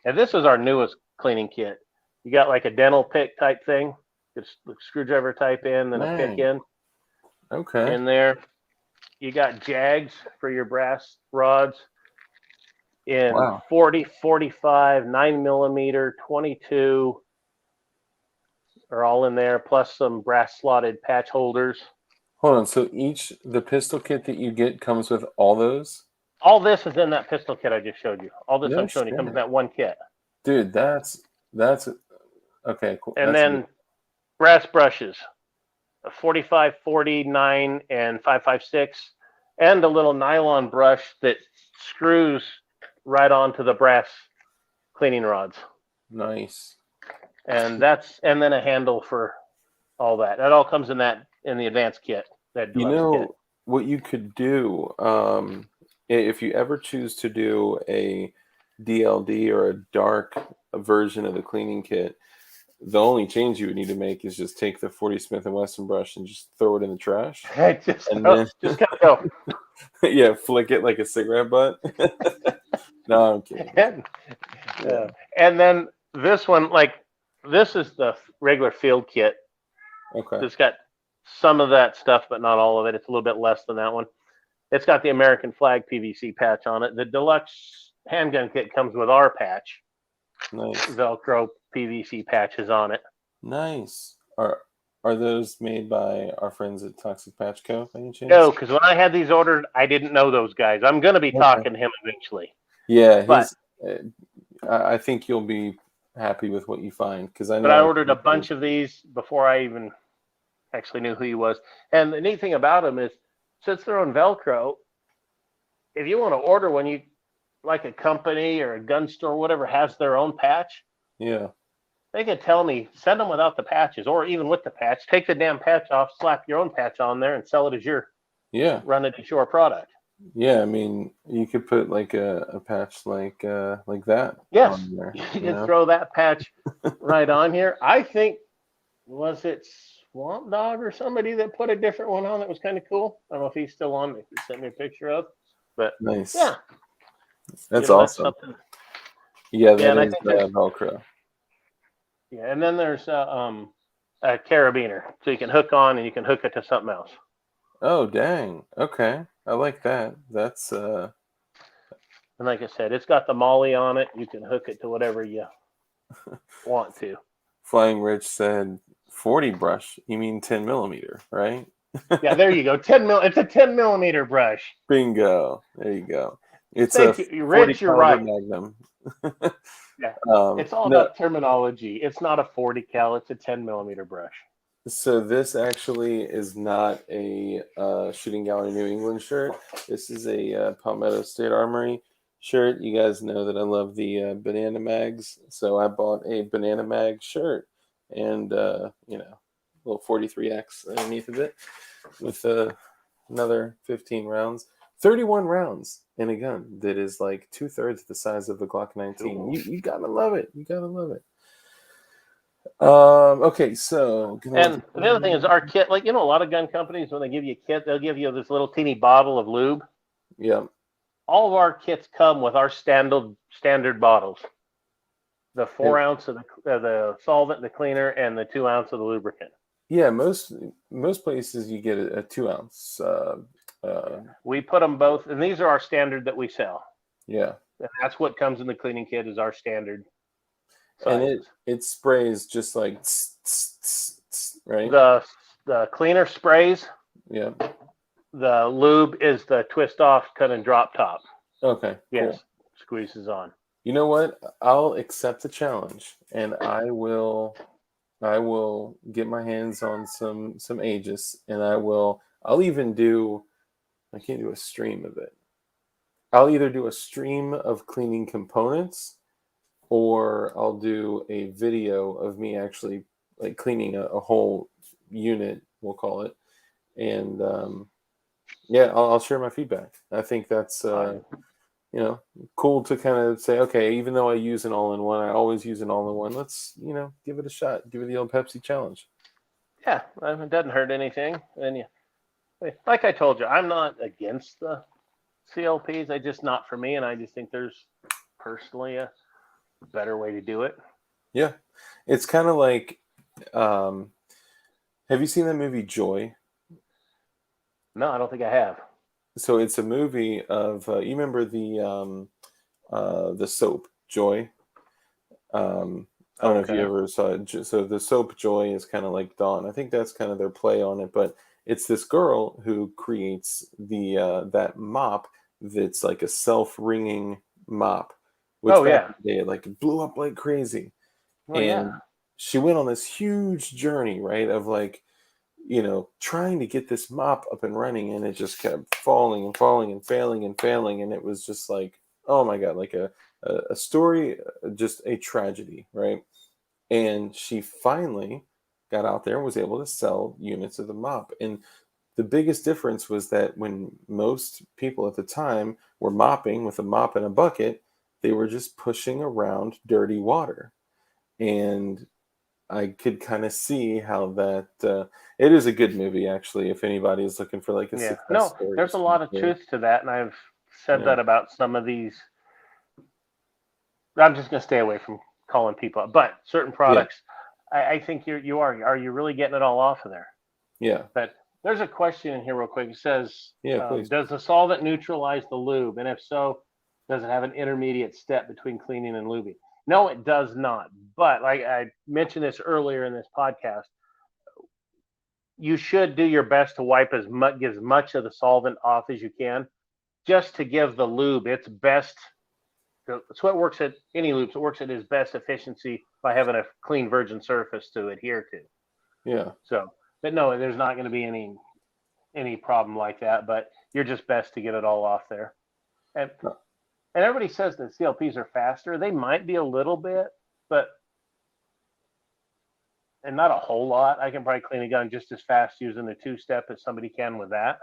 and this is our newest cleaning kit. You got like a dental pick type thing, just a screwdriver type in, then a pick Dang. in Okay. there. You got jags for your brass rods in Wow. 40, 45, 9 millimeter, 22 are all in there, plus some brass slotted patch holders. Hold on. So the pistol kit that you get comes with all those? All this is in that pistol kit I just showed you. All this No I'm showing you comes in shit. that one kit. Dude, that's okay, cool. And That's a good. then brass brushes, a 45, 49, and 5.56, and a little nylon brush that screws right onto the brass cleaning rods. Nice. And then a handle for all that. That all comes in the advanced kit, that You deluxe kit. know what you could do, if you ever choose to do a DLD or a dark version of the cleaning kit, the only change you would need to make is just take the 40 Smith and Wesson brush and just throw it in the trash, and then Just kind of go. yeah, flick it like a cigarette butt. No, I'm kidding. And, Yeah. and then this one, this is the regular field kit. Okay. It's got some of that stuff, but not all of it. It's a little bit less than that one. It's got the American flag PVC patch on it. The deluxe handgun kit comes with our patch, Nice. Velcro PVC patches on it. Nice. Are those made by our friends at Toxic Patch Co. by any chance? No, because when I had these ordered, I didn't know those guys. I'm going to be Okay. talking to him eventually. Yeah, But I think you'll be happy with what you find, because I know. but I ordered a bunch of these before I even actually knew who he was. And the neat thing about them is, since they're on Velcro, if you want to order one, you like a company or a gun store, or whatever, has their own patch. Yeah. They can tell me, send them without the patches, or even with the patch. Take the damn patch off, slap your own patch on there, and sell it as your run it as your product. Yeah, I mean, you could put like a patch like that Yes, on there. you can throw that patch right on here. I think, was it Swamp Dog or somebody that put a different one on that was kind of cool? I don't know if he's still on. If he sent me a picture of, but Nice. yeah, that's awesome. Yeah, that is Velcro. Yeah, and then there's a carabiner, so you can hook on and you can hook it to something else. Oh dang! Okay, I like that. That's And like I said, it's got the molly on it. You can hook it to whatever you want to. Flying Rich said 40 brush. You mean 10 millimeter, right? Yeah, there you go. 10 mil. It's a 10 millimeter brush. Bingo. There you go. It's Thank a you, 40 Rich. You're right. Magnum. Yeah, it's all about terminology. It's not a 40 cal. It's a 10 millimeter brush. So this actually is not a Shooting Gallery New England shirt. This is a Palmetto State Armory shirt. You guys know that I love the banana mags, so I bought a banana mag shirt, and little 43X underneath of it with another 15 rounds. 31 rounds in a gun that is like 2/3 the size of the Glock 19. You gotta love it. You gotta love it. Okay, so and the other thing is our kit. Like, a lot of gun companies, when they give you a kit, they'll give you this little teeny bottle of lube. Yeah. All of our kits come with our standard bottles. The 4 ounce of the solvent, the cleaner, and the 2 ounce of the lubricant. Yeah, most places you get a 2 ounce. We put them both, and these are our standard that we sell. Yeah, and that's what comes in the cleaning kit is our standard sizes. And it sprays just like right. The cleaner sprays. Yeah. The lube is the twist off, cut and drop top. Okay. Yes. Cool. Squeezes on. You know what? I'll accept the challenge, and I will get my hands on some Aegis, and I'll even do. I can't do a stream of it. I'll either do a stream of cleaning components, or I'll do a video of me actually like cleaning a whole unit, we'll call it, and I'll share my feedback. I think that's cool to kind of say, okay, even though I use an all-in-one, I always use an all-in-one. Let's give it a shot. Give it the old Pepsi challenge. Yeah, it doesn't hurt anything, and like I told you, I'm not against the CLPs. They're just not for me, and I just think there's personally a better way to do it. Yeah, it's kind of like, have you seen that movie Joy? No, I don't think I have. So it's a movie of you remember the soap Joy? I don't know if you ever saw it. So the soap Joy is kind of like Dawn. I think that's kind of their play on it, but it's this girl who creates the that mop that's like a self-wringing mop, which Oh back yeah. in the day, like it blew up like crazy. Well, yeah. And she went on this huge journey, right, of like, trying to get this mop up and running, and it just kept falling and falling and failing and failing, and it was just like, oh my god, like a story, just a tragedy, right? And she finally got out there and was able to sell units of the mop. And the biggest difference was that when most people at the time were mopping with a mop and a bucket, they were just pushing around dirty water. And I could kind of see how that it is a good movie, actually, if anybody is looking for like a Yeah. success No, story or there's a something. lot of truth to that, and I've said Yeah, that about some of these. I'm just going to stay away from calling people up, but certain yeah, products, I think you are. Are you really getting it all off of there? yeah, But there's a question in here real quick. It says, yeah, please. does the solvent neutralize the lube? And if so, does it have an intermediate step between cleaning and lubing? No, it does not. But like I mentioned this earlier in this podcast, you should do your best to wipe as much of the solvent off as you can, just to give the lube its best. That's what works at any lube. So it works at its best efficiency by having a clean virgin surface to adhere to. Yeah, So, but no, there's not going to be any problem like that. But you're just best to get it all off there. And no, and everybody says that CLPs are faster. They might be a little bit, but and not a whole lot. I can probably clean a gun just as fast using the two-step as somebody can with that.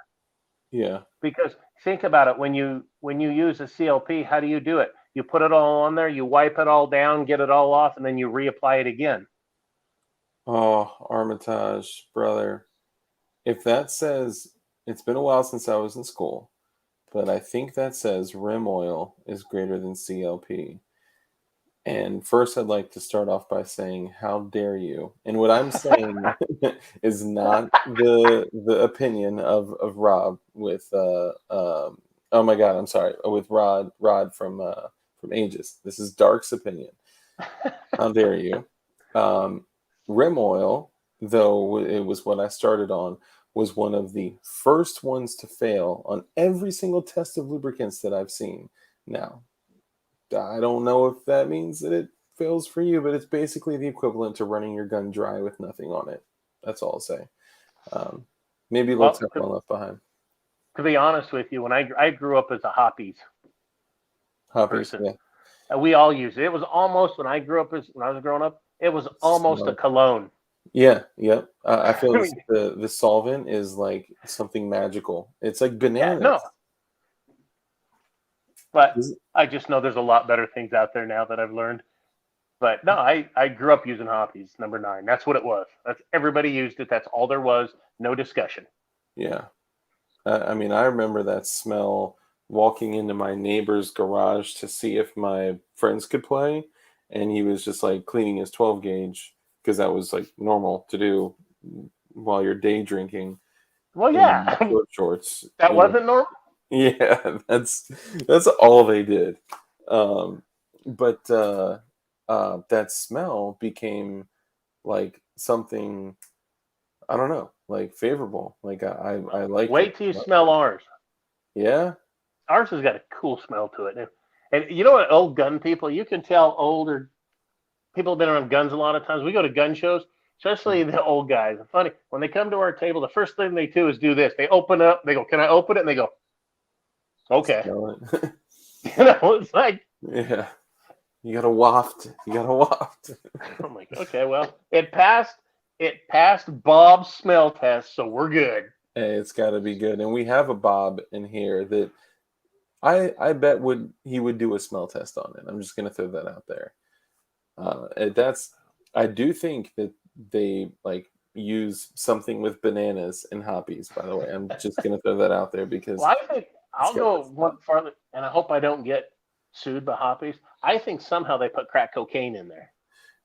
yeah. Because think about it, when you use a CLP, how do you do it? You put it all on there, you wipe it all down, get it all off, and then you reapply it again. Oh, Armitage, brother. If that says, it's been a while since I was in school, but I think that says rim oil is greater than CLP. And first, I'd like to start off by saying, how dare you? And what I'm saying is not the opinion of Rob with oh my God, I'm sorry, with Rod from Aegis. This is Dark's opinion. How dare you? Um, Rim oil, though it was what I started on, was one of the first ones to fail on every single test of lubricants that I've seen. Now, I don't know if that means that it fails for you, but it's basically the equivalent to running your gun dry with nothing on it. That's all I'll say. Um, Maybe a little Well, Teflon left behind. to be honest with you, when I grew up as a hoppies Hoppies, person, yeah. we all used it. It was almost when I was growing up, it was almost a Smell. cologne. Yeah, yep. I feel I this, mean, the solvent is like something magical. It's like yeah, bananas. no, but Is- I just know there's a lot better things out there now that I've learned. But no, I grew up using hoppies, number 9. That's what it was. That's everybody used it. That's all there was. No discussion. Yeah. I mean, I remember that smell walking into my neighbor's garage to see if my friends could play, and he was just like cleaning his 12 gauge because that was like normal to do while you're day drinking Well, in yeah, short shorts. that wasn't normal. Yeah, that's all they did. Um, but that smell became like something, I don't know, like favorable. Like I liked it. Wait till you smell ours. Yeah. Ours has got a cool smell to it. And you know what, old gun people, you can tell older people have been around guns a lot of times. We go to gun shows, especially the old guys. It's funny, when they come to our table, the first thing they do is do this. They open up, they go, "Can I open it?" And they go, "Okay." Smell it. It's like, Yeah. You gotta waft. You gotta waft. I'm like, okay, well, it passed Bob's smell test, so we're good. Hey, it's gotta be good. And we have a Bob in here that I bet he would do a smell test on it. I'm just gonna throw that out there. That's I do think that they like use something with bananas and hoppies. By the way, I'm just gonna throw that out there because Well, I think it's I'll got go that one smell. farther, and I hope I don't get sued by hoppies. I think somehow they put crack cocaine in there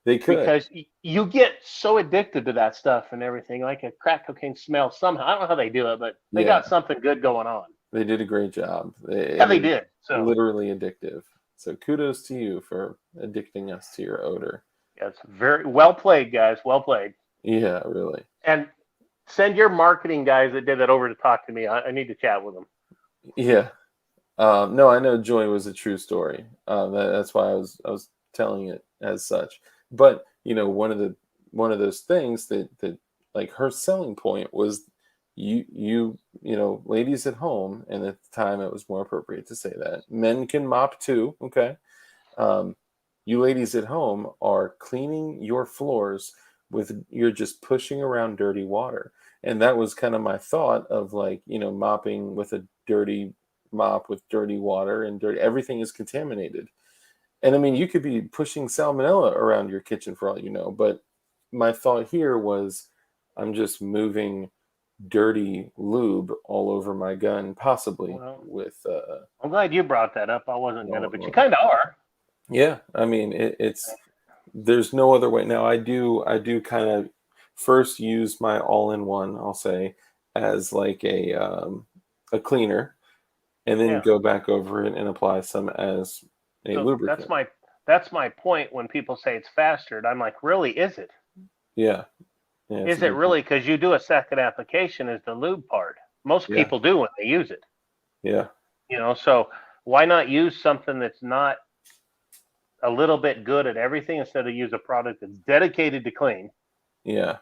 They could, because you get so addicted to that stuff and everything, like a crack cocaine smell somehow. I don't know how they do it, but they yeah. got something good going on. They did a great job. Yeah, It they is did. So literally addictive. So kudos to you for addicting us to your odor. yeah, it's very well played, guys. Well played. Yeah, really. And send your marketing guys that did that over to talk to me. I need to chat with them. Yeah. No, I know Joy was a true story. That's why I was telling it as such. But one of those things that like her selling point was ladies at home, and at the time it was more appropriate to say that men can mop too. Okay, um, you ladies at home are cleaning your floors with you're just pushing around dirty water. And that was kind of my thought of like, mopping with a dirty mop with dirty water and dirty everything is contaminated. And I mean, you could be pushing salmonella around your kitchen for all you know, but my thought here was I'm just moving dirty lube all over my gun, possibly Well, with I'm glad you brought that up. I wasn't gonna, but you all-in-one. kind of are. Yeah, I mean it's there's no other way. Now I do kind of first use my all-in-one, I'll say, as like a cleaner, and then Yeah. go back over it and apply some as a So that's lubricant. my point when people say it's faster. And I'm like, really? Is it? Yeah, yeah, it's a Is it good point. really? Because you do a second application is the lube part. Most Yeah, people do when they use it. yeah, So why not use something that's not a little bit good at everything instead of use a product that's dedicated to clean yeah,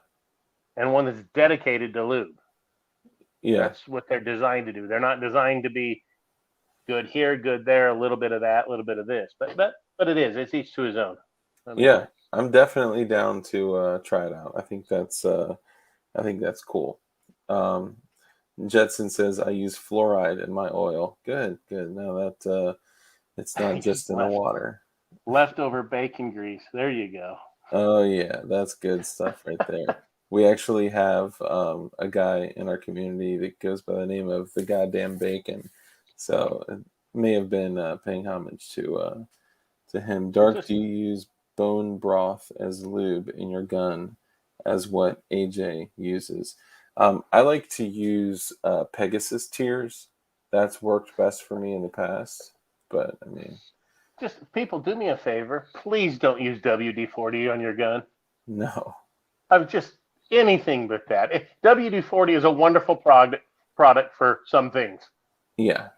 and one that's dedicated to lube? yeah, That's what they're designed to do. They're not designed to be good here, good there, a little bit of that, a little bit of this. But it is. It's each to his own. I mean, yeah. I'm definitely down to try it out. I think that's cool. Um, Jetson says I use fluoride in my oil. Good, good. No, that it's not just in the left water. leftover bacon grease. There you go. Oh yeah, that's good stuff right there. We actually have a guy in our community that goes by the name of the goddamn bacon, so it may have been paying homage to him. Well, Dark, just do you use bone broth as lube in your gun, as what AJ uses? I like to use Pegasus tears. That's worked best for me in the past, but I mean, just people do me a favor. Please don't use WD-40 on your gun. no, I'm just anything but that. WD-40 is a wonderful product for some things. yeah.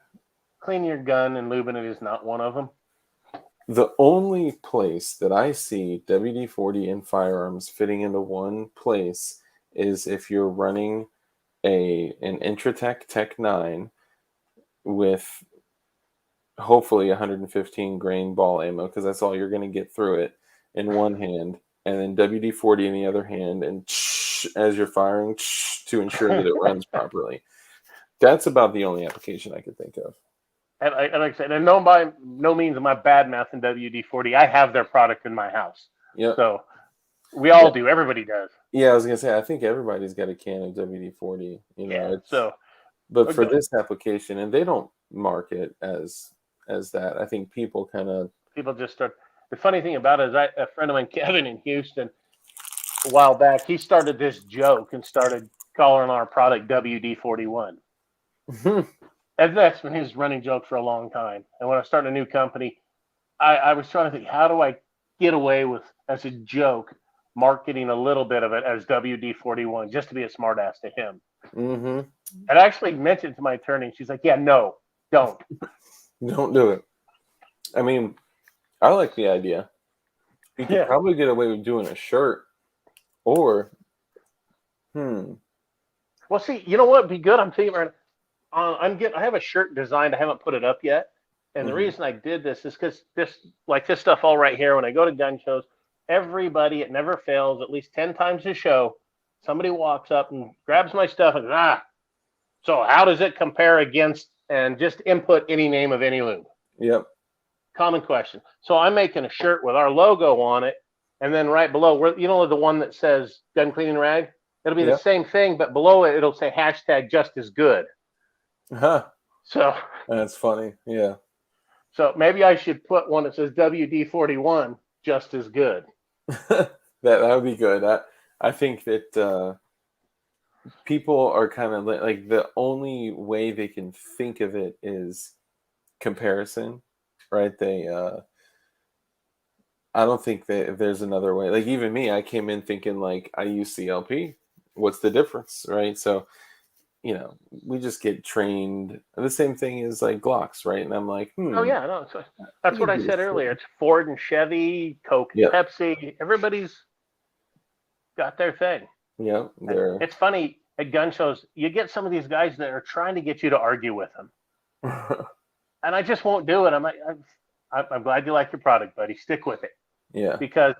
Cleaning your gun and lubing it is not one of them. The only place that I see WD-40 and firearms fitting into one place is if you're running an Intratec Tech 9 with hopefully 115 grain ball ammo, because that's all you're going to get through it in one hand, and then WD-40 in the other hand, and as you're firing to ensure that it runs properly. That's about the only application I could think of. And like I said, and no by no means am I bad mouthing WD-40. I have their product in my house, Yep. so we all Yeah. do. Everybody does. Yeah, I was gonna say I think everybody's got a can of WD-40. Yeah. It's So but for this application, and they don't mark it as that. I think people kind of people just start. The funny thing about it is, a friend of mine, Kevin in Houston, a while back, he started this joke and started calling our product WD-41. And that's been his running joke for a long time. And when I started a new company, I was trying to think, how do I get away with, as a joke, marketing a little bit of it as WD-41 just to be a smartass to him. hmm And I actually mentioned to my attorney, and she's like, yeah, no, don't. don't do it. I mean, I like the idea. You could Yeah. probably get away with doing a shirt, or Well, see, you know what would be good? I'm thinking right. I have a shirt designed. I haven't put it up yet. And the mhm. reason I did this is because this stuff all right here, when I go to gun shows, everybody, it never fails, at least 10 times a show, somebody walks up and grabs my stuff and so how does it compare against, and just input any name of any lube? Yep. Common question. So I'm making a shirt with our logo on it, and then right below, the one that says gun cleaning rag, it'll be the Yep. same thing, but below it, it'll say hashtag just as good. Huh. So That's funny. Yeah. So maybe I should put one that says WD-41 just as good. That would be good. I think that people are kind of like the only way they can think of it is comparison, right? I don't think that there's another way. Like even me, I came in thinking like I use CLP. What's the difference, right? So we just get trained. The same thing is like Glocks, right? And I'm like, Oh yeah, no, I that's what could I do this. said earlier. It's Ford and Chevy, Coke and Yep, Pepsi. Everybody's got their thing. yep, And they're it's funny at gun shows, you get some of these guys that are trying to get you to argue with them, and I just won't do it. I'm like, I'm glad you like your product, buddy. Stick with it. yeah, Because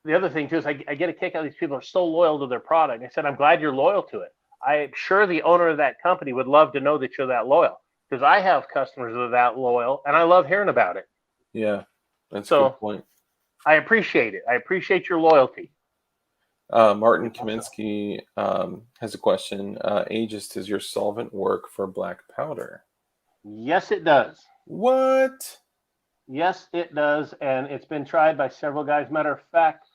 the other thing too is I get a kick out of these people who are so loyal to their product. I said, I'm glad you're loyal to it. I'm sure the owner of that company would love to know that you're that loyal, because I have customers that are that loyal, and I love hearing about it. yeah. That's a good So point. I appreciate it. I appreciate your loyalty. Martin So, Kaminsky has a question. Aegis, does your solvent work for black powder? yes, it does. What? Yes, it does, and it's been tried by several guys. Matter of fact,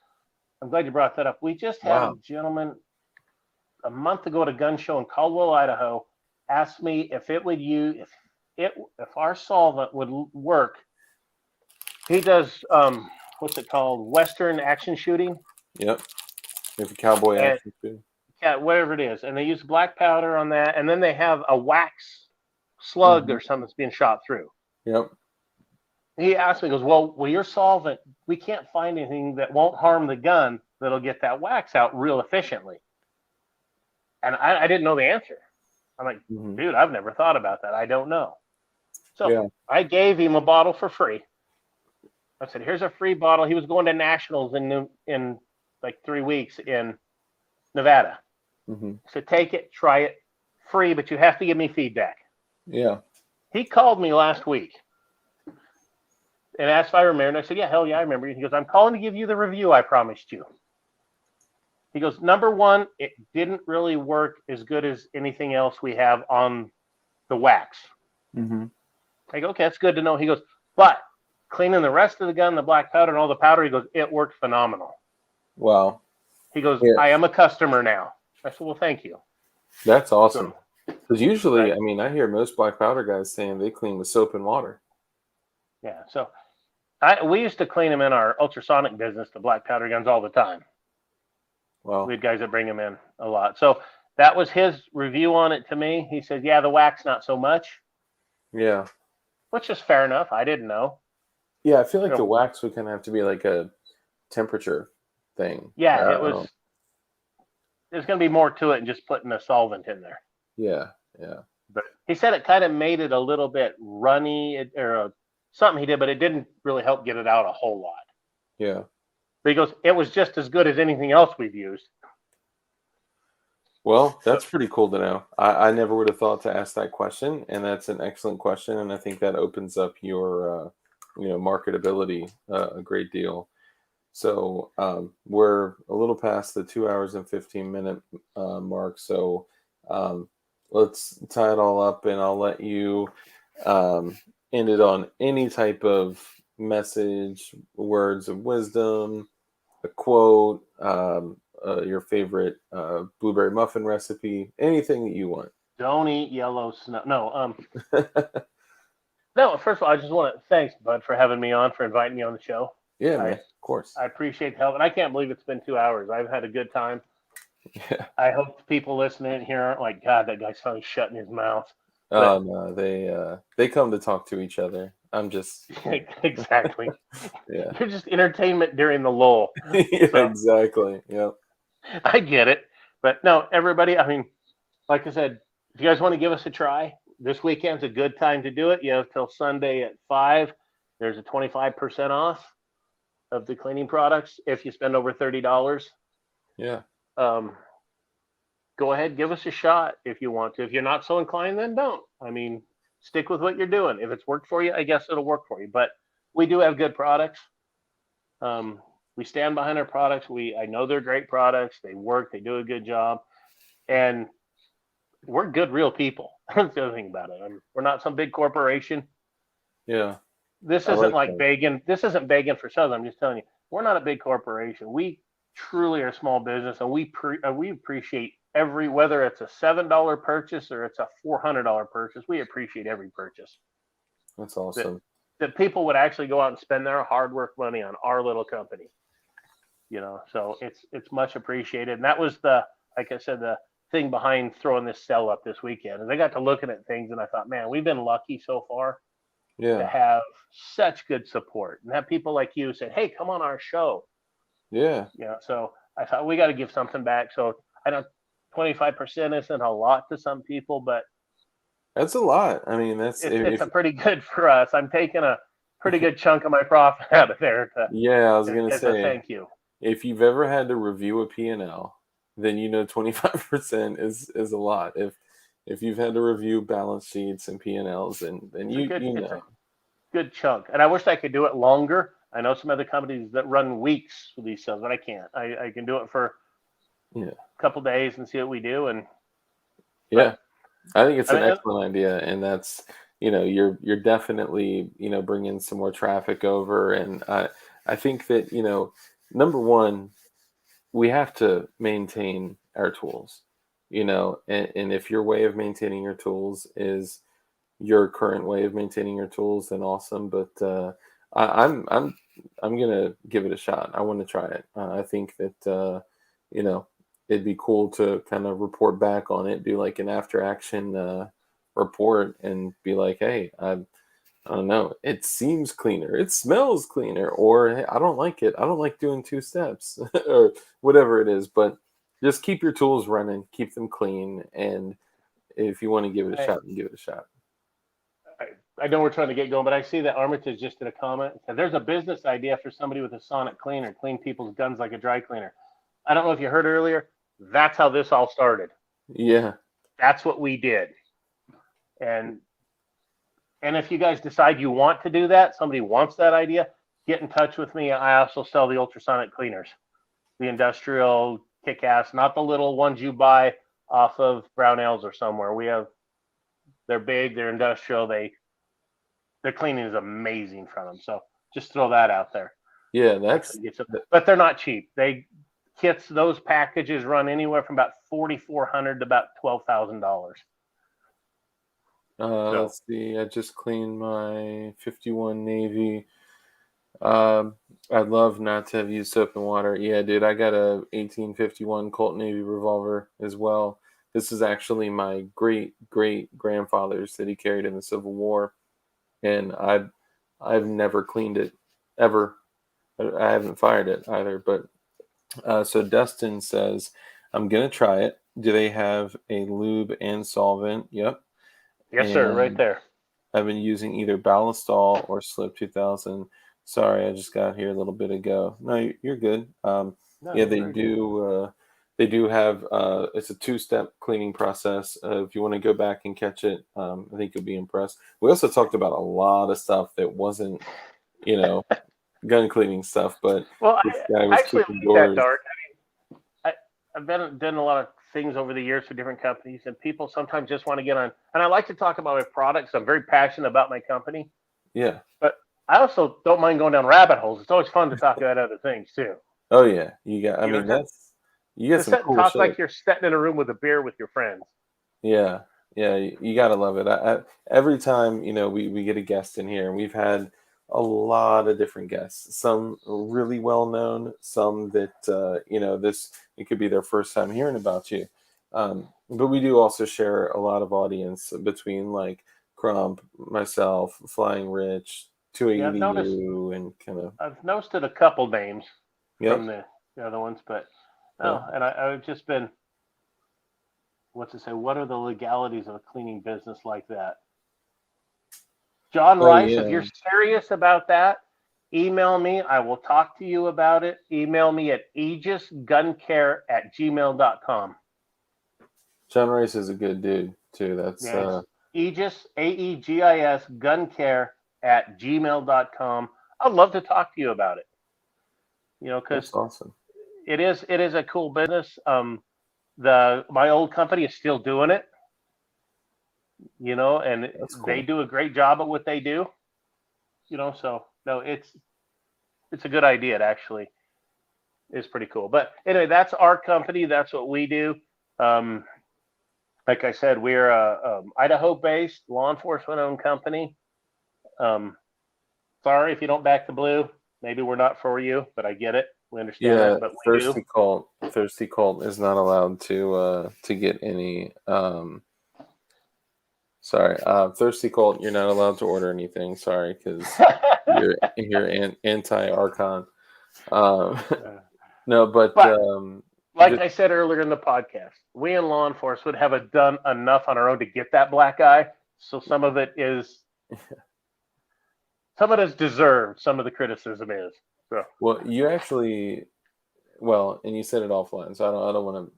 I'm glad you brought that up. We just had a Wow. gentleman a month ago at a gun show in Caldwell, Idaho, asked me if it would use if our solvent would work. He does what's it called, Western action shooting, Yep. If a cowboy and action too. yeah, whatever it is, and they use black powder on that, and then they have a wax slug Hmm. or something that's being shot through. Yep. He asked me, he goes, well, your solvent, we can't find anything that won't harm the gun that'll get that wax out real efficiently. And I didn't know the answer. I'm like, Hmm. dude, I've never thought about that. I don't know. So Yeah. I gave him a bottle for free. I said, here's a free bottle. He was going to nationals in like 3 weeks in Nevada. Hmm. I said, take it, try it, free, but you have to give me feedback. Yeah. He called me last week and asked if I remember. And I said, yeah, hell yeah, I remember you. He goes, I'm calling to give you the review I promised you. He goes, number one, it didn't really work as good as anything else we have on the wax. Hmm. I go, okay, that's good to know. He goes, but cleaning the rest of the gun, the black powder and all the powder, he goes, it worked phenomenal. Wow. He goes, Yeah. I am a customer now. I said, well, thank you. That's awesome. So, Because usually, right. I mean, I hear most black powder guys saying they clean with soap and water. Yeah. So we used to clean them in our ultrasonic business, the black powder guns, all the time. Wow. We had guys that bring them in a lot. So that was his review on it to me. He said, yeah, the wax, not so much, Yeah. which is fair enough. I didn't know. Yeah, I feel like You the know, wax would kind of have to be like a temperature thing. I yeah, don't know. there's going to be more to it than just putting a solvent in there. Yeah. Yeah. But he said it kind of made it a little bit runny something he did, but it didn't really help get it out a whole lot. Yeah. But he goes, it was just as good as anything else we've used. Well, So, that's pretty cool to know. I never would have thought to ask that question, and that's an excellent question, and I think that opens up your marketability a great deal. So we're a little past the 2 hours and 15 minute mark. So let's tie it all up, and I'll let you end it on any type of message, words of wisdom, a quote, your favorite blueberry muffin recipe, anything that you want. don't eat yellow snow. No. First of all, I just want to thanks, Bud, for having me on, for inviting me on the show. Yeah, man, I of course. I appreciate the help, and I can't believe it's been 2 hours. I've had a good time. Yeah. I hope the people listening here aren't like, God, that guy's finally shutting his mouth. Oh But no, they come to talk to each other. I'm just exactly, yeah. you're just entertainment during the lull. Yeah, So exactly. Yep. I get it. But no, everybody, I mean, like I said, if you guys want to give us a try, this weekend's a good time to do it. You have till Sunday at 5. There's a 25% off of the cleaning products if you spend over $30. Yeah. Um, go ahead, give us a shot if you want to. If you're not so inclined, then don't. I mean, stick with what you're doing. If it's worked for you, I guess it'll work for you. But we do have good products. We stand behind our products. I know they're great products. They work. They do a good job, and we're good, real people. That's the other thing about it. We're not some big corporation. Yeah. This I isn't like like that. begging. This isn't begging for something. I'm just telling you, we're not a big corporation. We truly are a small business, and we appreciate every, whether it's a $7 purchase or it's a $400 purchase. We appreciate every purchase That's that awesome. that people would actually go out and spend their hard work money on our little company. So it's much appreciated. And that was like I said, the thing behind throwing this sale up this weekend is I got to looking at things and I thought, man, we've been lucky so far to Yeah. have such good support and have people like you say, hey, come on our show. Yeah. So I thought we got to give something back. So I know 25% isn't a lot to some people, but That's a lot. I mean, that's it's if a pretty good for us. I'm taking a pretty good chunk of my profit out of there yeah, I was to gonna as a say, thank you. if you've ever had to review a P&L, then 25% is a lot. If you've had to review balance sheets and P&Ls, then you It's a know. good chunk. And I wish I could do it longer. I know some other companies that run weeks with these sales, but I can't. I can do it for Yeah. a couple days and see what we do. And Yeah. but I think it's I an mean, excellent idea, and that's you're definitely bringing some more traffic over, and I think that number one, we have to maintain our tools, and if your way of maintaining your tools is your current way of maintaining your tools, then awesome. But I'm gonna give it a shot. I want to try it. I think that you know it'd be cool to kind of report back on it, do like an after action report, and be like, hey, I don't know. It seems cleaner. It smells cleaner. Or hey, I don't like it. I don't like doing two steps or whatever it is. But just keep your tools running, keep them clean. And if you want to give it a I, shot, then give it a shot. I know we're trying to get going, but I see that Armitage just did a comment. Said there's a business idea for somebody with a sonic cleaner, clean people's guns like a dry cleaner. I don't know if you heard earlier. That's how this all started. Yeah. That's what we did. And and if you guys decide you want to do that, somebody wants that idea, get in touch with me. I also sell the ultrasonic cleaners, the industrial kick-ass, not the little ones you buy off of Brownells or somewhere. They're big, they're industrial, their cleaning is amazing from them. So just throw that out there. Yeah. Actually get some, but they're not cheap. Those packages run anywhere from about $4,400 to about $12,000. So Let's see. I just cleaned my 51 Navy. Um, I'd love not to have used soap and water. Yeah, dude, I got a 1851 Colt Navy revolver as well. This is actually my great great grandfather's that he carried in the Civil War, and I've never cleaned it ever. I haven't fired it either. But so Dustin says, I'm gonna try it. Do they have a lube and solvent? Yep. yes, sir, right And there. I've been using either Ballistol or Slip 2000. Sorry, I just got here a little bit ago. No, you're good. No, Yeah, you're they very good. do. They do have. It's a two-step cleaning process. If you want to go back and catch it, I think you'll be impressed. We also talked about a lot of stuff that wasn't, you know, gun cleaning stuff, but Well, this guy I was actually kicking like that, doors. Dark. I, I've been done a lot of things over the years for different companies, and people sometimes just want to get on. And I like to talk about my products. I'm very passionate about my company, Yeah. but I also don't mind going down rabbit holes. It's always fun to talk about other things too. Oh yeah. You got. I mean, Just you get to some sit and cool talk shit. like you're sitting in a room with a beer with your friends. Yeah, yeah, you gotta love it. Every time we get a guest in here, and we've had a lot of different guests. Some really well known, some that this it could be their first time hearing about you. But we do also share a lot of audience between like Crump, myself, Flying Rich, Yeah, 280 you, and kind of I've noticed a couple names yep, from the other ones, but yeah. no, and I've just been what's to say? What are the legalities of a cleaning business like that? John Oh Rice, if you're yeah, serious about that, email me. I will talk to you about it. Email me at aegisguncare@gmail.com. John Rice is a good dude too. That's Yeah, it's Aegis, Aegis gun care at gmail.com. I'd love to talk to you about it, that's because awesome. it is a cool business. My old company is still doing it, and That's they cool. do a great job at what they do, so no, it's a good idea. It actually is pretty cool. But anyway, that's our company. That's what we do. Um, like I said, we're a Idaho-based law enforcement-owned company. Um, Sorry if you don't back the blue. Maybe we're not for you, but I get it. We understand Yeah, that, but we do. Thirsty Cult is not allowed to get any. Sorry, Thirsty Cult, you're not allowed to order anything. Sorry, because you're anti Archon. Um, no, but But like just I said earlier in the podcast, we in law enforcement have done enough on our own to get that black eye. So some of it is deserved. Some of the criticism is. So well, you actually and you said it offline, so I don't want to.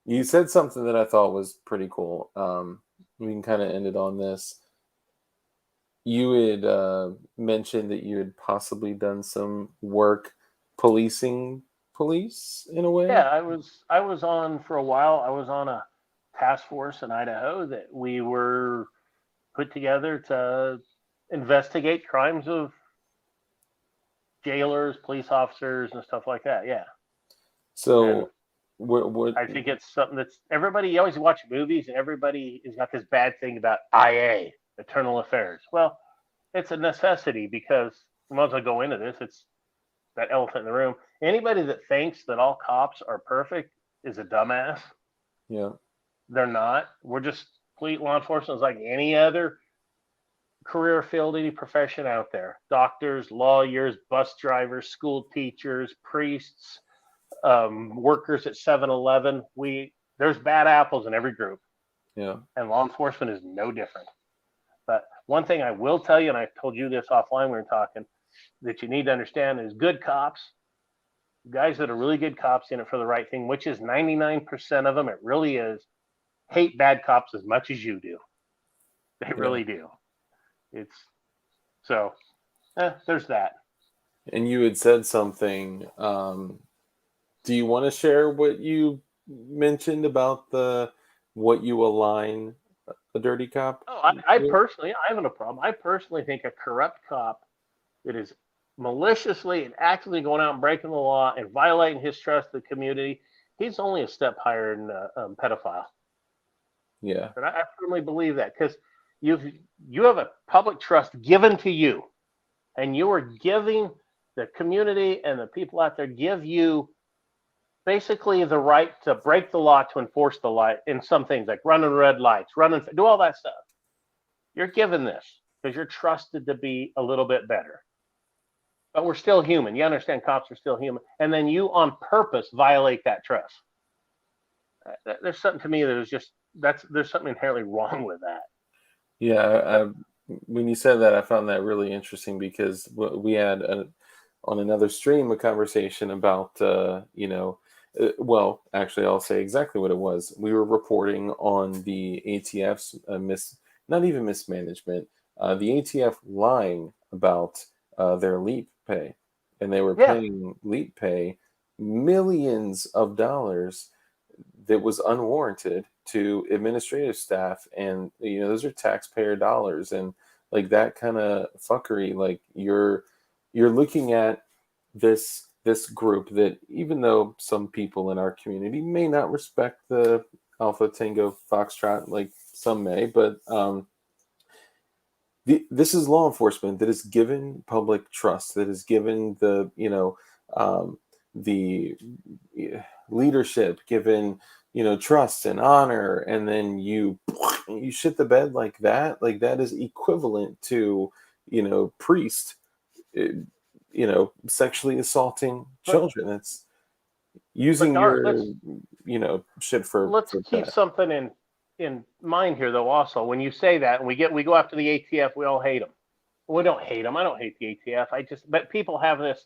You said something that I thought was pretty cool. We can kind of end it on this. You had mentioned that you had possibly done some work policing police in a way. yeah, I was on for a while. I was on a task force in Idaho that we were put together to investigate crimes of jailers, police officers, and stuff like that. Yeah, and So, what? I think it's something that's everybody. You always watch movies, and everybody has got this bad thing about IA, internal affairs. Well, it's a necessity because once I go into this, it's that elephant in the room. Anybody that thinks that all cops are perfect is a dumbass. Yeah, They're not. We're just complete law enforcement is like any other career field, any profession out there. Doctors, lawyers, bus drivers, school teachers, priests, workers at 7-Eleven. There's bad apples in every group, yeah, and law enforcement is no different. But one thing I will tell you, and I told you this offline, we were talking, that you need to understand is good cops, guys that are really good cops in it for the right thing, which is 99% of them. It really is hate bad cops as much as you do. They yeah. really do. It's so there's that. And you had said something. Do you want to share what you mentioned about the what you align a dirty cop Oh, I with? personally, I have no problem. I personally think a corrupt cop that is maliciously and actively going out and breaking the law and violating his trust of the community, he's only a step higher than a pedophile. Yeah, And I firmly believe that because you have a public trust given to you, and you are giving the community and the people out there give you basically the right to break the law to enforce the law in some things like running red lights, do all that stuff. You're given this because you're trusted to be a little bit better. But we're still human. You understand cops are still human. And then you on purpose violate that trust. There's something to me that is just there's something inherently wrong with that. yeah. But When you said that, I found that really interesting because we had on another stream a conversation about actually, I'll say exactly what it was. We were reporting on the ATF's not even mismanagement, the ATF lying about their leap pay, and they were yeah, paying leap pay millions of dollars that was unwarranted to administrative staff, and those are taxpayer dollars, and like that kind of fuckery. Like you're looking at this group that, even though some people in our community may not respect the Alpha Tango Foxtrot, like some may, but this is law enforcement that is given public trust, that is given the leadership, given trust and honor, and then you shit the bed like that. Like that is equivalent to priest sexually assaulting but children. That's using Dart, your shit for let's keep that. something in mind here though. Also, when you say that, and we go after the ATF, we all hate them. We don't hate them. I don't hate the ATF. But people have this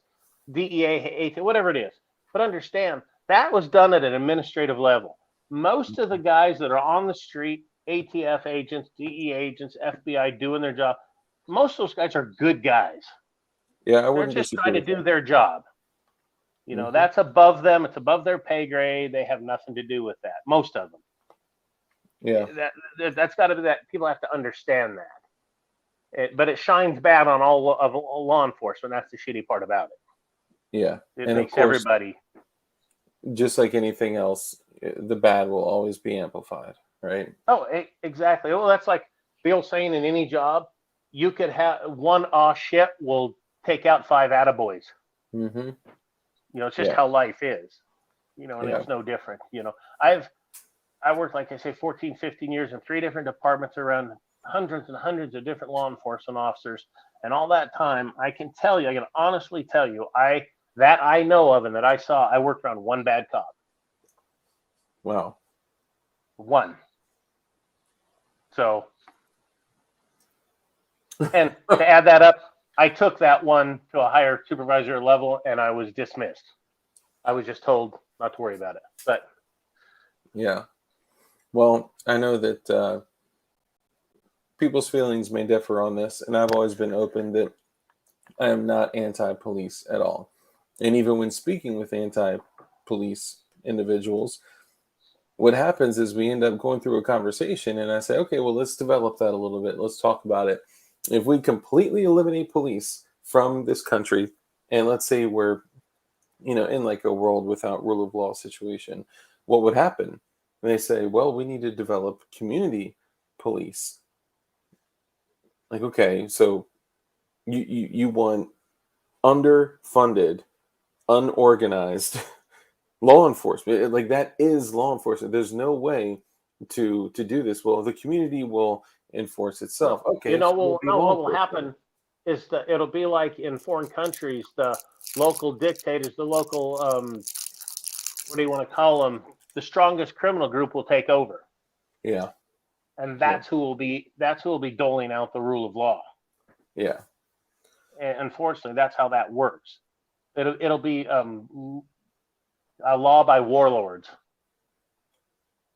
DEA, ATF, whatever it is. But understand that was done at an administrative level. Most of the guys that are on the street, ATF agents, DEA agents, FBI doing their job, most of those guys are good guys. Yeah, I They're wouldn't just disagree trying to with do that. their job. Hmm. That's above them. It's above their pay grade. They have nothing to do with that. Most of them. Yeah, That's got to be that. People have to understand that. But it shines bad on all of law enforcement. That's the shitty part about yeah, it. It and of makes course, everybody. just like anything else, the bad will always be amplified, right? Oh, exactly. Well, that's like the old saying in any job. You could have one aw shit will take out five attaboys. Hmm. It's just Yeah. how life is. And Yeah. it's no different. I worked, like I say, 14, 15 years in 3 different departments around hundreds and hundreds of different law enforcement officers. And all that time, I can honestly tell you, I know of and that I saw, I worked around one bad cop. Wow. One. So, and to add that up, I took that one to a higher supervisor level and I was dismissed. I was just told not to worry about it. But Yeah. Well, I know that people's feelings may differ on this, and I've always been open that I am not anti-police at all. And even when speaking with anti-police individuals, what happens is we end up going through a conversation, and I say, okay, well, let's develop that a little bit. Let's talk about it. If we completely eliminate police from this country, and let's say we're, in like a world without rule of law situation, what would happen? And they say, well, we need to develop community police. Like, okay, so you want underfunded, unorganized law enforcement. Like, that is law enforcement. There's no way to do this. Well, the community will enforce itself. Okay, so it'll be law what will enforcement. happen is that it'll be like in foreign countries, the local dictators, the local, what do you want to call them? The strongest criminal group will take over. Yeah, And yeah, that's who will be doling out the rule of law. yeah, And unfortunately, that's how that works. It'll be a law by warlords.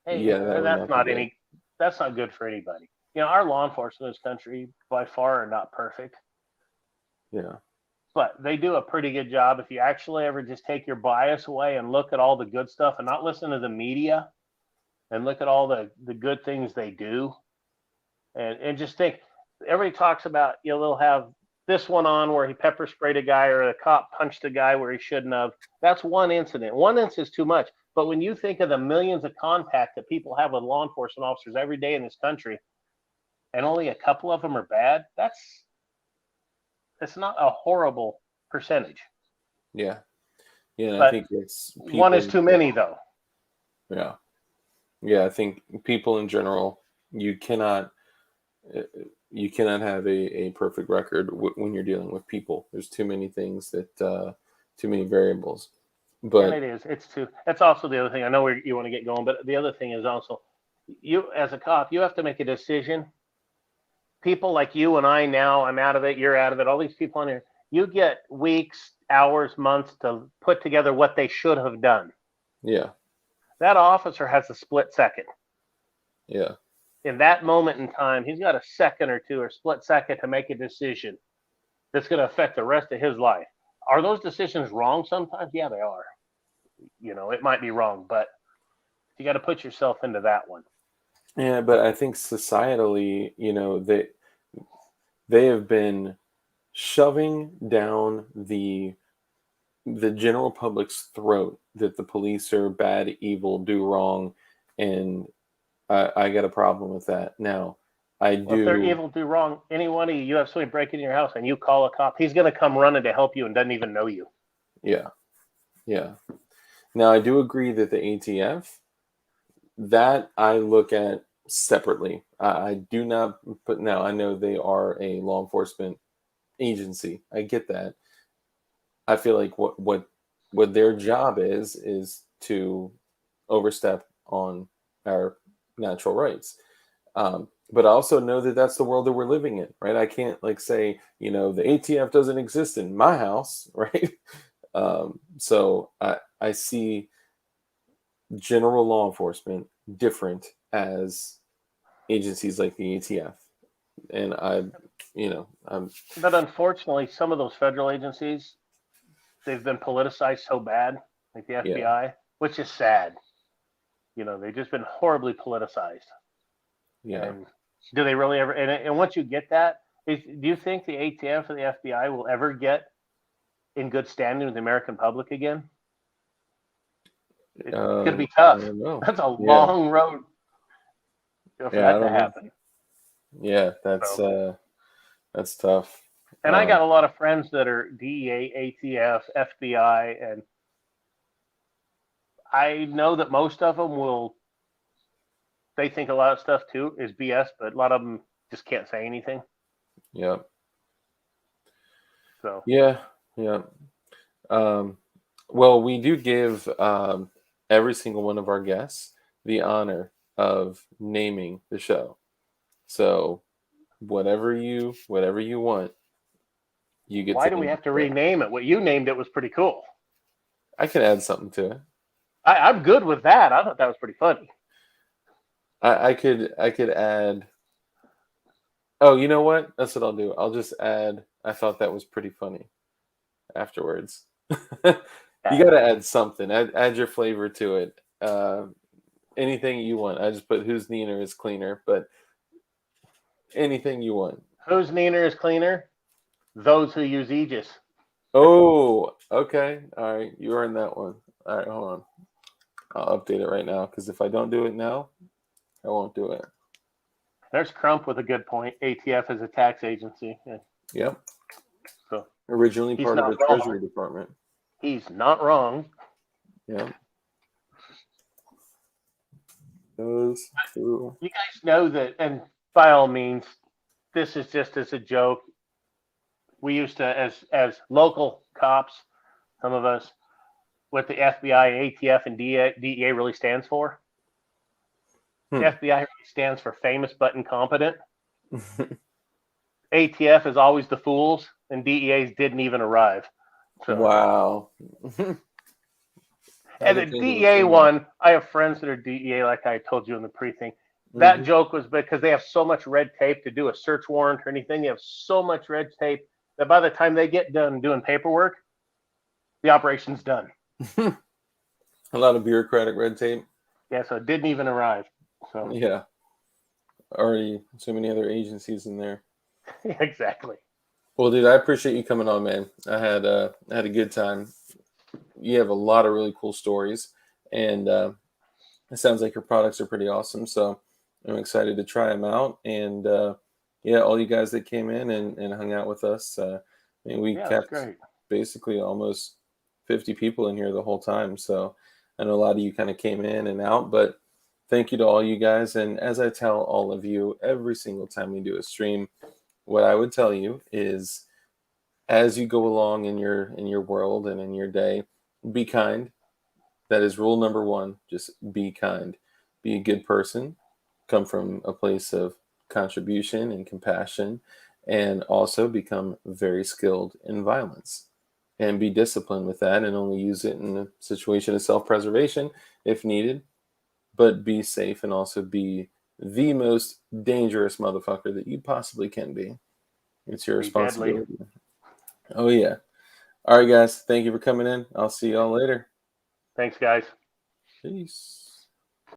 Hey, yeah. That would not be good. that's not good for anybody. Our law enforcement in this country by far are not perfect, Yeah, but they do a pretty good job. If you actually ever just take your bias away and look at all the good stuff and not listen to the media and look at all the good things they do, and just think, everybody talks about, they'll have this one on where he pepper sprayed a guy or a cop punched a guy where he shouldn't have. That's one incident. One incident is too much. But when you think of the millions of contact that people have with law enforcement officers every day in this country, and only a couple of them are bad, that's not a horrible percentage. yeah, yeah. And I But think it's one is people. too many, though. Yeah, yeah. I think people in general, you cannot uh, you cannot have a perfect record when you're dealing with people. There's too many things that too many variables. And But it is. It's too. That's also the other thing. I know where you want to get going, but the other thing is also, you as a cop, you have to make a decision. People like you and I now, I'm out of it, you're out of it, all these people on here, you get weeks, hours, months to put together what they should have done. yeah, That officer has a split second. yeah, In that moment in time, he's got a second or two or split second to make a decision that's going to affect the rest of his life. Are those decisions wrong sometimes? Yeah, they are. It might be wrong, but you got to put yourself into that one. yeah. But I think societally, they have been shoving down the general public's throat that the police are bad, evil, do wrong, and I got a problem with that. Now, I Well, if they're do. evil, do wrong, any one of you have somebody break into your house and you call a cop, he's going to come running to help you and doesn't even know you. Yeah, yeah. Now, I do agree that the ATF, that I look at separately. I do not put. Now, I know they are a law enforcement agency. I get that. I feel like what their job is to overstep on our natural rights. But I also know that that's the world that we're living in, right? I can't like say, the ATF doesn't exist in my house, right? So I see general law enforcement different as agencies like the ATF, and I'm But unfortunately, some of those federal agencies, they've been politicized so bad, like the yeah, FBI, which is sad. They've just been horribly politicized. yeah. And do they really ever? And once you get that, do you think the ATF or the FBI will ever get in good standing with the American public again? It's going to be I tough. don't know. That's a Yeah, long road for yeah. I that to don't know. happen. Yeah, So, that's tough. and I got a lot of friends that are DEA, ATF, FBI, and I know that most of them will. They think a lot of stuff too is BS, but a lot of them just can't say anything. Yep. So Yeah. Yeah. Well, we do give every single one of our guests the honor of naming the show. So whatever you want, you get why to do we name have to the show. rename it? What you named it was pretty cool. I can add something to it. I'm good with that. I thought that was pretty funny. I could add. Oh, you know what? That's what I'll do. I'll just add. I thought that was pretty funny afterwards. You got to add something. Add your flavor to it. Anything you want. I just put whose Neener is cleaner, but anything you want. Whose Neener is cleaner? Those who use Aegis. Oh, okay. All right. You earned that one. All right, hold on. I'll update it right now because if I don't do it now, I won't do it. There's Crump with a good point. ATF is a tax agency. Yeah. Yep. So Originally he's part of not the wrong. Treasury Department. He's not wrong. Yep. Those two. You guys know that, and by all means, this is just as a joke. We used to, as local cops, some of us, what the FBI, ATF, and DEA really stands for. Hmm. FBI really stands for famous but incompetent. ATF is always the fools, and DEA's didn't even arrive. So. Wow. And the DEA one, I have friends that are DEA, like I told you in the pre-thing. That joke was because they have so much red tape to do a search warrant or anything. They have so much red tape that by the time they get done doing paperwork, the operation's done. A lot of bureaucratic red tape. Yeah, so it didn't even arrive. So yeah. Already so many other agencies in there. Exactly. Well, dude, I appreciate you coming on, man. I had a good time. You have a lot of really cool stories, and it sounds like your products are pretty awesome. So I'm excited to try them out. And yeah, all you guys that came in and hung out with us. We kept basically almost 50 people in here the whole time. So I know a lot of you kind of came in and out, but thank you to all you guys. And as I tell all of you every single time we do a stream, what I would tell you is, as you go along in your world and in your day, be kind. That is rule number one. Just be kind. Be a good person. Come from a place of contribution and compassion, and also become very skilled in violence. And be disciplined with that, and only use it in a situation of self-preservation if needed. But be safe and also be the most dangerous motherfucker that you possibly can be. It's your responsibility. Oh, yeah. All right, guys. Thank you for coming in. I'll see y'all later. Thanks, guys. Peace.